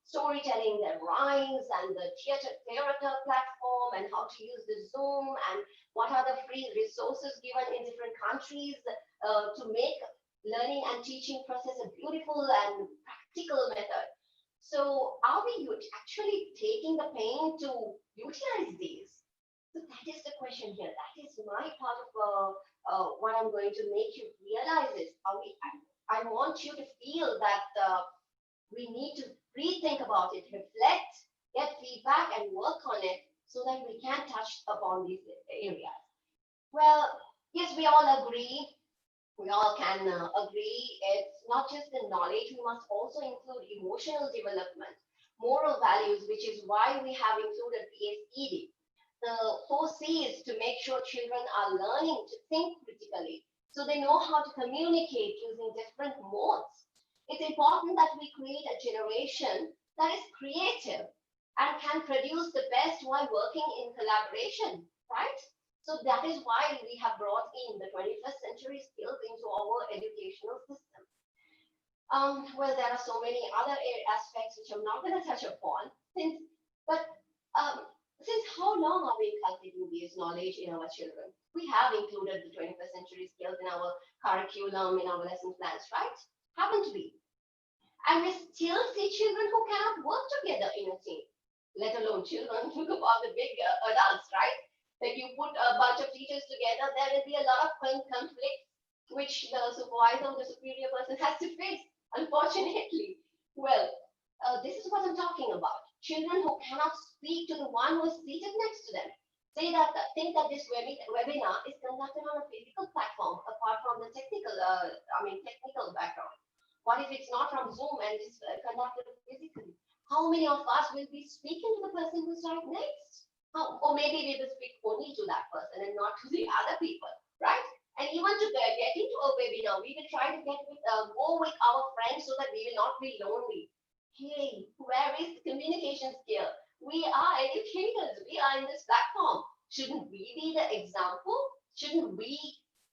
storytelling, the rhymes, and the theater platform, and how to use the Zoom, and what are the free resources given in different countries to make learning and teaching process a beautiful and practical method. So are we actually taking the pain to utilize these? So that is the question here. That is my part of what I'm going to make you realize is, I want you to feel that we need to rethink about it, reflect, get feedback, and work on it so that we can touch upon these areas. Well, yes, we all agree. We all can agree. It's not just the knowledge. We must also include emotional development, moral values, which is why we have included PSED. The 4 C's to make sure children are learning to think critically, so they know how to communicate using different modes. It's important that we create a generation that is creative and can produce the best while working in collaboration, right? So that is why we have brought in the 21st century skills into our educational system. Well, there are so many other aspects which I'm not going to touch upon, since how long are we inculcating this knowledge in our children? We have included the 21st century skills in our curriculum, in our lesson plans, right? Haven't we? And we still see children who cannot work together in a team, let alone children. Think about the big adults, right? Like you put a bunch of teachers together, there will be a lot of conflict, which the supervisor or the superior person has to face, unfortunately. Well, this is what I'm talking about. Children who cannot speak to the one who is seated next to them. Think that this webinar is conducted on a physical platform, apart from the technical background. What if it's not from Zoom and it's conducted physically? How many of us will be speaking to the person who's right next? Or maybe we will speak only to that person and not to the other people, right? And even to get into a webinar, we will try to go with our friends so that we will not be lonely. Hey, where is the communication skill? We are educators. We are in this platform. Shouldn't we be the example? Shouldn't we,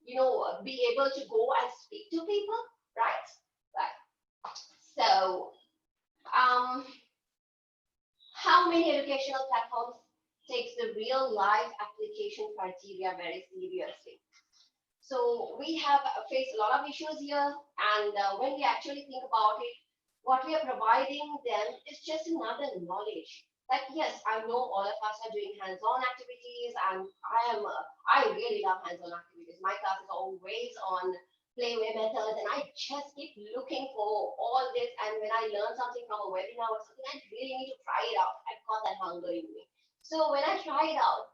be able to go and speak to people, right? Right. So, how many educational platforms takes the real life application criteria very seriously? So we have faced a lot of issues here, and when we actually think about it, what we are providing them is just another knowledge. Like, yes, I know all of us are doing hands-on activities, and I really love hands-on activities. My class is always on playway methods, and I just keep looking for all this. And when I learn something from a webinar or something, I really need to try it out. I've got that hunger in me. So when I try it out,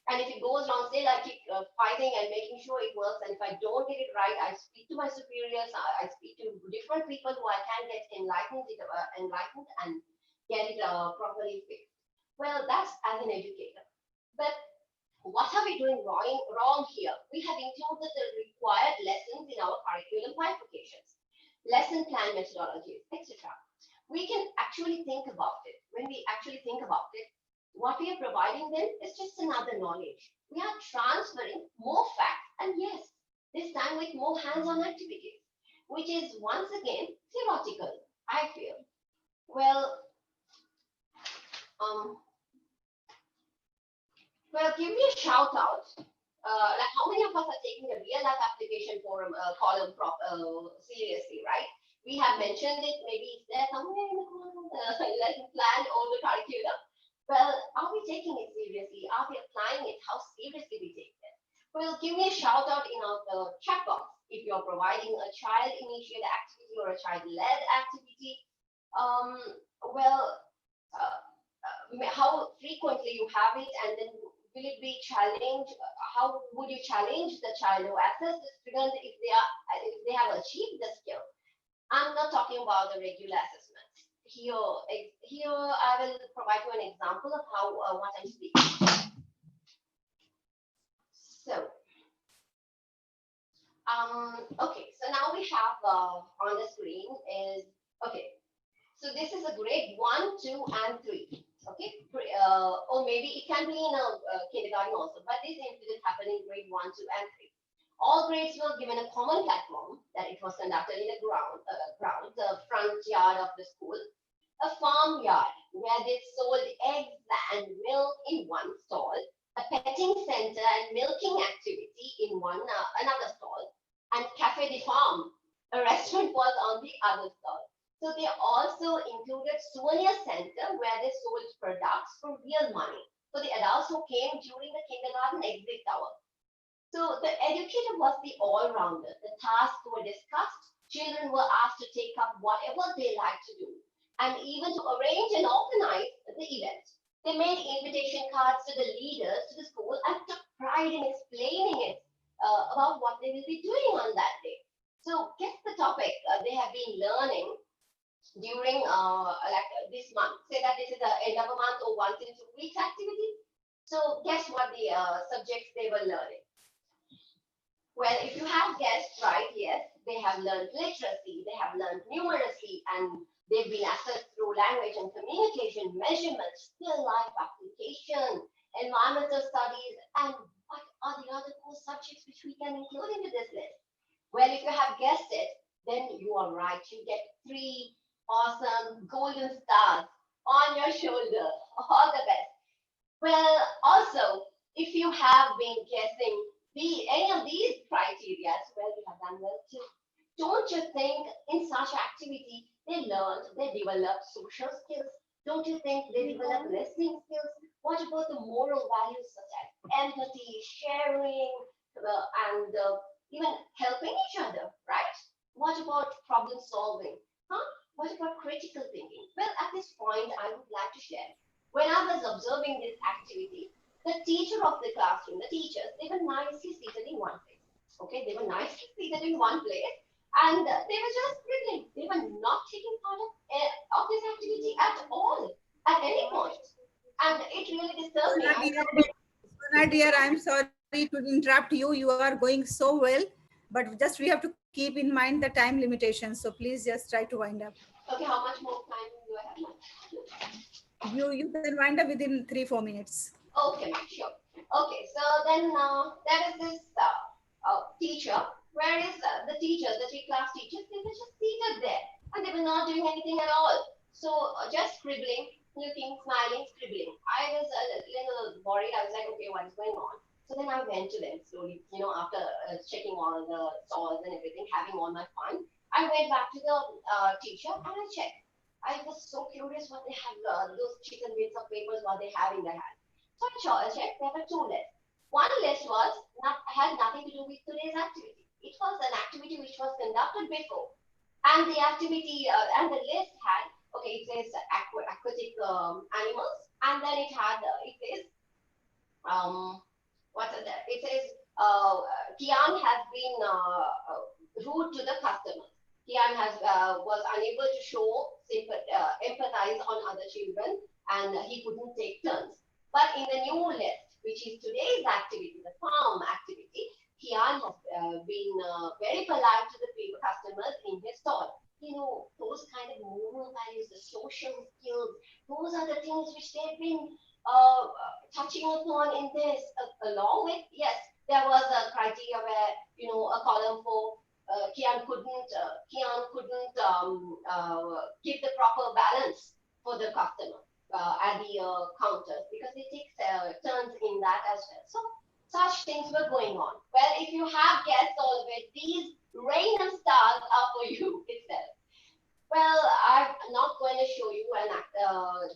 and if it goes wrong, still I keep fighting and making sure it works. And if I don't get it right, I speak to my superiors. I speak to different people who I can get enlightened and get it properly fixed. Well, that's as an educator. But what are we doing wrong here? We have included the required lessons in our curriculum qualifications, lesson plan methodologies, etc. We can actually think about it. When we actually think about it, what we are providing them is just another knowledge. We are transferring more facts, and yes, this time with more hands-on activities, which is once again theoretical, I feel. Well, give me a shout out. Like how many of us are taking the real life application forum column seriously, right? We have mentioned it, maybe it's there somewhere in the column, lesson plan or the curriculum. Well, are we taking it seriously? Are we applying it? How seriously we take it? Well, give me a shout out in our chat box if you're providing a child initiated activity or a child led activity. How frequently you have it, and then will it be challenged? How would you challenge the child to assess the student if they have achieved the skill? I'm not talking about the regular assessments. Here I will provide you an example of how what I'm speaking. So, okay. So now we have on the screen is okay. So this is a grade 1, 2, and 3. Okay, or maybe it can be in a kindergarten also, but this incident happened in grade 1, 2, and 3. All grades were given a common platform that it was conducted in the the front yard of the school, a farmyard where they sold eggs and milk in one stall, a petting center and milking activity in another stall, and Cafe de Farm, a restaurant, was on the other stall. So they also included souvenir center where they sold products for real money for the adults who came during the kindergarten exit hour. So the educator was the all-rounder. The tasks were discussed. Children were asked to take up whatever they liked to do, and even to arrange and organize the event. They made invitation cards to the leaders to the school and took pride in explaining it about what they will be doing on that day. So guess the topic they have been learning during this month. Say that this is the end of a month or once in 2 weeks activity. So guess what the subjects they were learning? Well, if you have guessed right, yes, they have learned literacy, they have learned numeracy, and they've been assessed through language and communication, measurements, still life application, environmental studies, and what are the other core subjects which we can include into this list? Well, if you have guessed it, then you are right. You get 3 awesome golden stars on your shoulder. All the best. Well, also, if you have been guessing any of these criteria, well, you have done well too. Don't you think in such activity they develop social skills? Don't you think they develop listening skills? What about the moral values such as empathy, sharing, and even helping each other, right? What about problem solving? What about critical thinking? Well, at this point, I would like to share. When I was observing this activity, the teacher of the classroom, the teachers, they were nicely seated in one place. Okay, they were nicely seated in one place, and they were just scribbling. They were not taking part of this activity at all, at any point. And it really disturbed me. Sona dear, I'm sorry to interrupt you. You are going so well, but just we have to keep in mind the time limitations. So please just try to wind up. Okay, how much more time do I have? You can wind up within 3-4 minutes. Okay, sure. Okay, so then there is this teacher. Where is the teacher, the 3 class teachers? They were just seated there and they were not doing anything at all. So just scribbling, looking, smiling, scribbling. I was a little worried. I was like, okay, what is going on? So then I went to them slowly, after checking all the stalls and everything, having all my fun. I went back to the teacher and I checked. I was so curious what they have, those chicken bits of papers, what they have in their hand. So I checked, there were 2 lists. One list had nothing to do with today's activity. it was an activity which was conducted before. And the activity and the list had, okay, it says aquatic animals, and then it had, it says, what's it there? It says, Kian has been rude to the customers. Kian was unable to show empathize on other children, and he couldn't take turns. But in the new list, which is today's activity, the farm activity, Kian has been very polite to the customers in his stall. You know, those kind of moral values, the social skills, those are the things which they've been touching upon in this. Along with, yes, there was a criteria where, you know, a column for Kian couldn't give the proper balance for the customer at the counters, because they take turns in that as well. So such things were going on. Well, if you have guessed all of it, these rain and stars are for you itself. Well, I'm not going to show you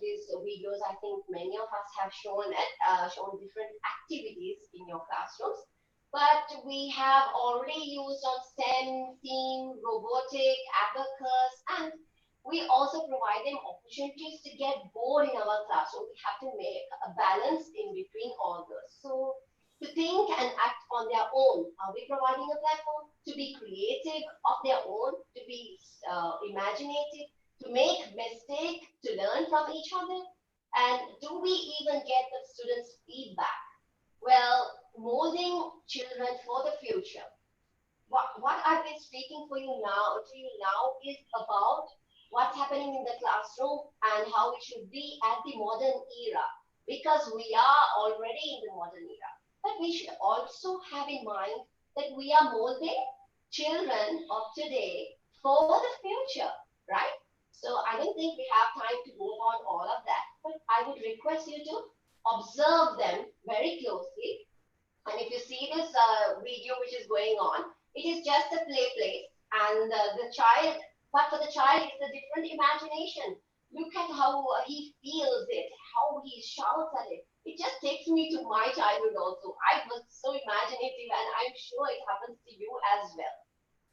these videos. I think many of us have shown it, shown different activities in your classrooms. But we have already used on STEM, theme, robotic, abacus, and we also provide them opportunities to get bored in our classroom. We have to make a balance in between all those. So to think and act on their own, are we providing a platform to be creative of their own, to be imaginative, to make mistakes, to learn from each other? And do we even get the students' feedback? Well, molding children for the future. What I've been speaking to you now is about what's happening in the classroom and how it should be at the modern era, because we are already in the modern era. But we should also have in mind that we are molding children of today for the future, right? So I don't think we have time to go on all of that, but I would request you to observe them very closely. And if you see this video which is going on, it is just a play place, and but for the child, it's a different imagination. Look at how he feels it, how he shouts at it. It just takes me to my childhood also. I was so imaginative, and I'm sure it happens to you as well.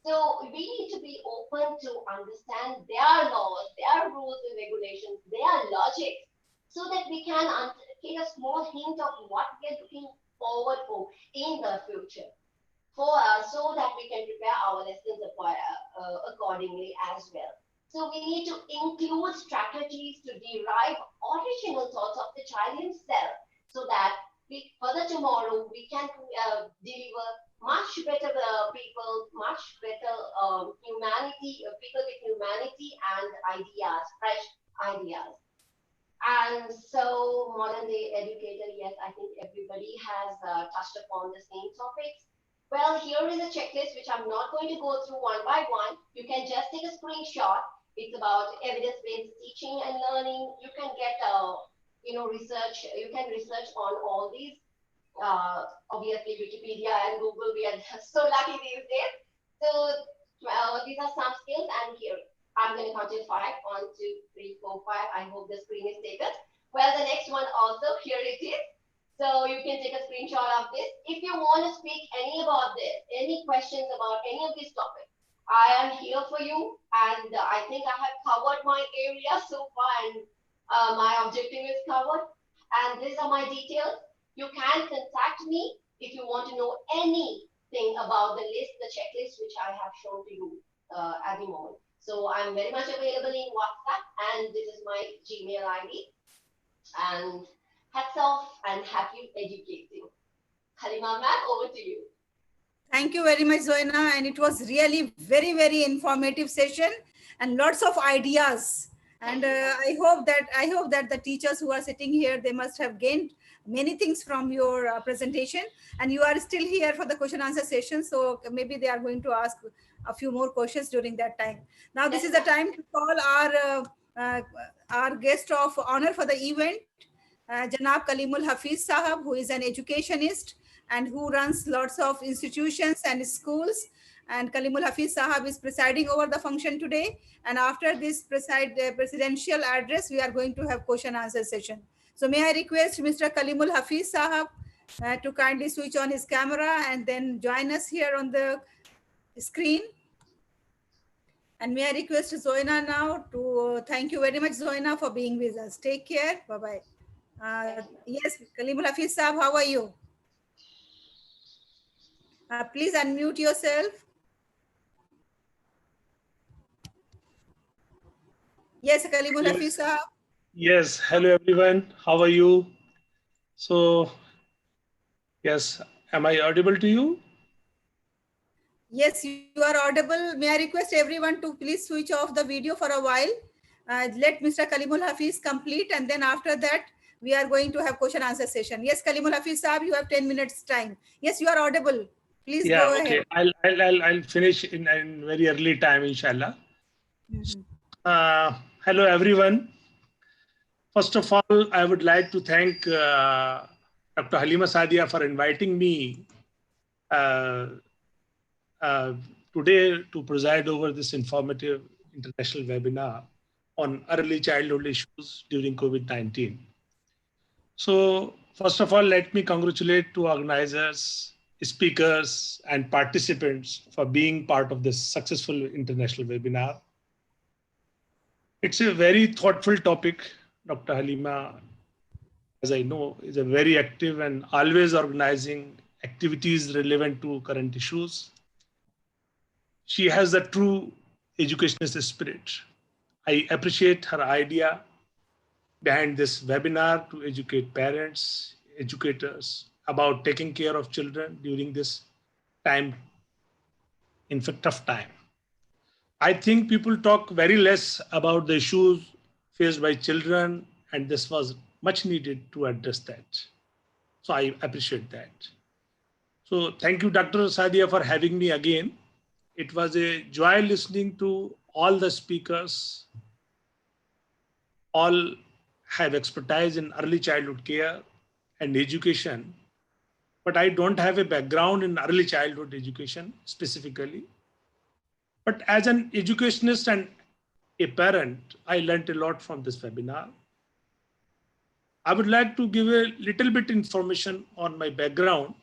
So we need to be open to understand their laws, their rules and regulations, their logic, so that we can take a small hint of what we are looking forward for in the future, so that we can prepare our lessons accordingly as well. So we need to include strategies to derive original thoughts of the child himself, so that further tomorrow we can deliver much better people, much better humanity, people with humanity and ideas, fresh ideas. And so modern day educator, yes, I think everybody has touched upon the same topics. Well, here is a checklist which I'm not going to go through one by one. You can just take a screenshot. It's about evidence-based teaching and learning. You can get, research. You can research on all these. Obviously, Wikipedia and Google, we are so lucky these days. So these are some skills, and here I'm going to count to 5. 1, 2, 3, 4, 5. I hope the screen is taken. Well, the next one also, here it is. So you can take a screenshot of this. If you want to speak any about this, any questions about any of these topics, I am here for you. And I think I have covered my area so far, and my objective is covered. And these are my details. You can contact me if you want to know anything about the list, the checklist, which I have shown to you at the moment. So I'm very much available in WhatsApp, and this is my Gmail ID. And hats off and happy educating. Halima ma'am, over to you. Thank you very much, Zoina. And it was really very, very informative session and lots of ideas. And I hope that the teachers who are sitting here, they must have gained many things from your presentation. And you are still here for the question answer session. So maybe they are going to ask a few more questions during that time. Now, this is the time to call our guest of honor for the event, Janab Kalimul Hafiz Sahab, who is an educationist and who runs lots of institutions and schools. And Kalimul Hafiz Sahab is presiding over the function today. And after this presidential address, we are going to have question answer session. So may I request Mr. Kalimul Hafiz Sahab to kindly switch on his camera and then join us here on the screen. And may I request Zoina now to thank you very much, Zoina, for being with us. Take care. Bye-bye. Yes, Kalimul Hafiz Saab, how are you? Please unmute yourself. Yes, Kalimul Hafiz Saab. Yes, hello everyone. How are you? So, yes, am I audible to you? Yes, you are audible. May I request everyone to please switch off the video for a while. Let Mr. Kalimul Hafiz complete, and then after that, we are going to have question answer session. Yes, Kalimul Hafiz Saab, you have 10 minutes time. Yes, you are audible. Please Yeah, go okay. ahead. I'll finish in very early time, inshallah. Hello everyone. First of all, I would like to thank Dr. Halima Sadia for inviting me uh, today to preside over this informative international webinar on early childhood issues during COVID-19. So first of all, let me congratulate to organizers, speakers, and participants for being part of this successful international webinar. It's a very thoughtful topic. Dr. Halima, as I know, is a very active and always organizing activities relevant to current issues. She has a true educationist spirit. I appreciate her idea behind this webinar to educate parents, educators about taking care of children during this time, in fact, tough time. I think people talk very less about the issues faced by children, and this was much needed to address that. So I appreciate that. So thank you, Dr. Sadia, for having me again. It was a joy listening to all the speakers. All have expertise in early childhood care and education, but I don't have a background in early childhood education specifically. But as an educationist and a parent, I learned a lot from this webinar. I would like to give a little bit information on my background.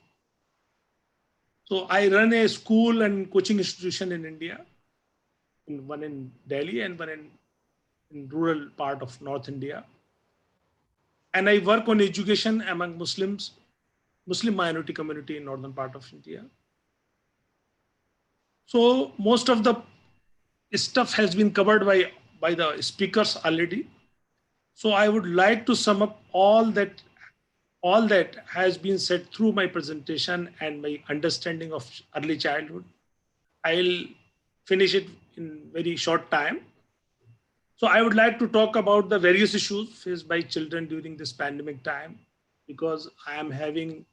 So I run a school and coaching institution in India, one in Delhi and one in rural part of North India. And I work on education among Muslims, Muslim minority community in northern part of India. So most of the stuff has been covered by the speakers already. So I would like to sum up all that has been said through my presentation and my understanding of early childhood. I'll finish it in very short time. So I would like to talk about the various issues faced by children during this pandemic time, because I am having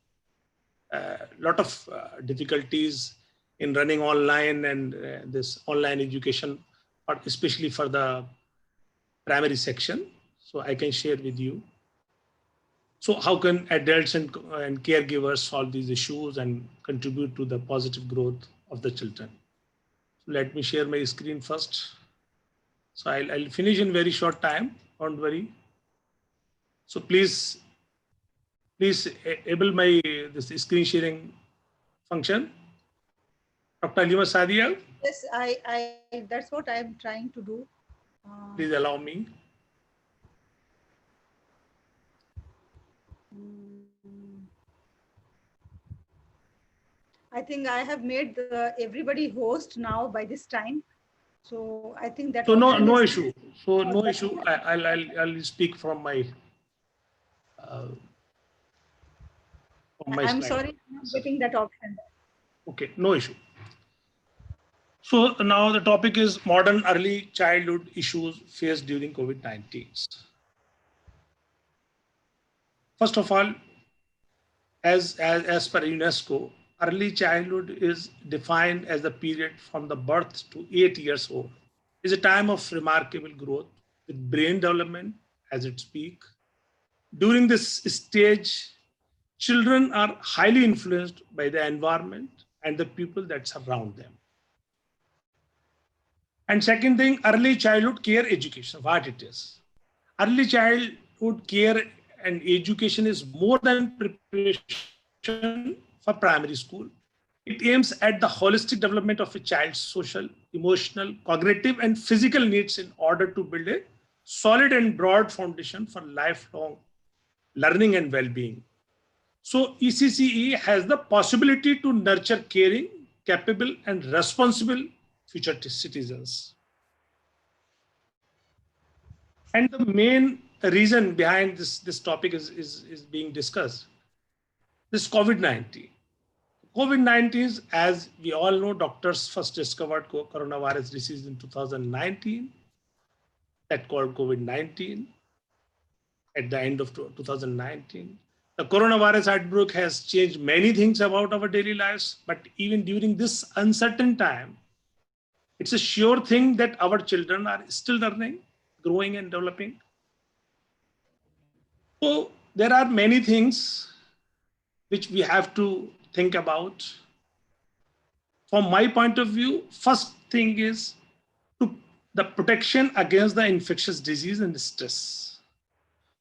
a lot of difficulties in running online and this online education, especially for the primary section. So I can share with you. So how can adults and caregivers solve these issues and contribute to the positive growth of the children? So let me share my screen first. So I'll finish in very short time, don't worry. So please enable this screen sharing function. Dr. Halima Sadia. Yes, that's what I'm trying to do. Please allow me. I think I have made everybody host now by this time. So I think that. So no issue. So no issue. I'll speak from my. I'm sorry, I'm not getting that option. Okay, no issue. So now the topic is modern early childhood issues faced during COVID-19. First of all, as per UNESCO, early childhood is defined as the period from the birth to 8 years old. It's a time of remarkable growth with brain development as its peak. During this stage, children are highly influenced by the environment and the people that surround them. And second thing, early childhood care education, what it is. Early childhood care and education is more than preparation for primary school. It aims at the holistic development of a child's social, emotional, cognitive, and physical needs in order to build a solid and broad foundation for lifelong learning and well-being. So ECCE has the possibility to nurture caring, capable, and responsible future citizens. And the main reason behind this topic is being discussed. This COVID-19. COVID-19, as we all know, doctors first discovered coronavirus disease in 2019, that called COVID-19 at the end of 2019. The coronavirus outbreak has changed many things about our daily lives, but even during this uncertain time, it's a sure thing that our children are still learning, growing and developing. So there are many things which we have to think about. From my point of view, first thing is the protection against the infectious disease and stress.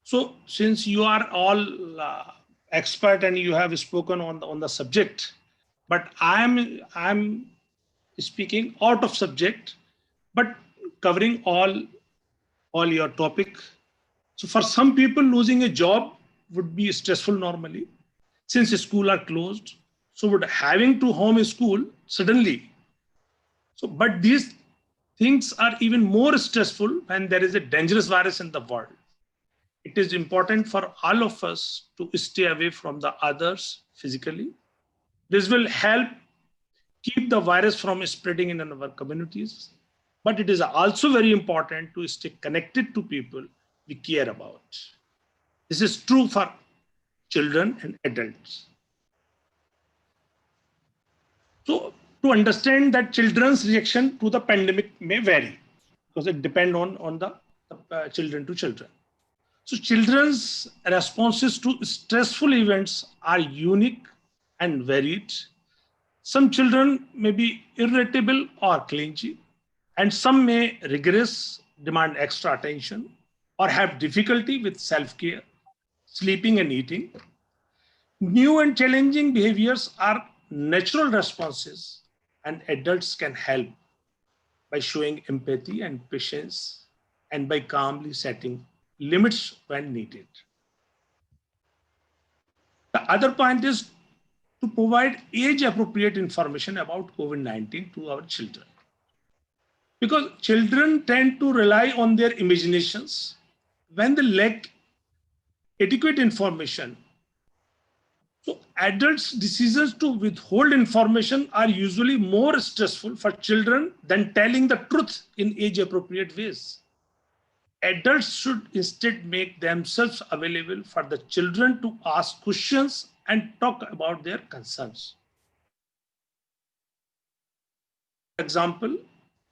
So since you are all expert and you have spoken on the subject, but I'm speaking out of subject, but covering all your topic. So for some people, losing a job would be stressful normally, since schools are closed. So would having to home school suddenly. So, but these things are even more stressful when there is a dangerous virus in the world. It is important for all of us to stay away from the others physically. This will help keep the virus from spreading in our communities. But it is also very important to stay connected to people we care about. This is true for children and adults. So to understand that children's reaction to the pandemic may vary because it depends on the children to children. So children's responses to stressful events are unique and varied. Some children may be irritable or clingy, and some may regress, demand extra attention, or have difficulty with self-care, sleeping and eating. New and challenging behaviors are natural responses, and adults can help by showing empathy and patience and by calmly setting limits when needed. The other point is to provide age-appropriate information about COVID-19 to our children. Because children tend to rely on their imaginations when they lack adequate information. So adults' decisions to withhold information are usually more stressful for children than telling the truth in age-appropriate ways. Adults should instead make themselves available for the children to ask questions and talk about their concerns. For example,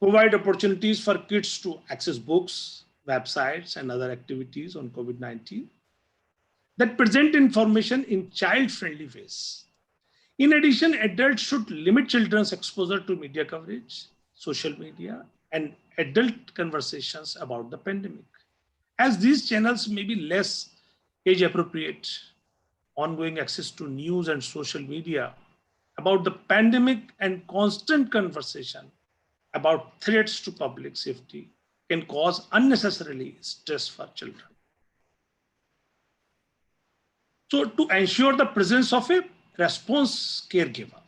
provide opportunities for kids to access books, websites, and other activities on COVID-19 that present information in child-friendly ways. In addition, adults should limit children's exposure to media coverage, social media, and adult conversations about the pandemic, as these channels may be less age-appropriate. Ongoing access to news and social media about the pandemic and constant conversation about threats to public safety can cause unnecessarily stress for children. So to ensure the presence of a responsive caregiver,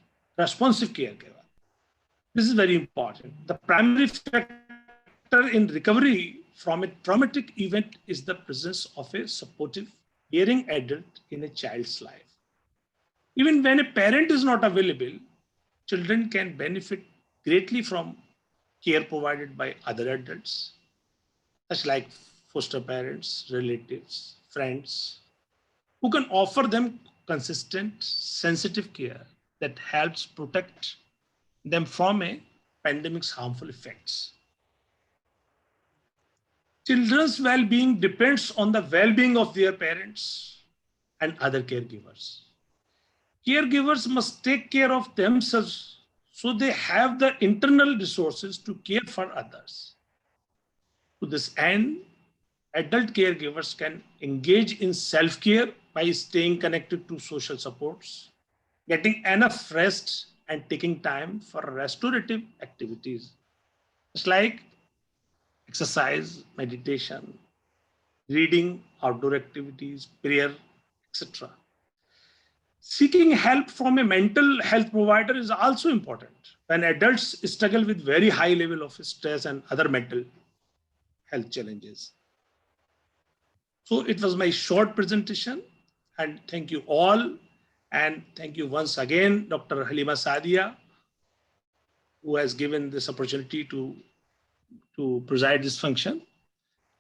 this is very important. The primary factor in recovery from a traumatic event is the presence of a supportive, caring adult in a child's life. Even when a parent is not available, children can benefit greatly from care provided by other adults, such like foster parents, relatives, friends, who can offer them consistent, sensitive care that helps protect them from a pandemic's harmful effects. Children's well-being depends on the well-being of their parents and other caregivers. Caregivers must take care of themselves so they have the internal resources to care for others. To this end, adult caregivers can engage in self-care by staying connected to social supports, getting enough rest, and taking time for restorative activities. It's like exercise, meditation, reading, outdoor activities, prayer, etc. Seeking help from a mental health provider is also important when adults struggle with very high level of stress and other mental health challenges. So it was my short presentation, and thank you all. And thank you once again, Dr. Halima Sadia, who has given this opportunity to preside this function.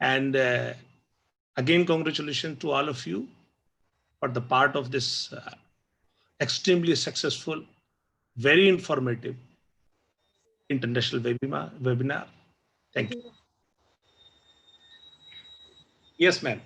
And again, congratulations to all of you for the part of this extremely successful, very informative international webinar. Thank you. Yes, ma'am.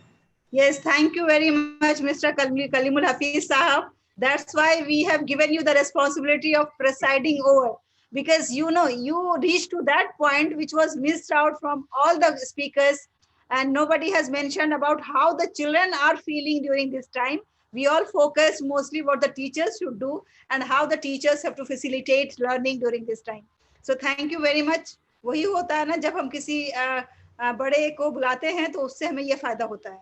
Yes, thank you very much, Mr. Kalimul Hafiz Sahab. That's why we have given you the responsibility of presiding over, because you know you reached to that point which was missed out from all the speakers, and nobody has mentioned about how the children are feeling during this time. We all focused mostly what the teachers should do and how the teachers have to facilitate learning during this time. So thank you very much. वही होता है ना, जब हम किसी बड़े को बुलाते हैं तो उससे हमें ये फायदा होता है.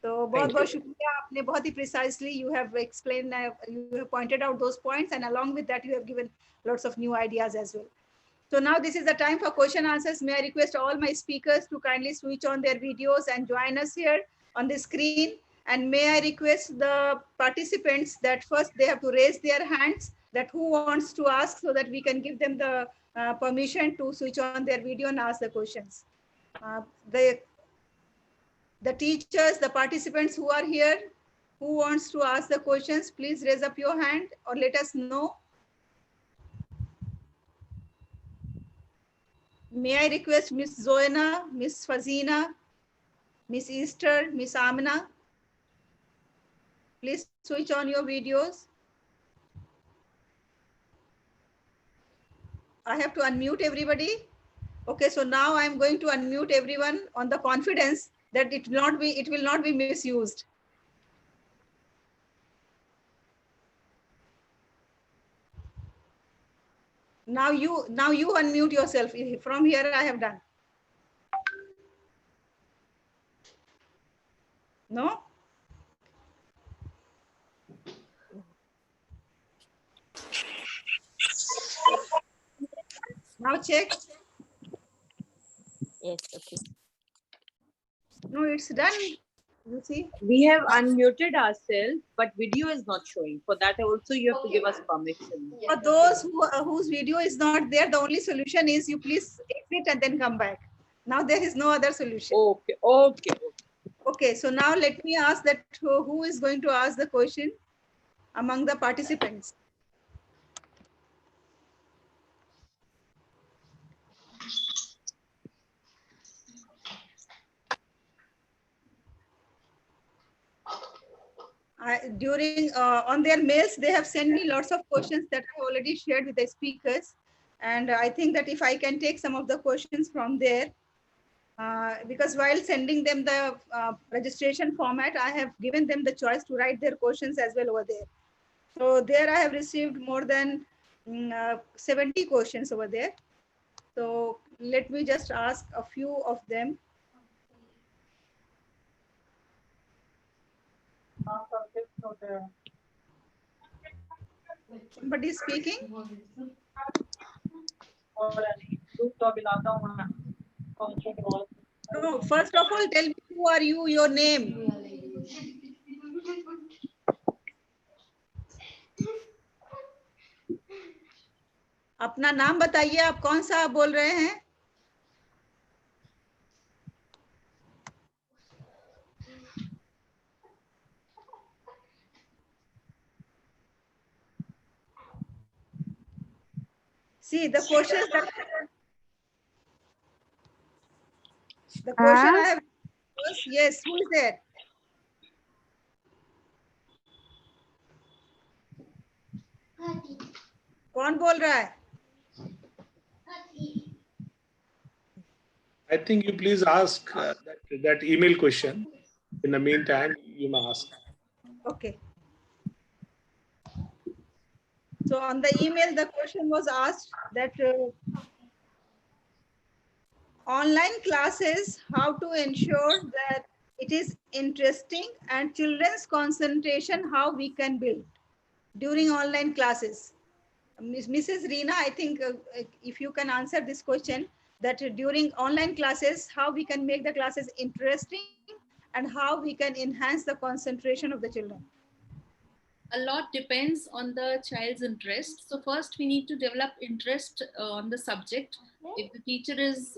तो बहुत बहुत शुक्रिया, आपने बहुत ही precisely you have explained, you have pointed out those points, and along with that you have given lots of new ideas as well. So now this is the time for question answers. May I request all my speakers to kindly switch on their videos and join us here on the screen. And may I request the participants that first they have to raise their hands, that who wants to ask, so that we can give them the permission to switch on their video and ask the questions. The teachers, the participants who are here, who wants to ask the questions, please raise up your hand or let us know. May I request Miss Zoena, Miss Fazina, Miss Easter, Miss Amna, please switch on your videos. I have to unmute everybody. Okay, so now I'm going to unmute everyone on the confidence that it will not be misused. Now you unmute yourself. From here I have done. No? Now check. Yes, okay. No, it's done. You see? We have unmuted ourselves, but video is not showing. For that also you have to give us permission. For those whose video is not there, the only solution is you please exit and then come back. Now there is no other solution. Okay, okay. Okay, so now let me ask that who is going to ask the question among the participants? On their mails, they have sent me lots of questions that I already shared with the speakers. And I think that if I can take some of the questions from there, because while sending them the registration format, I have given them the choice to write their questions as well over there. So there I have received more than 70 questions over there. So let me just ask a few of them. Somebody is speaking? No, first of all, tell me who are you, your name. अपना नाम बताइए, आप कौन सा बोल रहे हैं? See, the questions that the question I have was, yes, who is there? कौन बोल रहा है? I think you please ask that email question. In the meantime, you may ask. Okay. So on the email, the question was asked that online classes, how to ensure that it is interesting, and children's concentration, how we can build during online classes. Mrs. Reena, I think if you can answer this question, that during online classes, how we can make the classes interesting and how we can enhance the concentration of the children. A lot depends on the child's interest. So first we need to develop interest on the subject. If the teacher is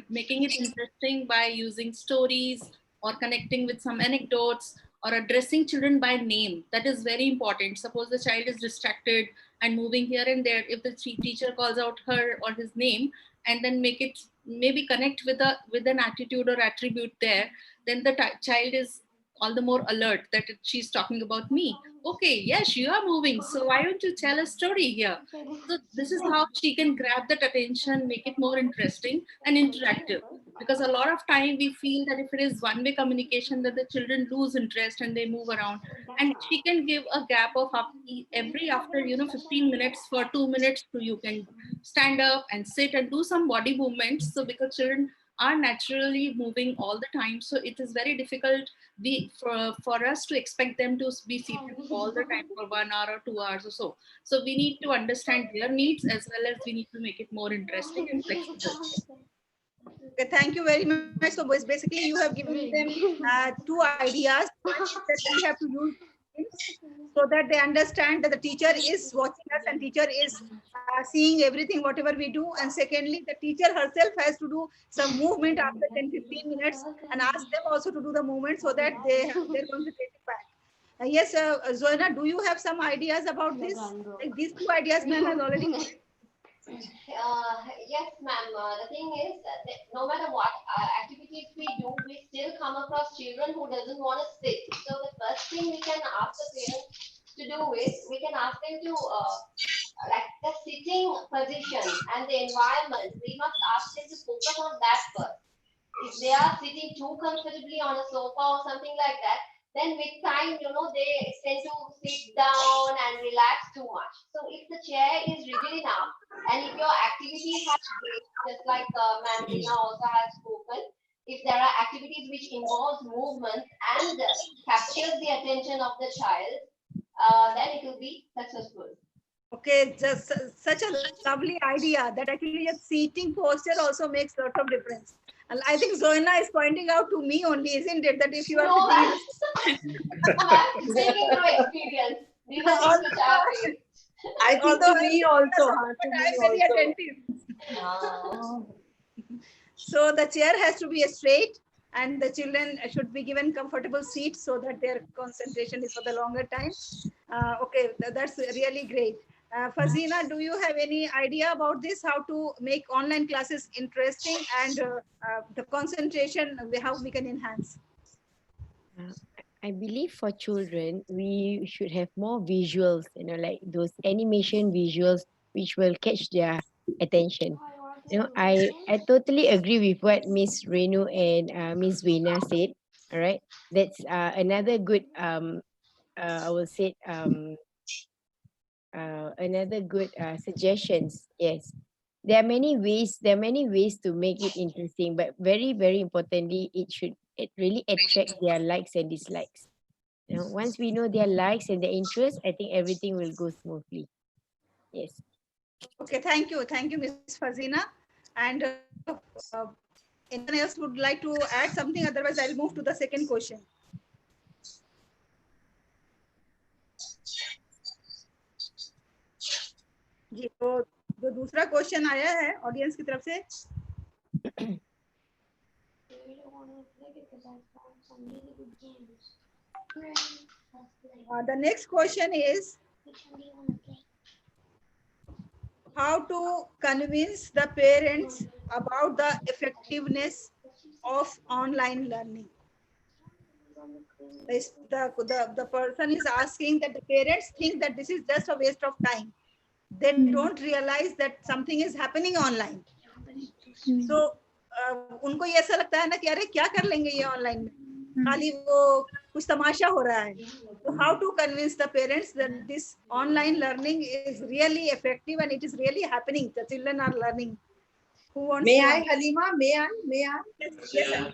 making it interesting by using stories or connecting with some anecdotes or addressing children by name, that is very important. Suppose the child is distracted and moving here and there, if the teacher calls out her or his name and then make it maybe connect with an attitude or attribute there, then the child is all the more alert that she's talking about me. Okay, yes, you are moving. So why don't you tell a story here? So this is how she can grab that attention, make it more interesting and interactive. Because a lot of time we feel that if it is one-way communication, that the children lose interest and they move around. And she can give a gap of every after 15 minutes for 2 minutes, so you can stand up and sit and do some body movements. So because children are naturally moving all the time, so it is very difficult for us to expect them to be seated all the time for 1 hour or 2 hours or so. So we need to understand their needs as well as we need to make it more interesting and flexible. Okay, thank you very much. So basically you have given them two ideas. One is that we have to use things so that they understand that the teacher is watching us and teacher is seeing everything, whatever we do. And secondly, the teacher herself has to do some movement after 10-15 minutes and ask them also to do the movement so that they have their concentration back. Yes, Zoena, do you have some ideas about this? Like these two ideas ma'am has already. Yes, ma'am. The thing is, that no matter what activities we do, we still come across children who doesn't want to sit. So the first thing we can ask the parents to do is, we can ask them to like the sitting position and the environment. We must ask them to focus on that first. If they are sitting too comfortably on a sofa or something like that, then with time, they tend to sit down and relax too much. So if the chair is rigid enough, and if your activity has weight, just like Ma'am Reena also has spoken, if there are activities which involves movement and captures the attention of the child, then it will be successful. Okay, just such a lovely idea that actually a seating posture also makes a lot of difference. And I think Zoena is pointing out to me only, isn't it? That if you are No, sitting, I'm speaking from experience. These are things which I have faced. I think although to me also, but I am very attentive. So the chair has to be straight and the children should be given comfortable seats so that their concentration is for the longer time. Okay, that's really great. Fazina, do you have any idea about this? How to make online classes interesting and the concentration, how we can enhance? I believe for children, we should have more visuals, like those animation visuals, which will catch their attention. I totally agree with what Miss Renu and Miss Vina said. All right, that's another good I will say another good suggestions. Yes, there are many ways. There are many ways to make it interesting, but very importantly, it really attract their likes and dislikes. Once we know their likes and their interests, I think everything will go smoothly. Yes. Okay, thank you, Miss Fazina. And anyone else would like to add something? Otherwise, I'll move to the second question. जी तो जो दूसरा question आया है audience की तरफ से the next question is how to convince the parents about the effectiveness of online learning. The person is asking that the parents think that this is just a waste of time. They don't realize that something is happening online. So उनको ये ऐसा लगता है ना कि अरे क्या कर लेंगे ये ऑनलाइन में खाली वो कुछ तमाशा हो रहा है. So how to convince the parents that this online learning is really effective and it is really happening. The children are learning. Who wants May to? I, Halima? May I? Yes.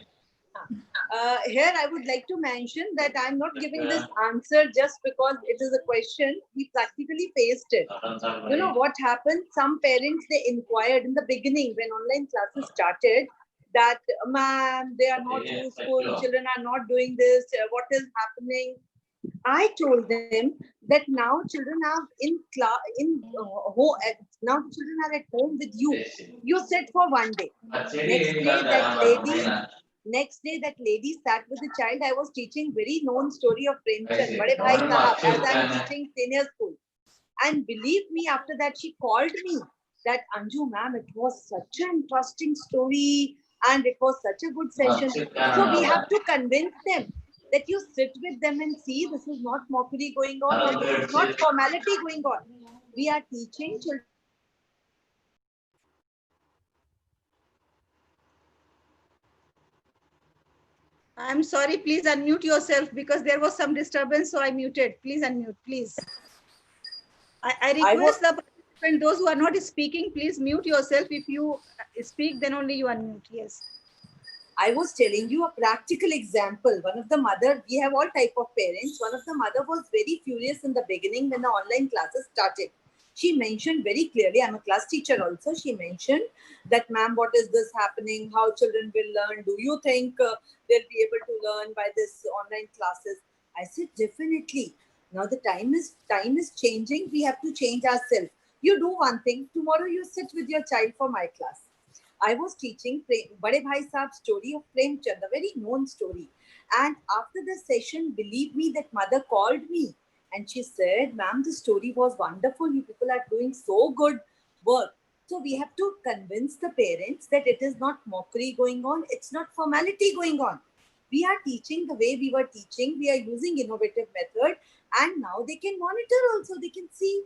Here, I would like to mention that I'm not giving this answer just because it is a question. We practically faced it. You know what happened? Some parents, they inquired in the beginning when online classes started that, ma'am, they are not useful. Children are not doing this. What is happening? I told them that now children are in class, now children are at home with you. You sit for one day. Next day, that lady sat with the child. I was teaching very known story of Premchand, Bade Bhai Sahab, as I'm teaching senior school. And believe me, after that, she called me that, Anju ma'am, it was such an interesting story and it was such a good session. So we have to convince them that you sit with them and see this is not mockery going on or this is not formality going on. We are teaching children. I'm sorry, please unmute yourself because there was some disturbance, so I muted. Please unmute, please. I request the participant, those who are not speaking, please mute yourself. If you speak, then only you unmute. Yes. I was telling you a practical example. One of the mother, we have all type of parents. One of the mother was very furious in the beginning when the online classes started. She mentioned very clearly, I'm a class teacher also, she mentioned that, ma'am, what is this happening? How children will learn? Do you think they'll be able to learn by this online classes? I said, definitely. Now the time is changing. We have to change ourselves. You do one thing. Tomorrow you sit with your child for my class. I was teaching Bade Bhai Saab's story of Premchand, a very known story. And after the session, believe me, that mother called me and she said, ma'am, the story was wonderful. You people are doing so good work. So we have to convince the parents that it is not mockery going on. It's not formality going on. We are teaching the way we were teaching. We are using innovative method. And now they can monitor also. They can see.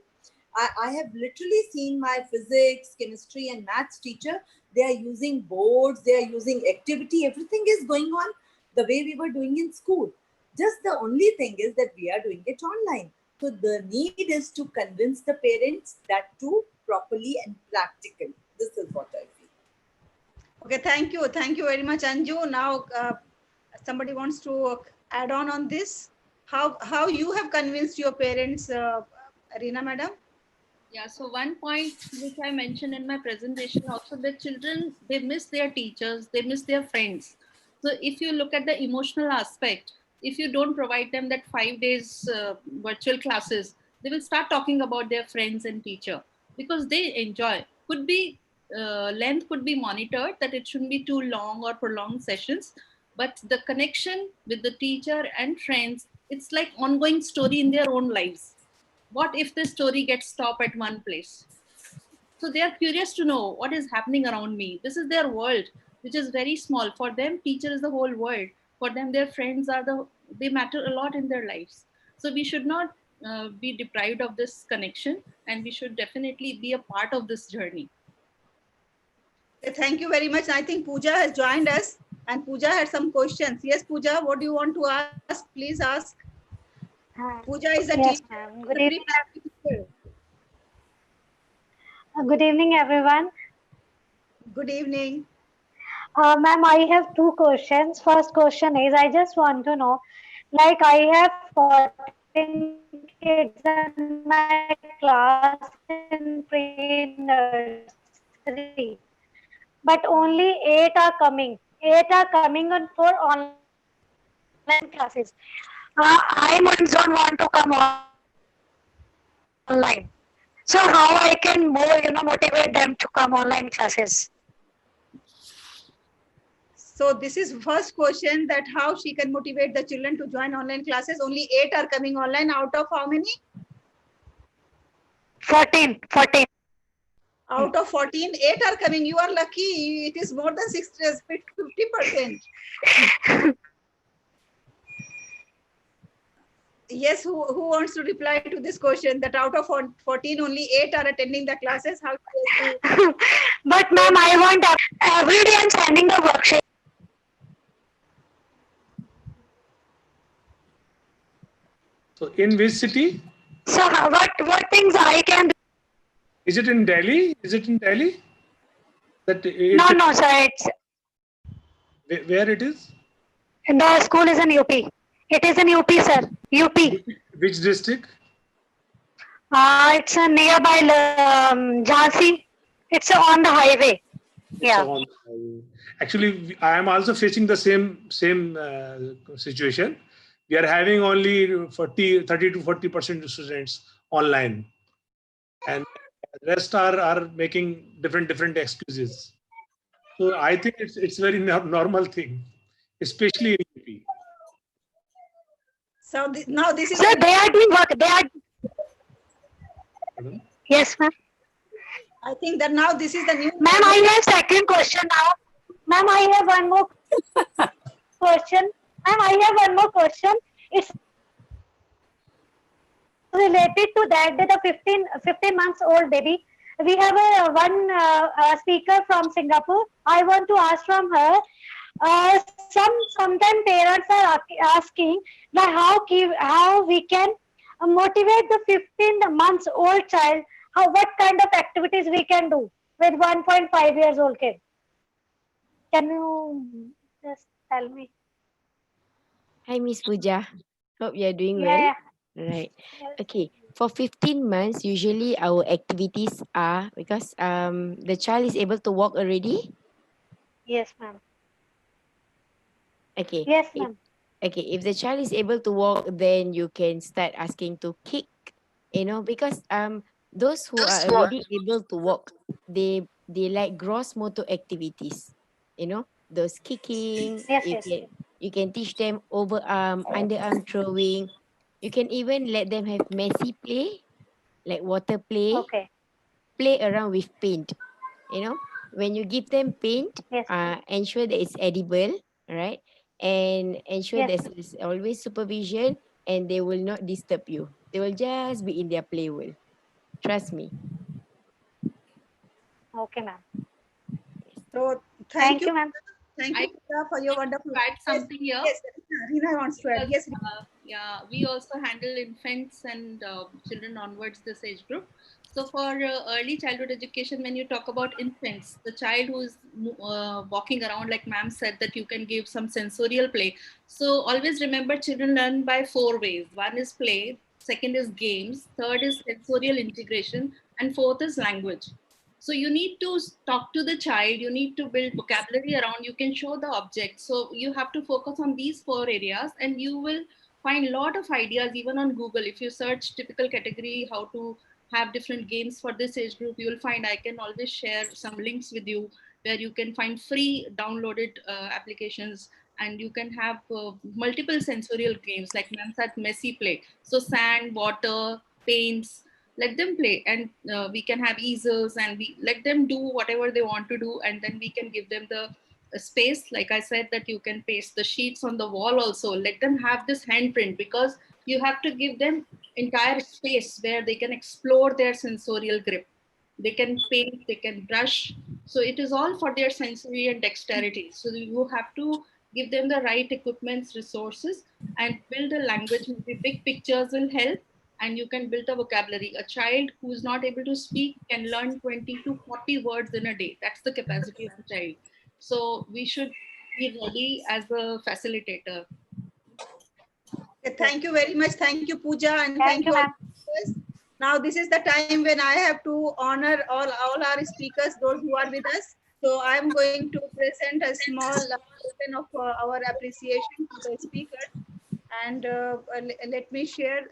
I have literally seen my physics, chemistry, and maths teacher. They are using boards, they are using activity, everything is going on the way we were doing in school. Just the only thing is that we are doing it online. So the need is to convince the parents that too properly and practically. This is what I feel. Okay, thank you. Thank you very much, Anju. Now, somebody wants to add on this. How you have convinced your parents, Reena madam? Yeah, so one point which I mentioned in my presentation also, the children, they miss their teachers, they miss their friends. So if you look at the emotional aspect, if you don't provide them that 5 days virtual classes, they will start talking about their friends and teacher because they enjoy. Could be length could be monitored, that it shouldn't be too long or prolonged sessions, but the connection with the teacher and friends, it's like ongoing story in their own lives. What if the story gets stopped at one place? So they are curious to know what is happening around me. This is their world, which is very small. For them, teacher is the whole world. For them, their friends are they matter a lot in their lives. So we should not be deprived of this connection, and we should definitely be a part of this journey. Thank you very much. I think Pooja has joined us, and Pooja had some questions. Yes, Pooja, what do you want to ask? Please ask. Pooja is a Yes, teacher. ma'am. Good evening, everyone. Good evening. Ma'am, I have two questions. First question is, I just want to know, like I have 14 kids in my class in pre-nursery, but only 8 are coming. 8 are coming on for online classes. I myself don't want to come online. So how I can more, motivate them to come online classes? So this is first question, that how she can motivate the children to join online classes. Only 8 are coming online out of how many? 14. Out of 14, 8 are coming. You are lucky. It is more than 50%. Yes, who wants to reply to this question, that out of 14, only 8 are attending the classes? How? But ma'am, I want every day I'm sending the worksheet. So in which city? So what things I can do? Is it in Delhi? Is it in Delhi? That No, it's no, sir. It's where it is? the school is in UP. It is in UP, sir. UP. Which district? It's nearby Jhansi. It's on the highway. It's Yeah. on. Actually, I am also facing the same situation. We are having only 30 to 40% students online, and the rest are making different excuses. So I think it's very normal thing, especially in UP. So now this is. Sir, they are doing work. They are. Pardon? Yes, ma'am. I think that now this is the new. Ma'am, I have second question now. Ma'am, I have one more question. Ma'am, I have one more question. It's related to that, the 15 months old baby. We have one speaker from Singapore. I want to ask from her. Sometimes parents are asking that how we can motivate the 15 months old child. What kind of activities we can do with 1.5 years old kid? Can you just tell me? Hi, Miss Puja. Hope you're doing Yeah. well. Right. Yes. Okay. For 15 months, usually our activities are because the child is able to walk already. Yes, ma'am. Okay. Yes, ma'am. Okay. If the child is able to walk, then you can start asking to kick. Because those who are already able to walk, they like gross motor activities. Those kicking. Yes, yes. You can teach them overarm, underarm throwing. You can even let them have messy play, like water play, Okay. play around with paint. When you give them paint, Yes. ensure that it's edible, right? And ensure Yes. there's always supervision and they will not disturb you. They will just be in their play world. Trust me. Okay, ma'am. So Thank you, ma'am. Thank I you, Pooja, for your wonderful. add something here. Yes, Reena wants to add. Yes. Yeah, we also handle infants and children onwards this age group. So for early childhood education, when you talk about infants, the child who is walking around, like ma'am said, that you can give some sensorial play. So always remember, children learn by 4 ways. One is play, second is games, third is sensorial integration, and fourth is language. So you need to talk to the child, you need to build vocabulary around, you can show the object. So you have to focus on these 4 areas and you will find a lot of ideas even on Google. If you search typical category, how to have different games for this age group, you will find, I can always share some links with you where you can find free downloaded applications, and you can have multiple sensorial games like ma'am said, messy play. So sand, water, paints, let them play, and we can have easels and we let them do whatever they want to do, and then we can give them the space, like I said, that you can paste the sheets on the wall. Also let them have this handprint, because you have to give them entire space where they can explore their sensorial grip. They can paint, they can brush, so it is all for their sensory and dexterity. So you have to give them the right equipments, resources, and build a language. Maybe big pictures will help, and you can build a vocabulary. A child who is not able to speak can learn 20 to 40 words in a day. That's the capacity of a child. So we should be ready as a facilitator. Thank you very much. Thank you, Pooja, and Thank you, all ma'am. speakers. Now this is the time when I have to honor all our speakers, those who are with us. So I'm going to present a small token of our appreciation to the speakers. And let me share.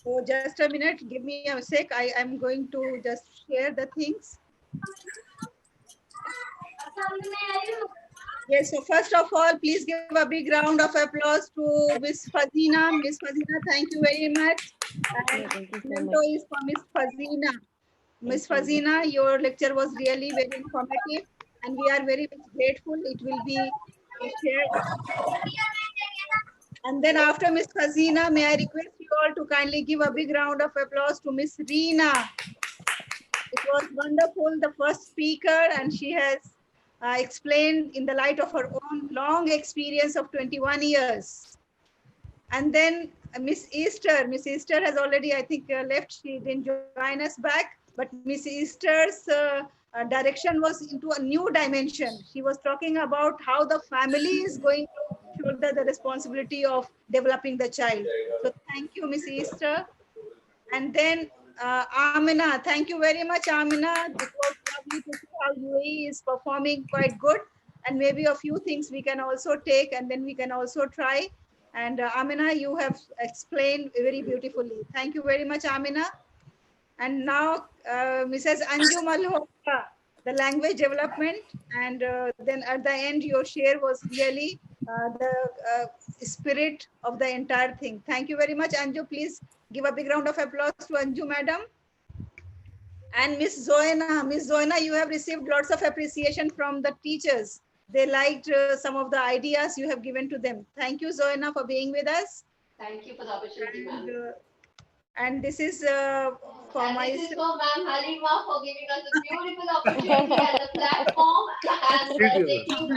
So just a minute, give me a sec. I am going to just share the things. Yes, so first of all, please give a big round of applause to Miss Fazina. Miss Fazina, thank you very much. And Thank you so memento much. is for Miss Fazina. Miss Thank you. Fazina, your lecture was really very informative and we are very much grateful. It will be shared. And then after Miss Hasina, may I request you all to kindly give a big round of applause to Miss Reena. It was wonderful, the first speaker, and she has explained in the light of her own long experience of 21 years. And then Miss Easter has already, I think, left. She didn't join us back. But Miss Easter's direction was into a new dimension. She was talking about how the family is going to shoulder the responsibility of developing the child. So thank you, Miss Easter. And then Amina, thank you very much, Amina. It was lovely to see how UAE is performing quite good. And maybe a few things we can also take and then we can also try. And Amina, you have explained very beautifully. Thank you very much, Amina. And now Mrs. Anju Malhotra, the language development. And then at the end, your share was really the spirit of the entire thing. Thank you very much, Anju. Please give a big round of applause to Anju, madam. And Miss Zoena, you have received lots of appreciation from the teachers. They liked some of the ideas you have given to them. Thank you, Zoena, for being with us. Thank you for the opportunity, ma'am. And this is for and my. This is for Ma'am Halima for giving us a beautiful opportunity and the platform and taking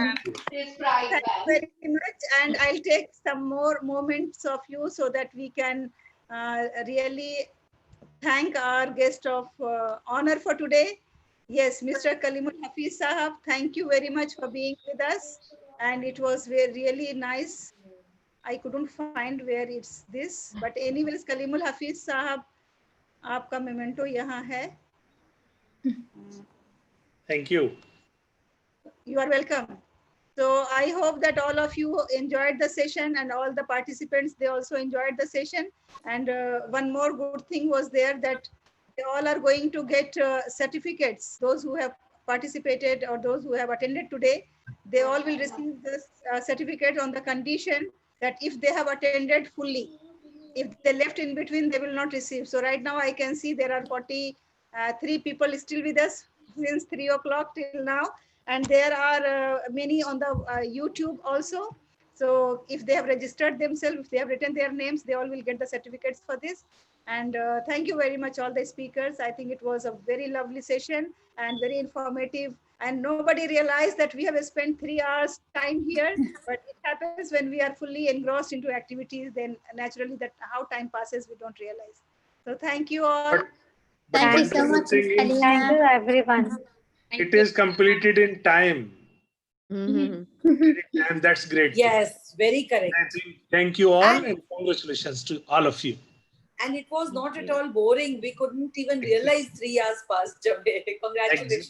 this prize, Thank you very much. And I'll take some more moments of you so that we can really thank our guest of honor for today. Yes, Mr. Kalimul Hafiz Sahab, thank you very much for being with us. And it was really nice. I couldn't find where it's this, but anyways, Kalimul Hafiz Sahab, आपका memento यहाँ है. Thank you. You are welcome. So I hope that all of you enjoyed the session and all the participants, they also enjoyed the session. And one more good thing was there that they all are going to get certificates. Those who have participated or those who have attended today, they all will receive this certificate on the condition that if they have attended fully, if they left in between, they will not receive. So right now I can see there are 43 people still with us since 3 o'clock till now. And there are many on the YouTube also. So if they have registered themselves, if they have written their names, they all will get the certificates for this. And thank you very much, all the speakers. I think it was a very lovely session and very informative. And nobody realized that we have spent 3 hours time here, but it happens when we are fully engrossed into activities, then naturally that how time passes, we don't realize. So thank you all. Thank you so much, Thank you, Halima. everyone. It is completed in time. And that's great. Yes, very correct. Thank you all and congratulations to all of you. And it was not at all boring. We couldn't even realize 3 hours passed away. Congratulations.